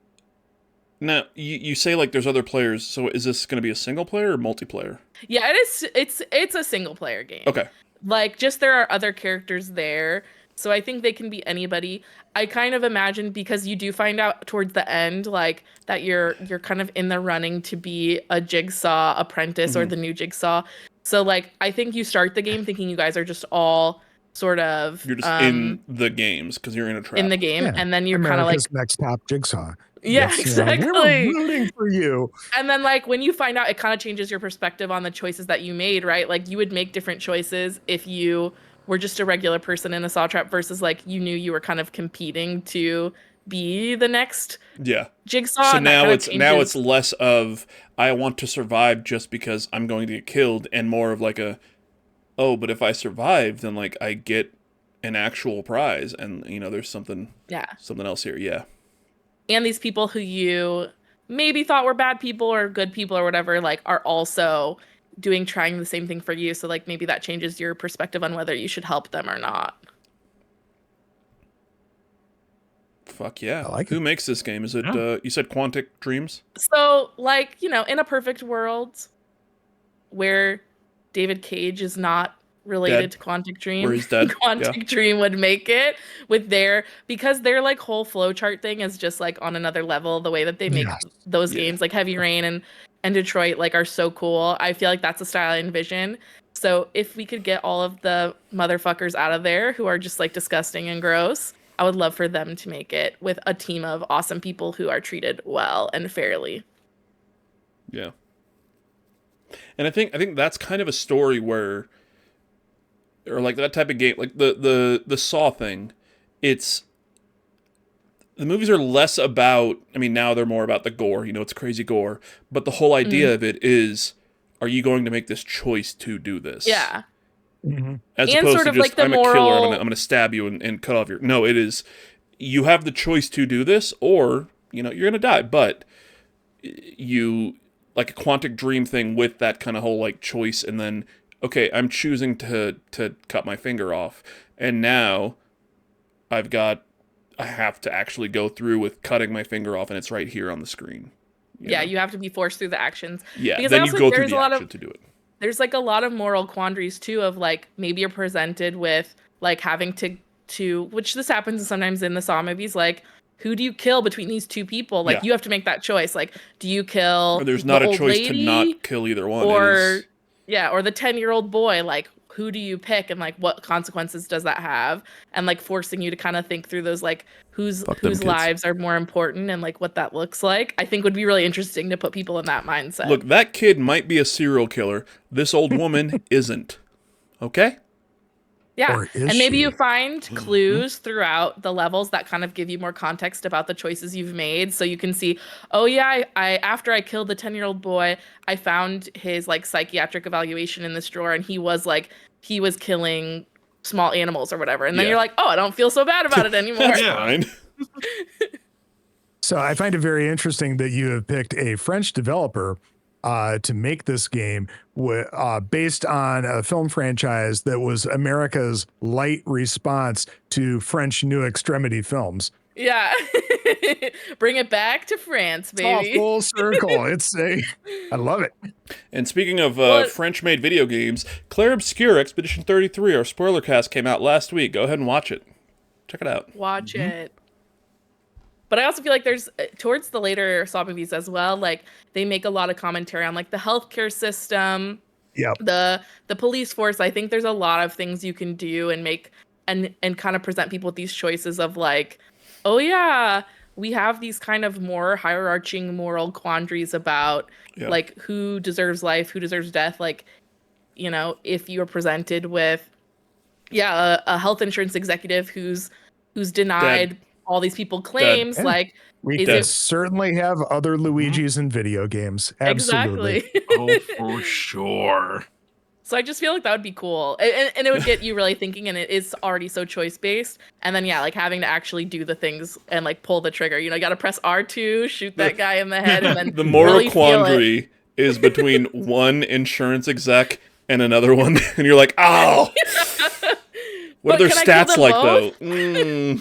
now you say like there's other players. So is this going to be a single player or multiplayer? Yeah, it is. It's a single player game. Okay. Like, just there are other characters there. So I think they can be anybody. I kind of imagine, because you do find out towards the end, like, that you're kind of in the running to be a Jigsaw apprentice or the new Jigsaw. So like, I think you start the game thinking you guys are just all sort of You're just in the games because you're in a trap. in the game, Yeah. and then you're kind of like, America's Next Top Jigsaw. yeah, Yes, exactly. we're rooting for you. And then like when you find out, it kind of changes your perspective on the choices that you made, right? Like you would make different choices if you were just a regular person in a saw trap versus like you knew you were kind of competing to be the next Yeah. Jigsaw. So and that now kind of now changes- it's less of I want to survive just because I'm going to get killed, and more of like but if I survive, then like I get an actual prize, and there's something else here. Yeah. and these people who you maybe thought were bad people or good people or whatever, like are also trying the same thing for you. So like maybe that changes your perspective on whether you should help them or not. Fuck yeah. I like Who it. makes this game? Is it you said Quantic Dreams? So like, in a perfect world where David Cage is not related Dead. to Quantic Dream, Where he's dead. Quantic Dream would make it with because their like whole flowchart thing is just like on another level. The way that they make Yes. those games, like Heavy Rain and Detroit, like are so cool. I feel like that's a style I envision. So if we could get all of the motherfuckers out of there who are just like disgusting and gross, I would love for them to make it with a team of awesome people who are treated well and fairly. Yeah. And I think that's kind of a story where, or like that type of game, like the Saw thing, the movies are less about, now they're more about the gore, it's crazy gore, but the whole idea of it is, are you going to make this choice to do this? Yeah. As And opposed sort to of just, like the I'm a killer, moral- I'm gonna stab you and cut off your, no, it is, you have the choice to do this, or, you're gonna die, but you, like a Quantic Dream thing with that kind of whole like choice, and then, okay, I'm choosing to cut my finger off, and now I have to actually go through with cutting my finger off, and it's right here on the screen. Yeah, you have to be forced through the actions. Yeah, Because then I you also go think through there's the a lot action of to do it. there's like a lot of moral quandaries too, of like maybe you're presented with like having to which this happens sometimes in the Saw movies, like who do you kill between these two people? Like Yeah. you have to make that choice. Like, do you kill Or there's not the a old choice lady, to not kill either one. or or the 10-year-old boy? Like, who do you pick, and like what consequences does that have? And like forcing you to kind of think through those, like whose kids. lives are more important and like what that looks like. I think would be really interesting to put people in that mindset. Look, that kid might be a serial killer. This old woman isn't. Okay? Yeah, Or is and maybe she? you find clues throughout the levels that kind of give you more context about the choices you've made, so you can see, oh yeah, I after I killed the 10-year-old boy, I found his like psychiatric evaluation in this drawer, and he was killing small animals or whatever, and then Yeah. you're like, oh, I don't feel so bad about it anymore. That's Yeah. fine. So I find it very interesting that you have picked a French developer to make this game based on a film franchise that was America's light response to French New Extremity films. Yeah, bring it back to France, It's all baby. full circle. I love it. And speaking of What? French-made video games, Claire Obscure Expedition 33, our spoiler cast, came out last week. Go ahead and watch it. Check it out. Watch it. But I also feel like there's towards the later Saw movies as well, like they make a lot of commentary on like the healthcare system, Yep. the police force. I think there's a lot of things you can do and make and kind of present people with these choices of like, oh yeah, we have these kind of more hierarching moral quandaries about like who deserves life, who deserves death. Like, if you're presented with a health insurance executive who's denied all these people claims. Yeah. Like, We is can it certainly have other Luigis in video games. Absolutely. exactly? Oh, for sure. So I just feel like that would be cool, and it would get you really thinking. And it is already so choice based. And then like having to actually do the things and like pull the trigger. You got to press R2, shoot that guy in the head, and then The moral really feel it. quandary is between one insurance exec and another one, and you're like, oh. What But are their can I kill stats them like both? though?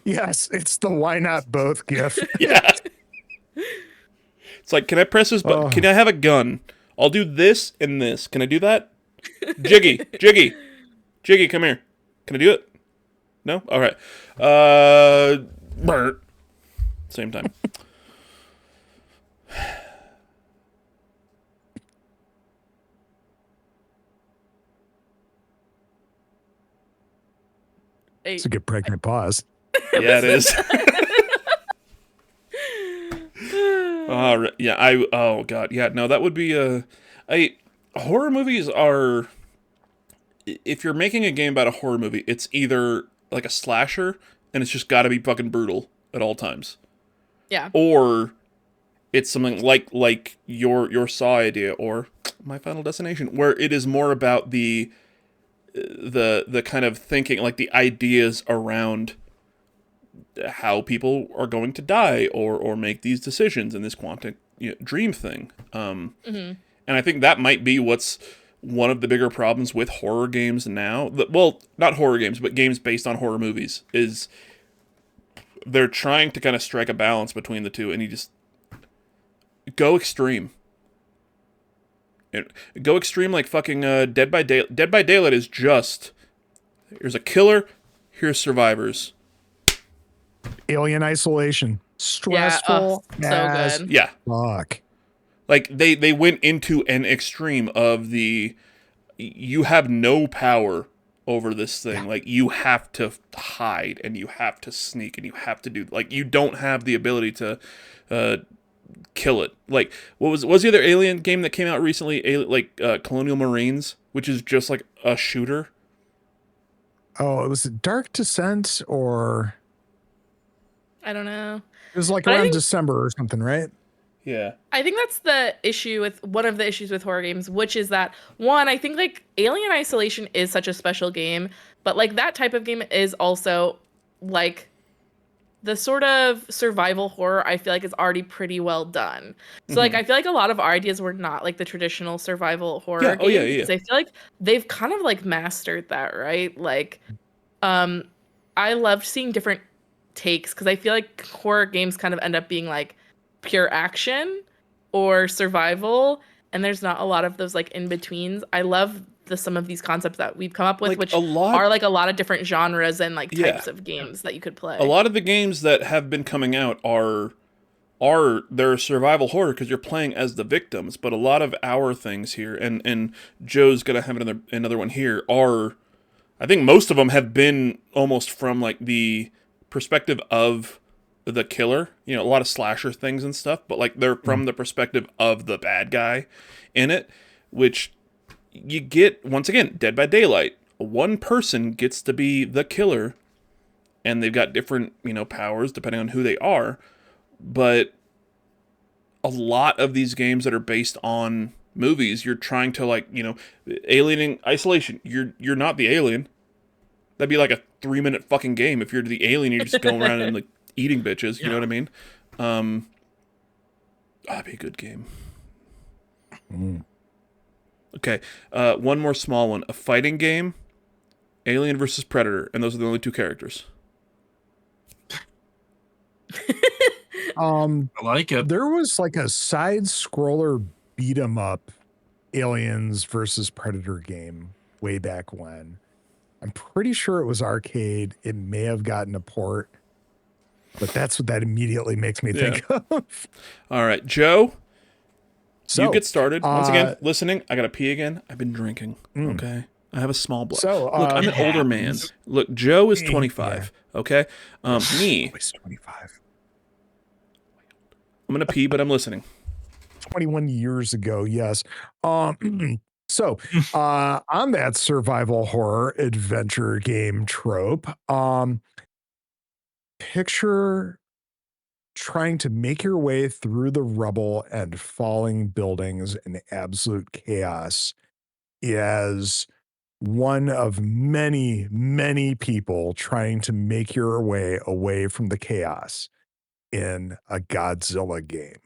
Yes, it's the why not both gif. Yeah. It's like, can I press this button? Oh. Can I have a gun? I'll do this and this. Can I do that? Jiggy, come here. Can I do it? No? All right. Burnt. Same time. Hey, It's a good pregnant pause. Yeah, it is. Yeah, oh god, yeah, no, that would be horror movies are, if you're making a game about a horror movie, it's either like a slasher and it's just got to be fucking brutal at all times. yeah. Or it's something like your Saw idea or My Final Destination, where it is more about the kind of thinking, like the ideas around how people are going to die or make these decisions in this quantum dream thing. And I think that might be what's one of the bigger problems with horror games now. Well, not horror games, but games based on horror movies, is they're trying to kind of strike a balance between the two, and you just go extreme. Go extreme like fucking Dead by Daylight. Dead by Daylight is just, here's a killer, here's survivors. Alien Isolation. Stressful. Yeah, so good. Yeah. Fuck. Like, they went into an extreme of you have no power over this thing. Yeah. Like, you have to hide, and you have to sneak, and you have to do, like, you don't have the ability to kill it. Like, what was the other Alien game that came out recently? Colonial Marines, which is just like a shooter. Oh, it was Dark Descent, or I don't know. It was like around December or something, right? Yeah. I think that's the issue with one of the issues with horror games, which is that, one, I think like Alien Isolation is such a special game, but like that type of game is also like the sort of survival horror I feel like is already pretty well done. So like I feel like a lot of our ideas were not like the traditional survival horror games. Because I feel like they've kind of like mastered that, right? Like I loved seeing different takes, because I feel like horror games kind of end up being like pure action or survival, and there's not a lot of those like in betweens. I love some of these concepts that we've come up with, like which are like a lot of different genres and like types of games that you could play. A lot of the games that have been coming out are they're survival horror because you're playing as the victims, but a lot of our things here, and Joe's gonna have another one here, are, I think most of them have been almost from like the perspective of the killer, a lot of slasher things and stuff, but like they're from the perspective of the bad guy in it, which you get, once again, Dead by Daylight. One person gets to be the killer, and they've got different, powers depending on who they are, but a lot of these games that are based on movies, you're trying to like, Alien Isolation, you're not the alien. That'd be like a 3-minute fucking game. If you're the alien, you're just going around and like eating bitches, you know what I mean? That'd be a good game. Okay, one more small one. A fighting game, Alien versus Predator, and those are the only two characters. I like it. There was like a side-scroller beat-em-up Aliens versus Predator game way back when. I'm pretty sure it was arcade. It may have gotten a port, but that's what that immediately makes me think of. All right, Joe, so you get started. Once again, listening, I gotta pee again. I've been drinking, okay? I have a small blood. So, look, I'm an older man. Look, Joe is 25, okay? Me. He's 25. I'm gonna pee, but I'm listening. 21 years ago, yes. So, on that survival horror adventure game trope, picture trying to make your way through the rubble and falling buildings in absolute chaos as one of many, many people trying to make your way away from the chaos in a Godzilla game.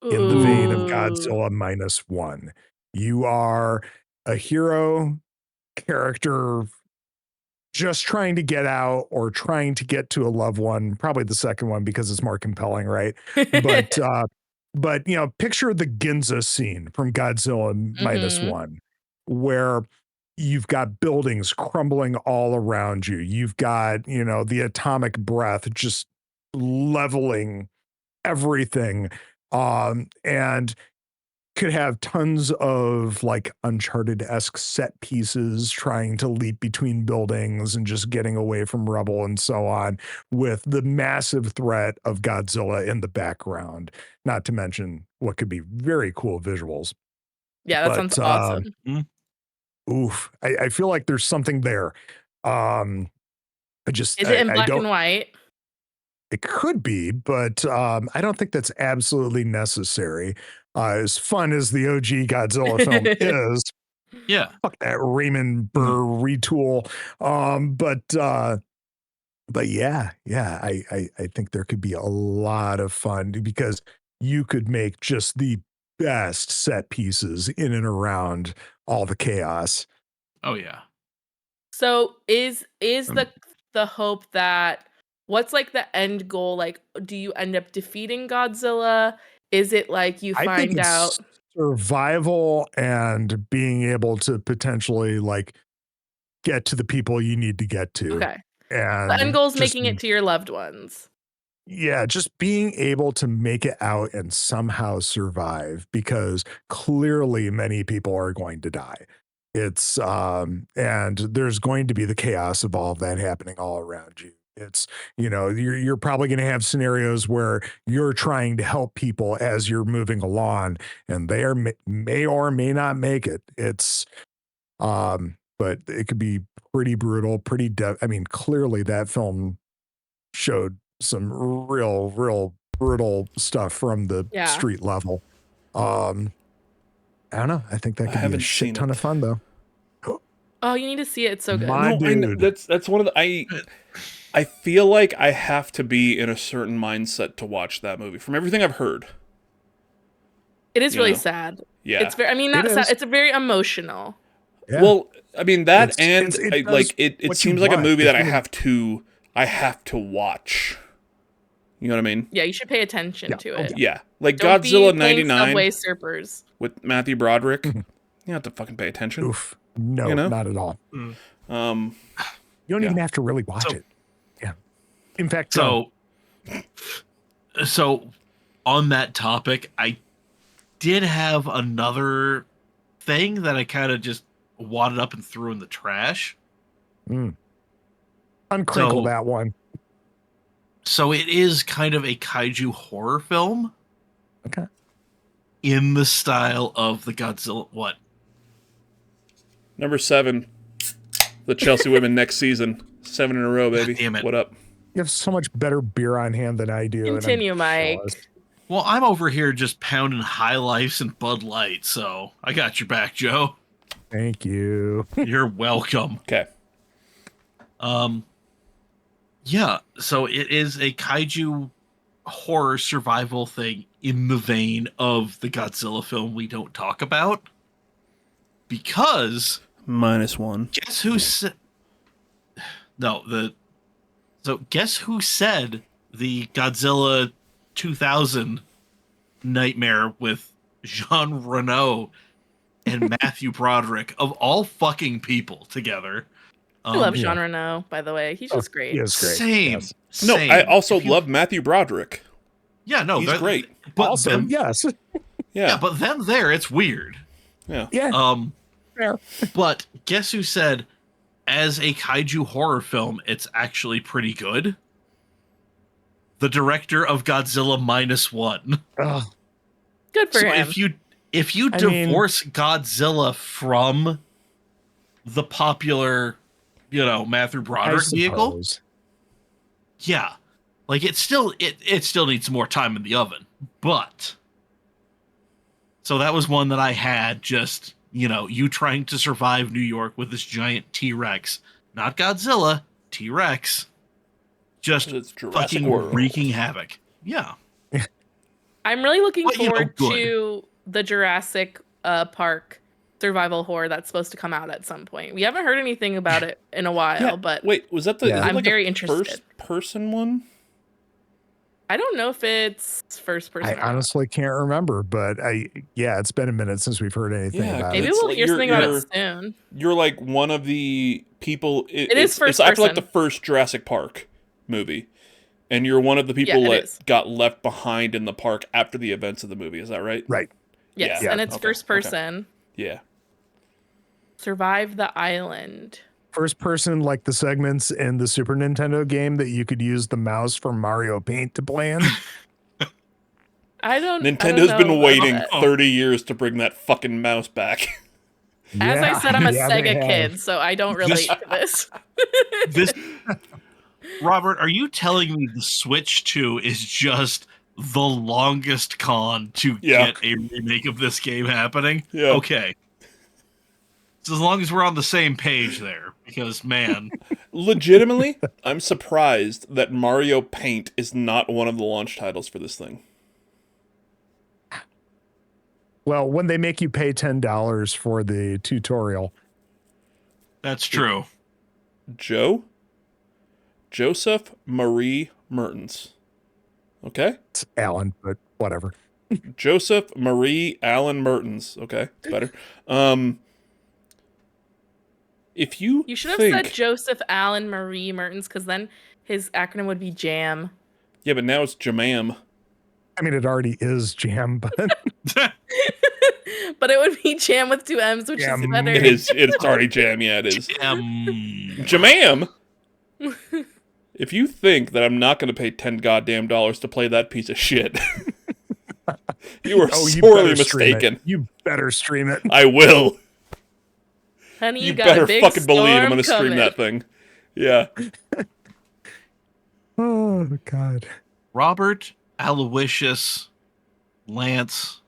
In the vein of Ooh. Godzilla -1. You are a hero character just trying to get out or trying to get to a loved one, probably the second one because it's more compelling, right? But you know, picture the Ginza scene from Godzilla Mhm. -1, where you've got buildings crumbling all around you. You've got, you know, the atomic breath just leveling everything. And could have tons of like Uncharted-esque set pieces trying to leap between buildings and just getting away from rubble and so on, with the massive threat of Godzilla in the background, not to mention what could be very cool visuals. Yeah, that sounds But awesome. oof, I feel like there's something there. I just Is it in I black don't. and white? It could be, but I don't think that's absolutely necessary. As fun as the OG Godzilla film is, Yeah. fuck that Raymond Burr retool. But yeah, I think there could be a lot of fun because you could make just the best set pieces in and around all the chaos. Oh yeah. So is Um, the hope that what's like the end goal? Like, do you end up defeating Godzilla? Is it like you I think find it's out survival and being able to potentially like get to the people you need to get to. okay. The end And goal is just, making it to your loved ones. yeah, just being able to make it out and somehow survive because clearly many people are going to die. It's, and there's going to be the chaos of all of that happening all around you. It's, you know, you're probably going to have scenarios where you're trying to help people as you're moving along and they are may or may not make it. It's, but it could be pretty brutal, I mean, clearly that film showed some real brutal stuff from the Yeah. street level. Um, I don't know. I think that I could be a haven't shit seen ton it. of fun though. Oh, you need to see it. It's so good. My No, dude. that's one of the I feel like I have to be in a certain mindset to watch that movie. From everything I've heard, It is you really know. sad. Yeah. It's very I mean It not sad, is. it's very emotional. Yeah. Well, I mean that and It I does like it what you seems like a want. movie The that human, I have to watch. You know what I mean? Yeah, you should pay attention yeah. to Oh it. yeah. Yeah. Like Don't be Godzilla playing 99 Subway Surfers. with Matthew Broderick. Mhm. You have to fucking pay attention, Oof. you No, know? not at all. Um You don't yeah. even have to really watch So it. Yeah. In fact, don't. so on that topic, I did have another thing that I kind of just wadded up and threw in the trash. Uncrinkle So that one. so it is kind of a kaiju horror film Okay. in the style of the Godzilla. What? Number 7, the Chelsea women next season. 7 in a row, baby. Damn it. What up? You have so much better beer on hand than I do, and I'm Continue, jealous. Mike. Well, I'm over here just pounding High Lifes and Bud Light, so I got your back, Joe. Thank you. You're welcome. Okay. Yeah, so it is a kaiju horror survival thing in the vein of the Godzilla film we don't talk about. Because -1. guess who said guess who said the Godzilla 2000 nightmare with Jean Reno and Matthew Broderick of all fucking people together. I love yeah. Jean Reno, by the way. He's Oh, just great. he is great. Same. Yes. No, Same. I also If you- love Matthew Broderick. Yeah, no, He's great. But Also, them, yes. yeah, but them there, it's weird. Yeah. Yeah. Fair. But guess who said, as a kaiju horror film, it's actually pretty good? The director of Godzilla -1. Ugh. Good for So him. if you I mean- divorce Godzilla from the popular, Matthew I Broderick vehicle, suppose. yeah, Like it still needs more time in the oven, but so that was one that I had. Just you trying to survive New York with this giant T-Rex, not Godzilla, T-Rex, just It's Jurassic fucking World. wreaking havoc. Yeah, I'm really looking But, forward good. to the Jurassic Park survival horror that's supposed to come out at some point. We haven't heard anything about it in a while, Yeah, but wait, was that the? Yeah. Is it I'm like very a interested. first-person one? I don't know if it's first person. I or not. honestly can't remember, but it's been a minute since we've heard anything Yeah, about Maybe it. it's we'll like hear something about you're- it soon. You're like one of the people. It is first It's actually like person. the first Jurassic Park movie, and you're one of the people Yeah, it that is. got left behind in the park after the events of the movie. Is that right? Right. Yes, Yeah. and it's Okay, first person. Yeah. Survive the island. First person, like the segments in the Super Nintendo game that you could use the mouse from Mario Paint to play in. Nintendo's know been about waiting that. 30 years to bring that fucking mouse back. As I said, I'm a they Sega have. kid, so I don't relate to this. this Robert, are you telling me the Switch 2 is just the longest con to get a remake of this game happening? Yeah. Okay. So as long as we're on the same page there, because man, Legitimately, I'm surprised that Mario Paint is not one of the launch titles for this thing. Well, when they make you pay $10 for the tutorial. that's true. Joseph Marie Mertens. Okay? It's Alan, but whatever. Joseph Marie Allen Mertens. Okay, it's better. If you You should have think, said Joseph Allen Marie Mertens, because then his acronym would be JAM. yeah, but now it's Jamam. I mean, it already is Jam, but But it would be Jam with two M's, which Jam. is better. It is. It's already Jam. Yeah, it is. Jamam. If you think that I'm not going to pay $10 to play that piece of shit, you are you sorely better stream it. mistaken. You better stream it. I will. Honey, You got better a big fucking believe I'm storm going to stream coming. that thing. Yeah. Oh, God. Robert Aloysius Lance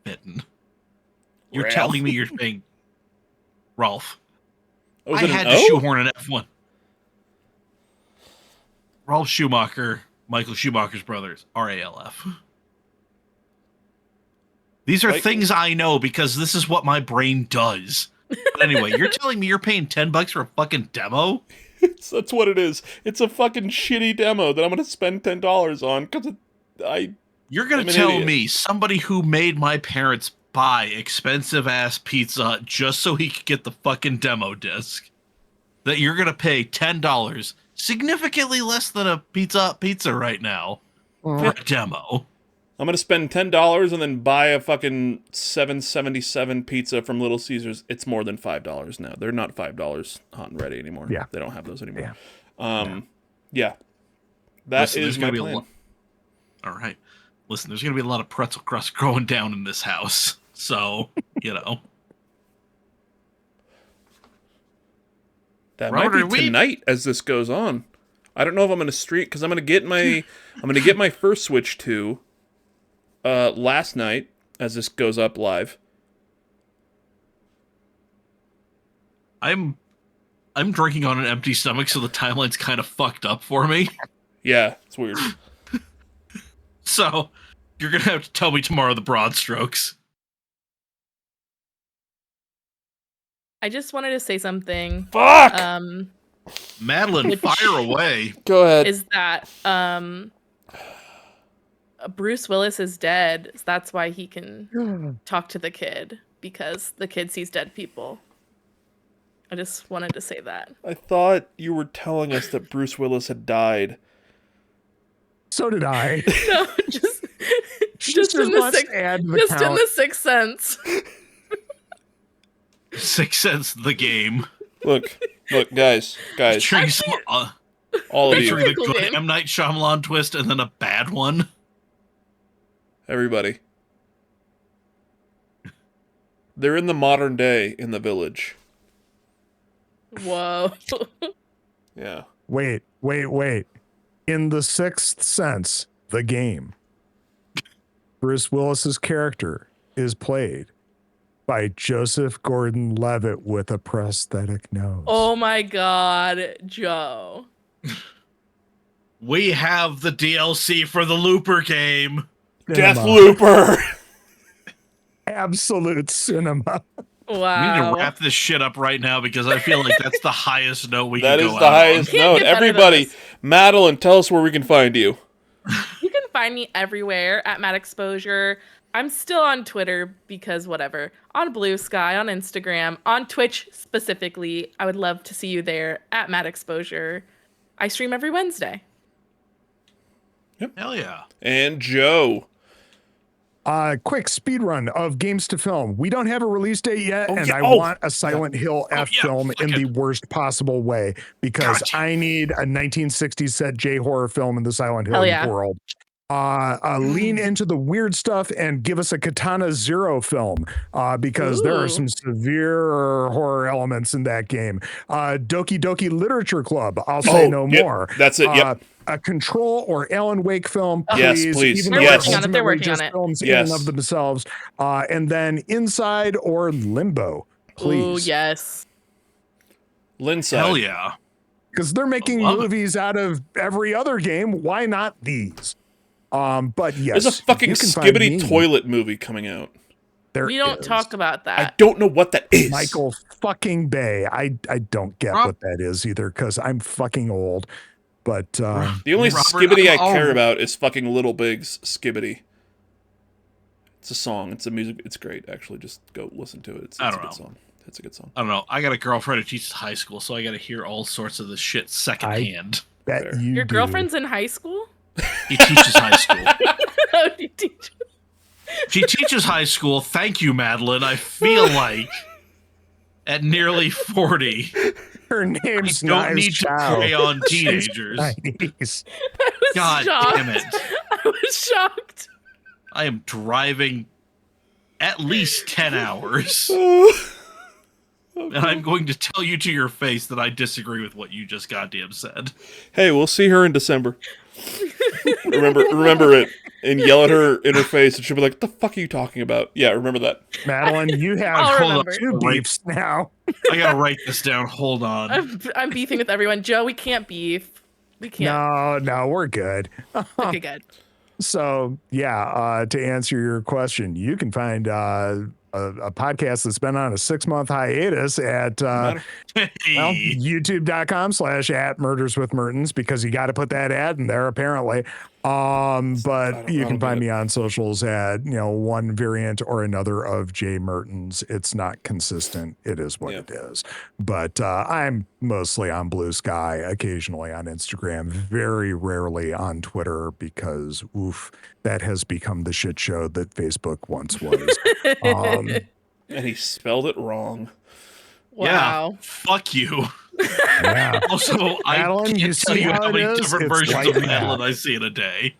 Fitton. You're Ralph. telling me you're saying Rolf. Oh, is I it had an to O? shoehorn an F1. Ralph Schumacher, Michael Schumacher's brothers, RALF. These are Like- things I know because this is what my brain does. But anyway, you're telling me you're paying $10 for a fucking demo? That's what it is. It's a fucking shitty demo that I'm going to spend $10 on because You're going I'm to an tell idiot. me somebody who made my parents buy expensive ass pizza just so he could get the fucking demo disc, that you're going to pay $10, significantly less than a pizza right now, for a demo. I'm going to spend $10 and then buy a fucking $7.77 pizza from Little Caesars. It's more than $5 now. They're not $5 hot and ready anymore. Yeah. They don't have those anymore. Yeah. Yeah. That Listen, is there's my gonna be a plan. lot. All right. Listen, there's going to be a lot of pretzel crust going down in this house. So, That Robert, might are be we- tonight as this goes on. I don't know if I'm going to stream because I'm going to get my first Switch 2 last night as this goes up live. I'm drinking on an empty stomach, so the timeline's kind of fucked up for me. Yeah, it's weird. So, you're going to have to tell me tomorrow the broad strokes. I just wanted to say something. Fuck! Madeline, fire away. Go ahead. Is that Bruce Willis is dead. So that's why he can talk to the kid, because the kid sees dead people. I just wanted to say that. I thought you were telling us that Bruce Willis had died. So did I. No, just in the must sixth, add the just in count. the Sixth Sense. Sixth Sense, the game. Look, guys, Featuring some, all of you, featuring the Cool good game. M. Night Shyamalan twist and then a bad one. everybody. They're in the modern day in the village. Whoa. Yeah. Wait. In The Sixth Sense, the game, Bruce Willis's character is played by Joseph Gordon-Levitt with a prosthetic nose. Oh my God, Joe. We have the DLC for the Looper game. Death Cinema. Looper. Absolute cinema. Wow. We need to wrap this shit up right now because I feel like that's the highest note we That can is go the out highest Can't note. get better than Everybody, this. Madeline, tell us where we can find you. You can find me everywhere at MadExposure. I'm still on Twitter because whatever. On Blue Sky, on Instagram, on Twitch specifically. I would love to see you there at MadExposure. I stream every Wednesday. on. Hell yeah. And Joe. Quick speed run of Games to Film. We don't have a release date yet, and yeah. I Oh. want a Silent Hill F film in the worst possible way because Gotcha. I need a 1960s set J-horror film in the Silent Hill Hell yeah. world. Lean into the weird stuff and give us a Katana Zero film because there are Ooh. some severe horror elements in that game. Doki Doki Literature Club. I'll say no yep. more. That's it. Yep. A Control or Alan Wake film, Yes, please. please. Even They're though working it's on it. They're ultimately working just on it. films in Yes. and of themselves. And then Inside or Limbo, please. Ooh, yes. Linside. Hell yeah. Because they're making love it. movies out of every other game. Why not these? But yes, There's a fucking you can find me. Skibbity Toilet movie coming out. There We don't is. talk about I that. don't know what that is. Michael fucking Bay. I don't get Rob- what that is either because I'm fucking old. But The only Robert, Skibbity I I'm care all- about is fucking Little Big's Skibbity. It's a song. It's a music. It's great. Actually, just go listen to it. It's I a don't good know. song. It's a good song. I don't know. I got a girlfriend who teaches high school, so I got to hear all sorts of this shit secondhand. bet Fair. you Your do. girlfriend's in high school? He teaches high school. How do you teach? She teaches high school. Thank you, Madeline. I feel like at nearly 40, Her I name's don't Knives need to Chow. prey on She's teenagers. 90s. I was God shocked. damn it. I was shocked. I am driving at least 10 hours. And I'm going to tell you to your face that I disagree with what you just goddamn said. Hey, we'll see her in December. remember it, and yell at her in her face, and she'll be like, "What the fuck are you talking about?" Yeah, remember that. Madeline, you have I'll hold on. remember. two beefs now. I gotta write this down. Hold on. I'm beefing with everyone. Joe, we can't beef. We can't. No, we're good. Okay, good. So, yeah, to answer your question, you can find a podcast that's been on a 6-month hiatus at Matter. well, Hey. youtube.com/@murderswithmertens because you got to put that ad in there apparently. But you can find me on socials at, one variant or another of J Mertens. It's not consistent. It is what it is. But I'm mostly on Blue Sky, occasionally on Instagram, very rarely on Twitter because that has become the shit show that Facebook once was. And he spelled it wrong. Wow. Yeah, fuck you. Yeah. Also, I Madeline, you can't tell see you how how it many is? different It's versions like of that. Madeline I see in a day.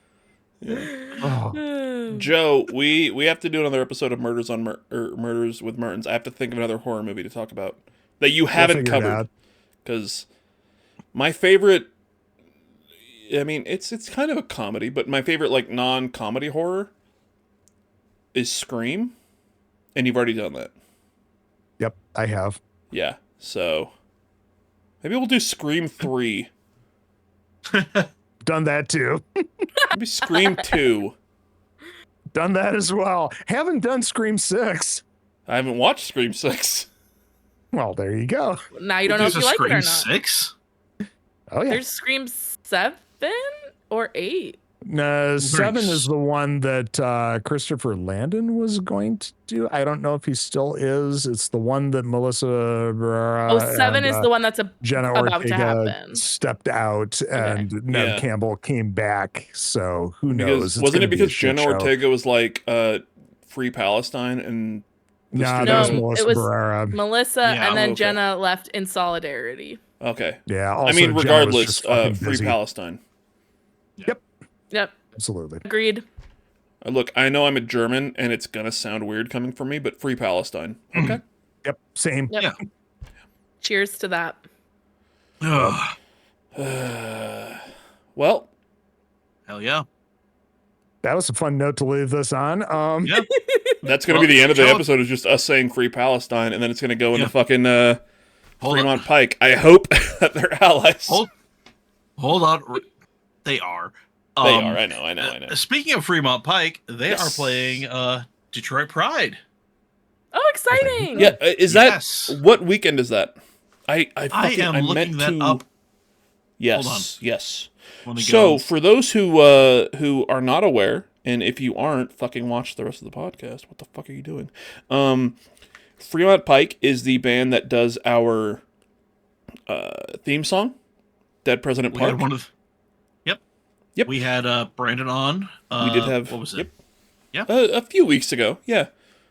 Oh, Joe, we have to do another episode of Murders with Mertens. I have to think of another horror movie to talk about that you haven't figure it covered. out. Because my favorite, I mean, it's kind of a comedy, but my favorite like non-comedy horror is Scream, and you've already done that. Yep, I have. Yeah, so maybe we'll do Scream 3. Done that too. Maybe Scream 2. Done that as well. Haven't done Scream 6. I haven't watched Scream 6. Well, there you go. Now you don't know There's if a you like it or Scream not. 6? Oh, yeah. There's Scream 7 or 8. No, 7 is the one that Christopher Landon was going to do. I don't know if he still is. It's the one that Melissa Oh, 7 is the one that's Jenna about to Ortega happen. stepped out and Neve Yeah. Campbell came back. So who knows? Because It's wasn't gonna it be a because shit Jenna show. Ortega was like Free Palestine and the No, studio- that was No, Melissa it was Barrera. Melissa, Yeah, and then okay. Jenna left in solidarity. Okay. Yeah. Also, I mean, Jenna was regardless, just fucking Free busy. Palestine. Yep, Absolutely. agreed. Look, I know I'm a German, and it's gonna sound weird coming from me, but Free Palestine. Okay. Yep. Same. Yep. Yeah. Cheers to that. Ugh. Well, Hell yeah. That was a fun note to leave this on. Yeah. That's going to be the end of the episode, is just us saying Free Palestine, and then it's going to go into fucking Fremont Pike. I hope that they're allies. Hold on. They are. They are. I know. Speaking of Fremont Pike, they are playing Detroit Pride. Oh, exciting! Yeah, is that what weekend is that? I am looking that up. Yes, Hold on. yes. So for those who are not aware, and if you aren't, fucking watch the rest of the podcast. What the fuck are you doing? Fremont Pike is the band that does our theme song, Dead President Park. Yep. We had Brandon on. We did have. What was it? Yeah. A few weeks ago. Yeah.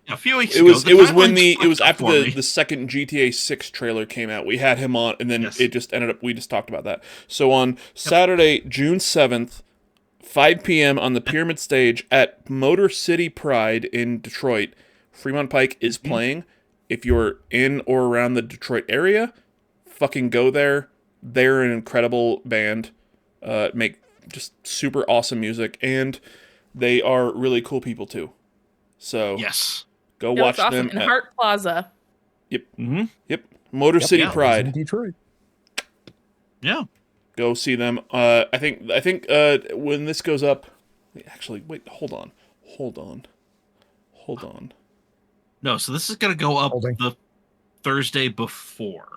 A few weeks ago. It was after the second GTA 6 trailer came out. We had him on, and then it just ended up. We just talked about that. So on Saturday, June 7th, 5 p.m. on the Pyramid Stage at Motor City Pride in Detroit, Fremont Pike is playing. If you're in or around the Detroit area, fucking go there. They're an incredible band. Make just super awesome music, and they are really cool people too. So go watch them in Hart Plaza. Yep. Mm-hmm. Yep. Motor City Pride in Detroit. Yeah. Go see them. I think when this goes up, wait, hold on. No, so this is gonna go up the Thursday before.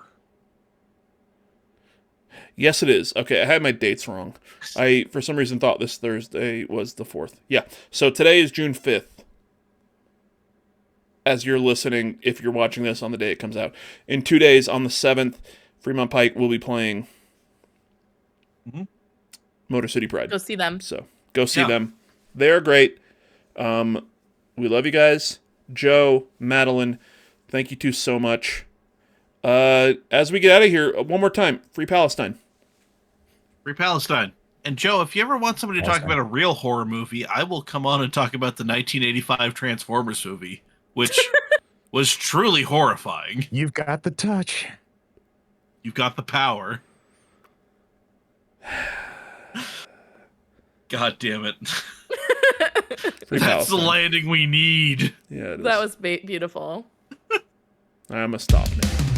Yes, it is. Okay, I had my dates wrong. I, for some reason, thought this Thursday was the 4th. Yeah, so today is June 5th. As you're listening, if you're watching this on the day it comes out. In 2 days, on the 7th, Fremont Pike will be playing Motor City Pride. Go see them. So, go see them. They're great. We love you guys. Joe, Madeline, thank you two so much. As we get out of here, one more time, Free Palestine. Free Palestine. And Joe, if you ever want somebody to talk about a real horror movie, I will come on and talk about the 1985 Transformers movie, which was truly horrifying. You've got the touch. You've got the power. God damn it. That's the landing we need. Yeah, it is. That was beautiful. I'm going to stop now.